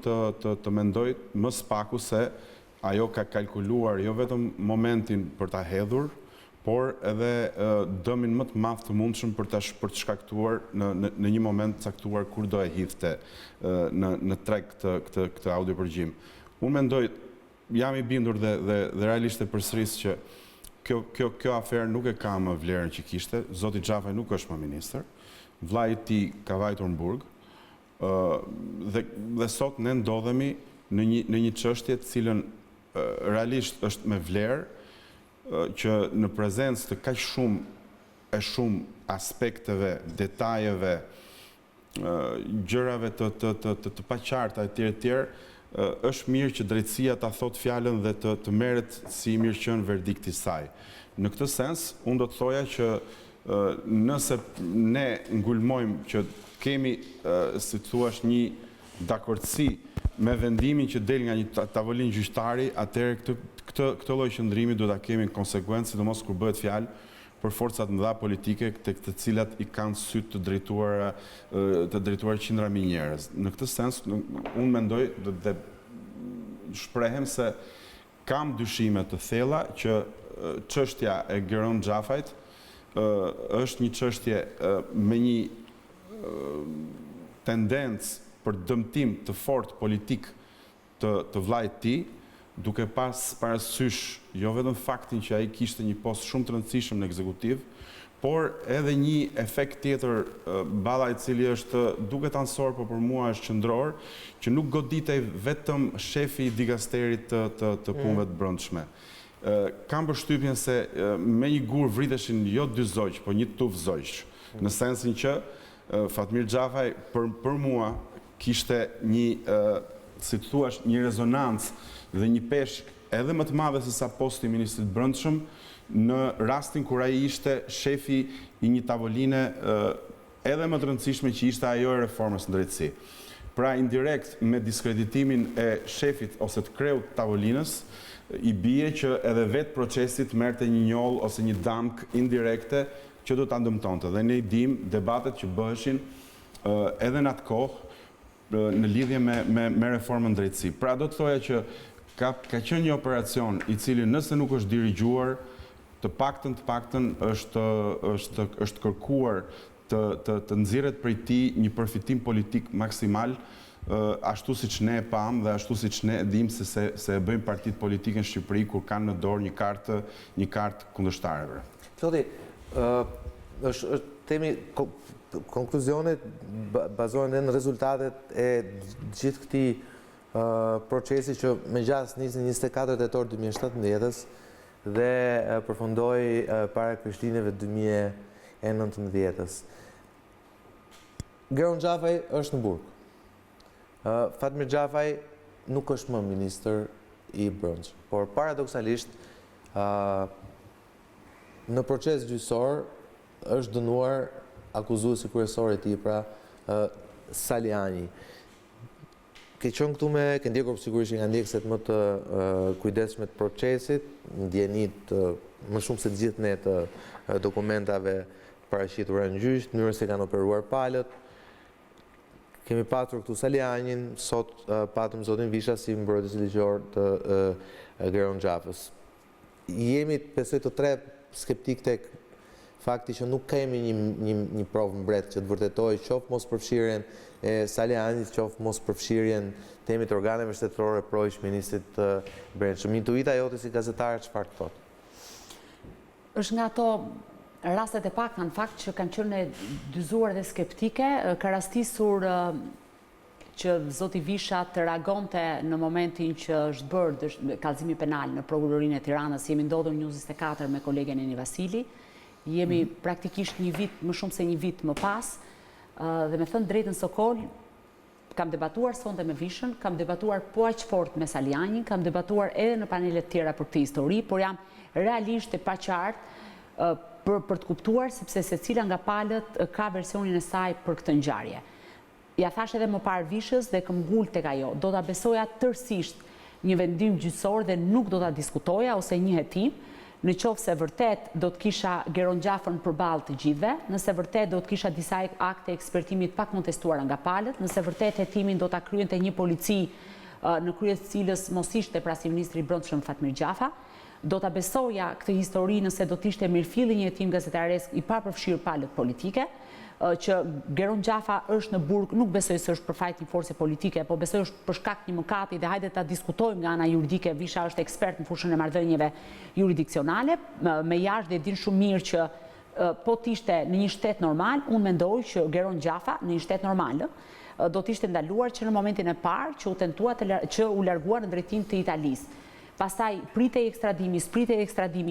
të mendoj më spaku se ajo ka kalkuluar jo vetëm momentin për ta hedhur, por edhe dëmin më të madh të mundshëm për të shkaktuar në një moment caktuar kur do e hidhte në treg këtë audiopërgjim. Unë mendoj, jam i bindur dhe realisht e përsëris që kjo aferë nuk e ka më vlerën që kishte, zoti Xhafaj nuk është më ministër, vllai i tij ka vajtur në burg, dhe sot ne ndodhemi në një çështje të cilën realisht është me vlerë, që në prezencë të kaq shumë aspekteve, detajeve, gjërave të paqarta etj. Është mirë që drejtësia ta thotë fjalën dhe të merret si i mirëqen verdikti i saj. Në këtë sens, unë do të thoja që nëse ne ngulmojmë që kemi, si të thuash, një dakordsi me vendimin që del nga një tavolinë gjyqtari, atëherë këtë lloj qëndrimi do ta kemi në konsekuencë, sidomos kur bëhet fjalë për forcat mëdha politike tek të cilat i kanë syt të drejtuar qindra mijë njerëz. Në këtë sens, unë mendoj dhe shprehem se kam dyshime të thella që çështja e Agron Xhafajt është një çështje me një tendencë për dëmtim të fortë politik të vllait të tij, duke pas parasysh jo vetëm faktin që ai kishte një post shumë të rëndësishëm në ekzekutiv, por edhe një efekt tjetër, Balla i cili është duket ansor, por për mua është qendror, që nuk goditej vetëm shefi i dikasterit të punëve të brendshme. kam përshtypjen se me një gur vriteshin jo 2 zogj, po një tuf zogj. Në sensin që Fatmir Xhafaj për mua kishte një, si të thuash, një rezonancë dhe një peshk edhe më të madhe se sa posti i ministrit brendshëm në rastin kur ai ishte shefi i një tavoline edhe më të rëndësishme që ishte ajo e reformës në drejtësi. Pra indirekt me diskreditimin e shefit ose të kreut të tavolinës, i bie që edhe vetë procesit merrte një njoll ose një damk indirekte që do ta ndëmtonte. Dhe ne i dim debatet që bëheshin edhe në atë kohë në lidhje me reformën drejtësi. Pra do të thoja që ka qenë një operacion i cili nëse nuk është dirigjuar, të paktën është kërkuar të nxirret prej tij një përfitim politik maksimal, ashtu siç ne e pam dhe ashtu siç ne e dim se e bëjnë partitë politike në Shqipëri kur kanë në dorë një kartë kundërshtarëve. Klodi, temi konkluzionet bazohen në rezultatet e gjithë këtij procesi që me gjas nisi 24 tetor 2017 dhe përfundoi para Krishtinëve 2019. Geron Xhafaj është në burg. Fatmir Xhafaj nuk është më ministër i brendshëm, por paradoksalisht në proces gjyqësor është dënuar akuzuesi kryesor i tij, pra Salinjin. Ke qenë këtu ke ndjekur sigurisht nga ndjekësit më të kujdesshme të procesit, ndjenit më shumë se të gjithë ne të dokumentave paraqitura në gjyq, mënyrën se kanë operuar palët. Kemi patur këtu Salinjin, sot patëm zotin Visha si mbrojtës ligjor të Geron Xhafës. Jemi besoj të tre skeptik tek fakti që nuk kemi një provë mbret që të vërtetoj qoftë mos përfshirjen e Salinjinit, qoftë mos përfshirjen temi të organeve shtetërore pro ish-ministrit brendshëm. Intuita jote si gazetare çfarë thotë? Është nga ato rastet e pakta në fakt që kanë qenë dyzuar dhe skeptike, ka rastisur që zoti Visha të reagonte në momentin që është bërë kallëzimi penal në prokurorinë e Tiranës. Jemi ndodhur në 24 me kolegen e Vasili. Jemi praktikisht një vit, më shumë se një vit më pas, dhe me thënë drejtën Sokol, kam debatuar sonte me Vishën, kam debatuar po aq fort me Salinjin, kam debatuar edhe në panelet tjera për këtë histori, por jam realisht e paqartë për të kuptuar sepse secila nga palët ka versionin e saj për këtë ngjarje. Ja thash edhe më parë Vishës dhe kam ngul tek ajo, do ta besoja tërësisht një vendim gjyqësor dhe nuk do ta diskutoja ose një hetim, në qoftë se vërtet do të kisha Geron Xhafën përballë të gjithëve, nëse vërtet do të kisha disa akte ekspertimit pa kontestuara nga palët, nëse vërtet hetimin do ta kryente një polici në krye të cilës mos ishte pra si ministri i brendshëm Fatmir Xhafa, do ta besoja këtë histori nëse do të ishte mirëfilli një hetim gazetaresk i papërfshirë palët politike, që Geron Xhafa është në burg, nuk besoj se është për fajt një force politike, po besoj është për shkak një mëkati dhe hajde ta diskutojmë nga ana juridike. Visha është ekspert në fushën e marrëdhënieve juridiksionale, me jashtë dhe din shumë mirë që po t'ishte në një shtet normal, unë mendoj që Geron Xhafa në një shtet normal do t'ishte ndaluar që në momentin e parë që u tentua që u largua në drejtim të Italisë. Pastaj pritej ekstradimi,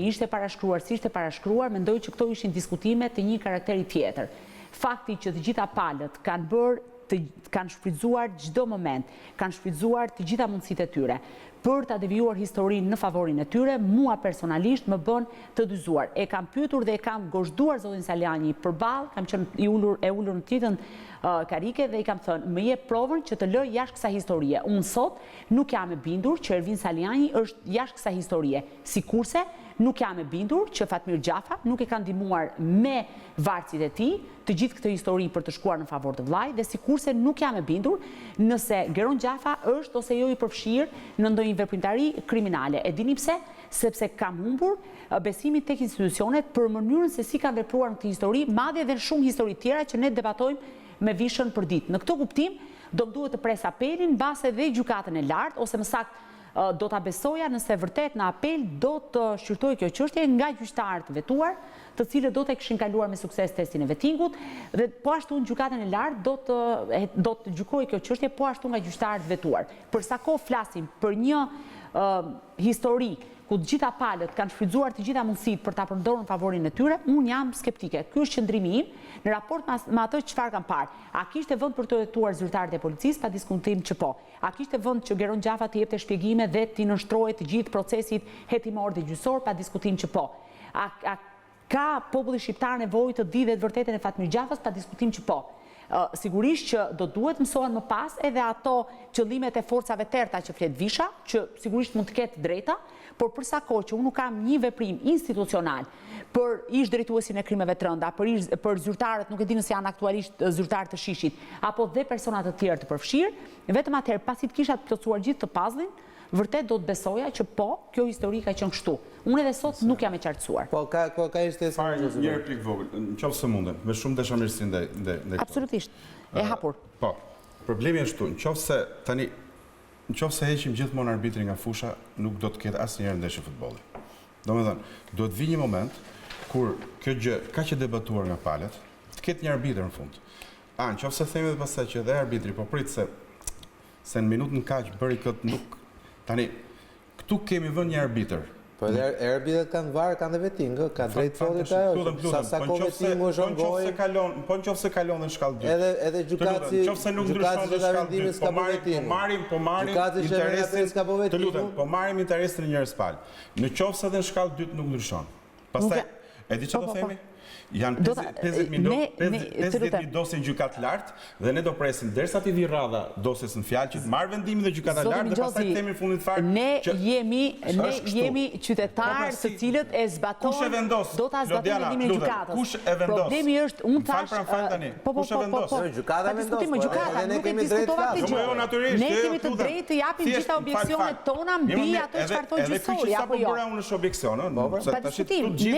ishte parashkruar, si ishte parashkruar, mendoj që këto ishin diskutime të një karakteri tjetër. Fakti që të gjitha palët kanë shfrytzuar çdo moment, kanë shfrytzuar të gjitha mundësitë e tyre për ta devijuar historinë në favorin e tyre, mua personalisht më bën të dyzuar. E kam pyetur dhe e kam gozhduar zotin Salinjin përballë, kam qenë e ulur në titën karike dhe i kam thënë, më jep provën që të lë jashtë kësaj historie. Unë sot nuk jam e bindur që Ervin Salinjin është jashtë kësaj historie, sikurse nuk jam e bindur që Fatmir Xhafa nuk e ka ndihmuar me varësit e tij të gjithë këtë histori për të shkuar në favor të vllajt, dhe sikurse nuk jam e bindur nëse Geron Xhafa është ose jo i përfshirë në ndonjë veprimtari kriminale. E dini pse? Sepse kam humbur besimin tek institucionet për mënyrën se si kanë vepruar në këtë histori, madje edhe në shumë histori tjera që ne debatojmë me Vishën për ditë. Në këtë kuptim, do më duhet të pres apelin, mbase dhe gjykatën e lartë, ose më saktë do ta besoja nëse vërtet në apel do të shqyrtoj kjo çështje nga gjyqtarët vetuar të cilët do të kishin kaluar me sukses testin e vettingut dhe po ashtu në gjykatën e lartë do të gjykojë kjo çështje po ashtu nga gjyqtarët vetuar. Për sa kohë flasim për një histori ku të gjitha palët kanë shfrytzuar të gjitha mundësitë për ta përdorur në favorin e tyre, unë jam skeptike. Ky është qëndrimi im në raport me atë çfarë kam parë. A kishte vend për të hetuar zyrtarët e policisë? Pa diskutim që po. A kishte vend që Geron Xhafa të jepte shpjegime dhe të nënshtrohej të gjithë procesit hetimor dhe gjyqësor? Pa diskutim që po. A ka populli shqiptar nevojë të di dhe të vërtetën e Fatmir Xhafës? Pa diskutim që po. Sigurisht që do duhet mësohen më pas edhe ato qëllimet e forcave terta që flet Visha, që sigurisht mund të ketë drejta, por për sa kohë që unë kam një veprim institucional për ish-drejtuesin e krimeve të rënda, për zyrtarët, nuk e di nëse janë aktualisht zyrtarët të shishit, apo dhe personat të tjerë të përfshirë, vetëm atëherë pasi të kisha të plotësuar gjithë të puzzlin, vërtet do të besoja që po, kjo histori ka qenë kështu. Unë edhe sot nuk jam e qartësuar. Po, ka ishte... Një replik vogël, në qoftë se mundem, me shumë dashamirësi ndaj këto. Absolutisht, e hapur. Po, problemi është këtu, në qoftë se heqim gjithmonë arbitrin nga fusha, nuk do të ketë asnjëherë ndeshje futbolli. Domethënë, do të vijë një moment kur kjo gjë ka që debatuar nga palët, të ketë një arbitër në fund. Në qoftë se themi edhe pastaj që dhe arbitri po prit se në minutën kaq bëri këtë nuk tani këtu kemi vënë një arbitër. Po edhe arbitrat kanë varë, kanë dhe vettingë, ka drejt thotit ajo. Sa ko vettingu është në gojë. Po në qoftë se kalon në shkallë dytë. Edhe gjykatësi që ta vendimin s'ka po vettingu. Gjykatësi që vendimin s'ka po vettingu. Po marrim interesin e njerëz palë. Në qoftë se edhe në shkallë dytë nuk ndryshon. Pastaj, e di çfarë do themi? Janë 50.000 dosje në gjykatë lartë dhe ne do presim derisa t'i vi radha dosjes në fjalë që të marrë vendimin dhe gjykata lartë dhe pastaj themi fundit fare që ne jemi qytetarë të cilët e zbatojnë do ta zbatojnë vendimin e gjykatës. Kush e vendos? Problemi është unë tash kush e vendos? Gjykata vendos. Nuk e diskutova këtë gjë. Ne kemi të drejtë të japim gjitha objeksionet tona mbi ato çfarë thonë gjyqësori apo jo. Unë është objeksion, Pa diskutim. Ne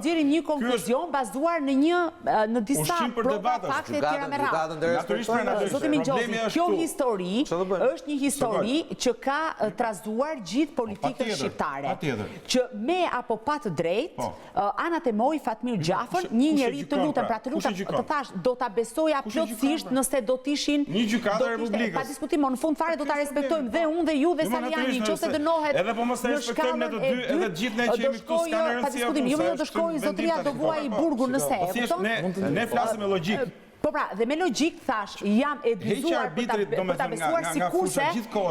nxjerrim një konkluzion bazuar në disa prova fakte të tjera me radhë. Zoti Mingjozi, kjo histori është një histori që ka trazuar gjithë politikën shqiptare. Që me apo pa të drejtë, anatemoi Fatmir Xhafën, një njeri të lutem, pra të lutem, të thash, do ta besoja plotësisht nëse do të ishin një gjykatë e Republikës. Pa diskutim, në fund fare do ta respektojmë dhe unë dhe ju dhe Salinjani, nëse dënohet. Edhe po mos e respektojmë ne të dy, edhe gjithë ne që jemi këtu s'ka në rëndësi. Jo do shkojë zotëria do vuaj burgun nëse. Ne flasim me logjik. Po pra, dhe me logjik thash, jam e dyzuar për ta besuar sikurse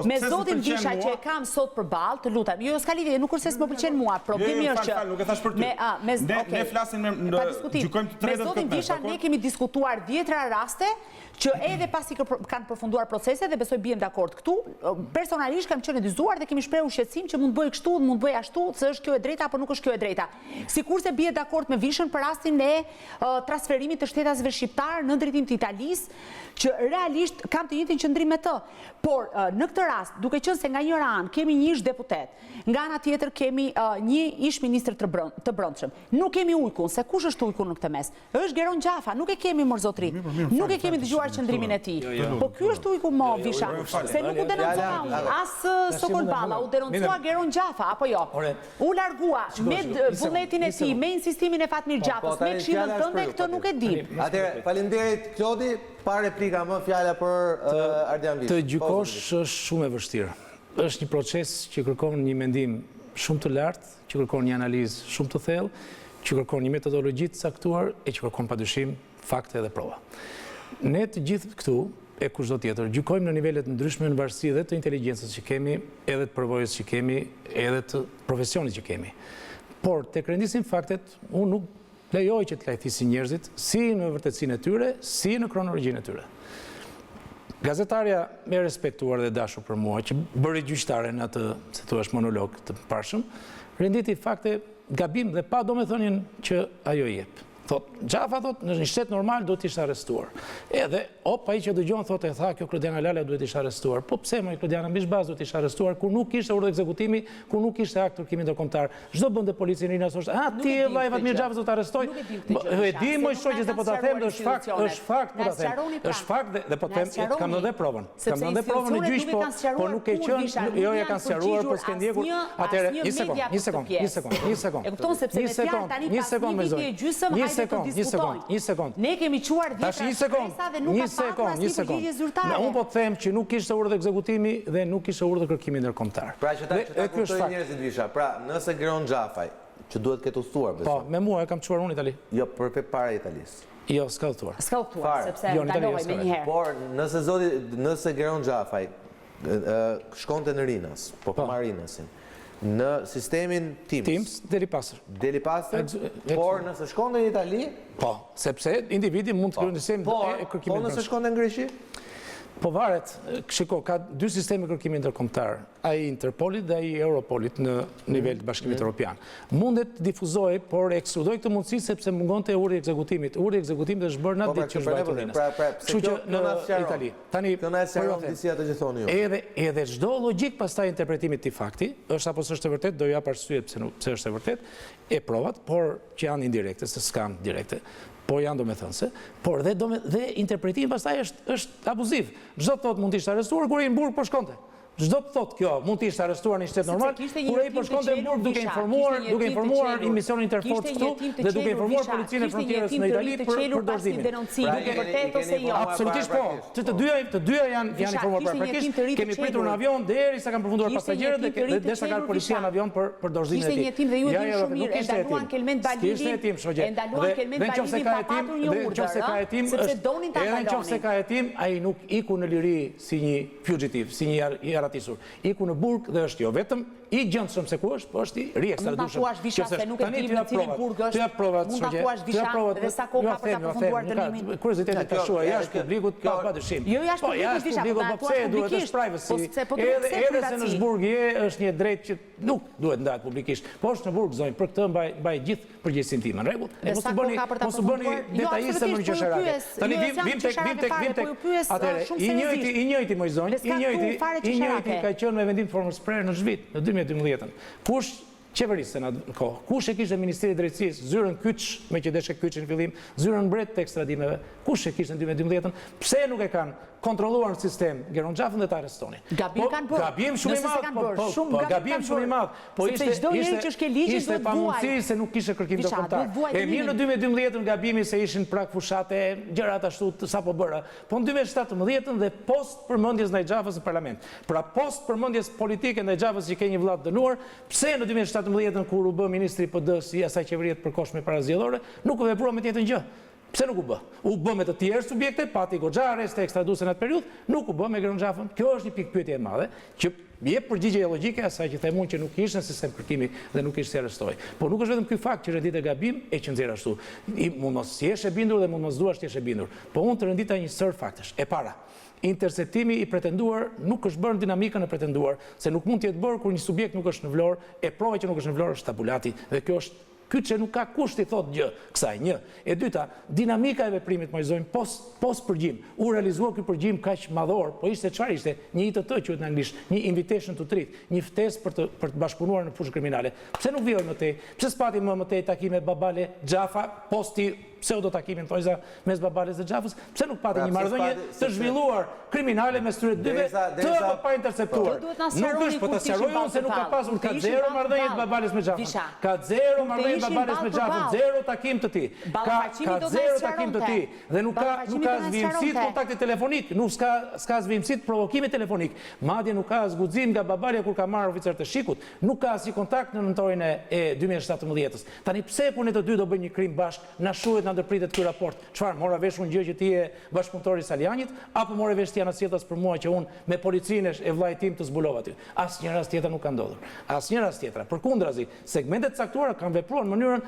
me zotin Visha që e kam sot përballë, të lutem. Jo, s'ka lidhje, nuk kurse s'më pëlqen mua. Problemi është që nuk e thash për ty. Ne flasim gjykojmë të tretë. Me zotin Visha ne kemi diskutuar 10 raste që edhe pasi kanë përfunduar procese dhe besoj bien dakord këtu, personalisht kam qenë e dyzuar dhe kemi shprehur shqetësim që mund bëj kështu, mund bëj ashtu, se është kjo e drejta apo nuk është kjo e drejta. Sikurse bie dakord me Vishën për rastin e transferimit të shtetasve shqiptar në drejtim të Italisë, që realisht kam të njëjtin qëndrim me të. Por në këtë rast, duke qenë se nga njëra anë kemi një ish-deputet, nga ana tjetër kemi një ish-ministër të brendshëm. Nuk kemi ujkun, se kush është ujku në këtë mes? Është Geron Xhafa, nuk e kemi morzotri. Nuk e kemi dëgjuar qëndrimin e tij. Po ky është ujku mo Visha, se nuk u denoncua as Sokol Balla, u denoncua Geron Xhafa apo jo. U largua me vullnetin e tij, me insistimin e Fatmir Xhafës, me këshillën tënde, këtë nuk e di. Atëherë, faleminderit Klodi, pa replika më fjala për Ardian Visha. Të gjykosh është shumë e vështirë. Është një proces që kërkon një mendim shumë të lartë, që kërkon një analizë shumë të thellë, që kërkon një metodologji të caktuar e që kërkon padyshim fakte dhe prova. Ne të gjithë këtu e kushdo tjetër gjykojmë në nivelet ndryshme në varësi edhe të inteligjencës që kemi, edhe të përvojës që kemi, edhe të profesionit që kemi. Por tek rendisin faktet, unë nuk lejoj që të lajthisin njerëzit, si në vërtetësinë e tyre, si në kronologjinë e tyre. Gazetarja me respektuar dhe dashur për mua, që bëri gjyqtare në atë, se tu është monolog të parshëm, renditi fakte gabim dhe pa domethënien që ajo jep. Thot, Xhafa thot, në një shtet normal duhet ishte arrestuar. Edhe, ai që dëgjon thotë e tha, kjo Klodiana Lala duhet ishte arrestuar. Po pse më Klodiana mbi bazë duhet ishte arrestuar kur nuk kishte urdhër ekzekutimi, kur nuk kishte akt turkimi ndërkombëtar. Çdo bënte policia rinas thoshte, ti e vllai Fatmir Xhafës do ta arrestoj. E di më shoqës se po ta them, është fakt po ta them. Është fakt dhe po them, kam dhënë provën. Kam dhënë provën në gjyq, po nuk e qenë, jo ja kanë sqaruar për s'ke ndjekur. Atëherë, një sekond. E kupton sepse me fjalë tani pas një viti e gjysmë hajde të diskutojmë. Një sekond. Ne kemi çuar dhjetra shpresa dhe nuk ka pasur asnjë përgjigje zyrtare. Unë po them që nuk kishte urdhër ekzekutimi dhe nuk kishte urdhër kërkimi ndërkombëtar. Pra që ta kuptojnë njerëzit Visha. Pra, nëse Geron Xhafaj, që duhet ketë udhëtuar besoj. Po, me mua e kam çuar unë në Itali. Jo, për para Italisë. Jo, s'ka udhëtuar. S'ka udhëtuar sepse ndaloi me një herë. Por nëse Geron Xhafaj shkonte në Rinas, po Marinasin, në sistemin Teams, deri pasër, por nëse shkonte në Itali, po, sepse individi mund të krijojë sistem kërkimi. Po nëse shkonte në Greqi? Po varet, shiko, ka dy sisteme kërkimi ndërkombëtar, ai Interpolit dhe ai Europolit në nivel të Bashkimit Evropian. Mundet difuzoj, por ekskludoj këtë mundësi sepse mungonte urdhri i ekzekutimit. Urdhri i ekzekutimit është bërë natë ditë që është vajtur Rinës. Kështu që në Itali. Tani kjo na sqaron disi ato që thoni ju. Edhe çdo logjik pastaj interpretimit të fakti, është apo s'është e vërtet, do jap arsye pse është e vërtet, e provat, por që janë indirekte, se s'kan direkte. Po janë domethënëse, por dhe interpretimi pastaj është abuziv. Çdo thotë mund të ishte arrestuar kur ai në burg po shkonte. Çdo thotë kjo mund të ishte arrestuar në një shtet normal, kur ai po shkonte në burg duke informuar emisionin interforc këtu dhe duke informuar policinë e frontierës në Itali për dorëzimin. Absolutisht po. Të dyja janë informuar paraprakisht. Kemi pritur në avion derisa kanë përfunduar pasagerët dhe derisa ka policia në avion për dorëzimin e tij. Ishte një tim dhe ju e dini shumë mirë, e ndaluan Kelmen Balidin. E ndaluan Kelmen Balidin pa patur një urdhër, sepse donin ta ndalonin. Nëse ka hetim, ai nuk iku në liri si një fugitiv, si një i aratisur. Iku në burg dhe është jo vetëm i gjendshëm se ku është, po është i riekstradueshëm. Mund ta thuash Visha se nuk e di në cilin burg është. Mund ta thuash Visha dhe sa kohë ka për ta përfunduar dënimin. Kurioziteti ka shkuar jashtë publikut, pa dyshim. Jo jashtë publikut, po pse duhet është privacy. Edhe se në burg është një drejt që nuk duhet ndahet publikisht. Po është në burg zonjë, për këtë mbaj gjithë përgjegjësinë time, në rregull. Mos u bëni detajiste më qesharake. Tani vim tek atëre, i njëjti më zonjë, i njëjti ka qenë me vendim formës prerë në Zhvit në 2012. Kush qeverisë në kohë? Kush e kishte Ministri i Drejtësisë? Zyrën Kyç, me që deshe Kyçin në fillim, zyrën mbret të ekstradimeve. Kush e kishte në 2012? Pse nuk e kanë kontrolluar në sistem Geron Xhafën dhe ta arrestonin? Gabim kanë bërë. Gabim shumë i madh. Gabim shumë i madh. Po ishte pamundësi se nuk kishte kërkim ndërkombëtar. E mirë në 2012 gabimi se ishin prag fushate, gjërat ashtu sapo bëra. Po në 2017 dhe post përmendjes ndaj Xhafës në parlament. Pra post përmendjes politike ndaj Xhafës që ka një vëlla të dënuar, pse në 2017 kur u bë ministri i PD-s i asaj qeverie të përkohshme para zgjedhore, nuk u veprua me të njëjtën gjë. Pse nuk u bë? U bë me të tjerë subjekte, pati goxha arreste ekstraduese në atë periudhë, nuk u bë me Geron Xhafën. Kjo është një pikëpyetje e madhe që jep përgjigje logjike asaj që themun që nuk ishte në sistem kërkimi dhe nuk ishte arrestoi. Por nuk është vetëm ky fakt që rendit e gabim e që nxjerr ashtu. Mund mos jesh e bindur dhe mund mos duash të jesh e bindur. Po unë të rendita një sër faktesh. E para, interceptimi i pretenduar nuk është bërë në dinamikën e pretenduar, se nuk mund të jetë bërë kur një subjekt nuk është në vlorë, e prova që nuk është në vlorë është tabulati dhe kjo është Kyç që nuk ka kusht i thot gjë kësaj, një. E dyta, dinamika e veprimit mëjzojmë post përgjim. U realizua ky përgjim kaq madhor, po ishte çfarë ishte? Një ITT quhet në anglisht, një invitation to treat, një ftesë për të bashkëpunuar në fushën kriminale. Pse nuk vijoj më tej? Pse s'pati më tej takime Babale Xhafa posti pseudo takimin thojza mes Babales dhe Xhafës? Pse nuk pati një marrëdhënie të zhvilluar kriminale mes tyre dyve të pa interceptuar? Nuk është, po ta sqaroj unë se nuk ka pasur ka zero marrëdhënie të Babales me Xhafën. Ka zero marrëdhënie Babales me Xhafën, zero takim të tij. Ka zero takim të tij dhe nuk ka zvimësi kontakti telefonik, nuk ska zvimësi provokimi telefonik. Madje nuk ka as guxim nga Babalja kur ka marrë oficer të shikut, nuk ka asnjë kontakt në nëntorin e 2017-s. Tani pse kur ne të dy do bëjmë një krim bashk, na shuhet na ndërpritet ky raport. Çfarë mora vesh unë gjë që ti je bashkëpunëtori i Salinjit apo more vesh ti anasjelltas për mua që unë me policinë e vllajt tim të zbulova ty? Asnjë rast tjetër nuk ka ndodhur. Asnjë rast tjetër. Përkundrazi, segmentet caktuara kanë vepruar në mënyrën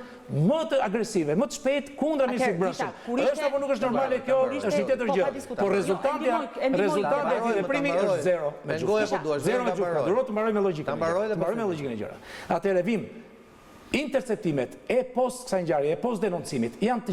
më të agresive, më të shpejtë kundra ministrit brendshëm. Është apo nuk është normale kjo? Është një tjetër gjë. Po rezultati i këtij veprimi është zero. Me gjë po duash. Zero me gjë. Duro të mbaroj me logjikën. Ta mbaroj me logjikën e gjëra. Atëherë vim interceptimet e post kësaj ngjarje, e post denoncimit, janë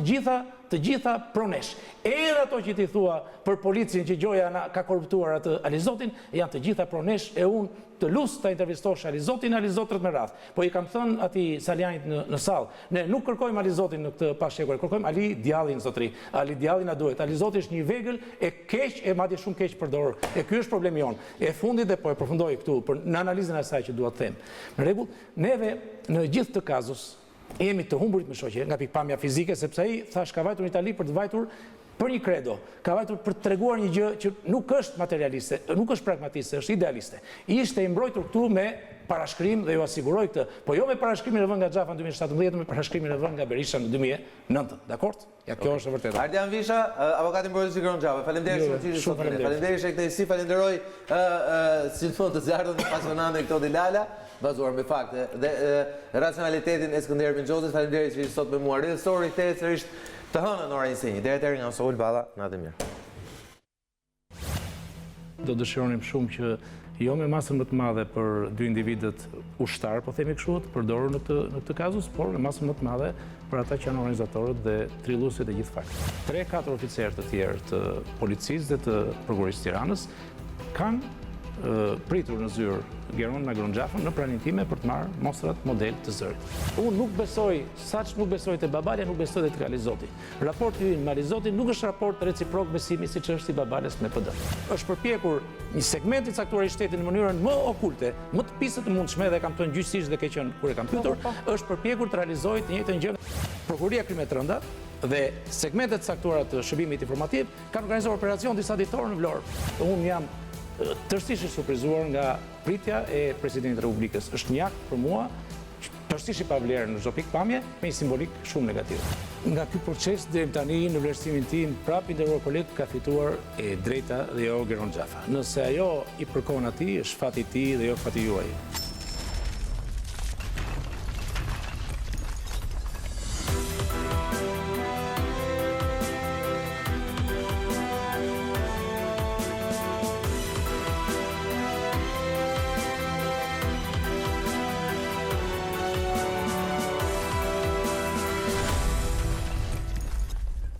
të gjitha pronesh. Edhe ato që ti thua për policin që gjoja ka korruptuar atë Alizotin, janë të gjitha pronesh e unë të lus të intervistosh Alizotin, Alizotrët me radh. Po i kam thënë atij Salianit në sallë, ne nuk kërkojmë Alizotin në këtë pashekuar, kërkojmë Ali djallin zotri. Ali djallin na duhet. Alizoti është një vegël e keq, e madje shumë keq përdorur. E ky është problemi jon. E fundit dhe po e përfundoj këtu në analizën e asaj që dua të them. Në rregull, neve në gjithë të kazus jemi të humburit me shoqe nga pikpamja fizike, sepse ai thash ka vajtur në Itali për të vajtur për një kredo, ka vajtur për të treguar një gjë që nuk është materialiste, nuk është pragmatiste, është idealiste. Ishte i mbrojtur këtu me parashkrim dhe ju asiguroj këtë, po jo me parashkrimin e vënë nga Xhafa në 2017, me parashkrimin e vënë nga Berisha në 2009. Dakord? Ja, kjo është e vërtetë. Ardian Visha, avokatin për Pse Geron Xhafa. Faleminderit shumë që sot. Faleminderit që këtej falenderoj si thon të zjarrit pasionante këto di Lala, bazuar me fakte dhe racionalitetin e Ervin Salinjin. Faleminderit që sot me mua. Real Story kthehet sërish të hënën në orën 21. Deri atëherë nga Sokol, Balla, natë mirë. Do dëshironim shumë që jo me masën më të madhe për dy individët ushtar, po themi kështu, të përdorur në këtë kazus, por me masën më të madhe për ata që janë organizatorët dhe trilluesit e gjithë fakteve. 3-4 oficerë të tjerë të policisë dhe të prokurorisë Tiranës kanë pritur në zyrë Agron Xhafën në praninë time për të marrë mostrat model të zërit. Unë nuk besoj, saç nuk besoj te Babalja, nuk besoj te Alizoti. Raporti ynë me Alizotin nuk është raport reciprok besimi siç është i Babales me PD. Është përpjekur një segment i caktuar i shtetit në mënyrën më okulte, më të pisët të mundshme dhe kam thënë gjyqësisht dhe ke qenë kur e kam pyetur, është përpjekur të realizojë të njëjtën gjë. Prokuroria Krimet të Rënda dhe segmentet caktuara të shërbimit informativ kanë organizuar operacion disa ditor në Vlorë. Unë jam tërësisht i surprizuar nga pritja e Presidentit të Republikës. Është një akt për mua tërësisht i pavlerë në çdo pikpamje me një simbolik shumë negativ. Nga ky proces deri tani në vlerësimin tim prapë nderuar koleg ka fituar e drejta dhe jo Geron Xhafa. Nëse ajo i përkon atij, është fati i tij dhe jo fati juaj.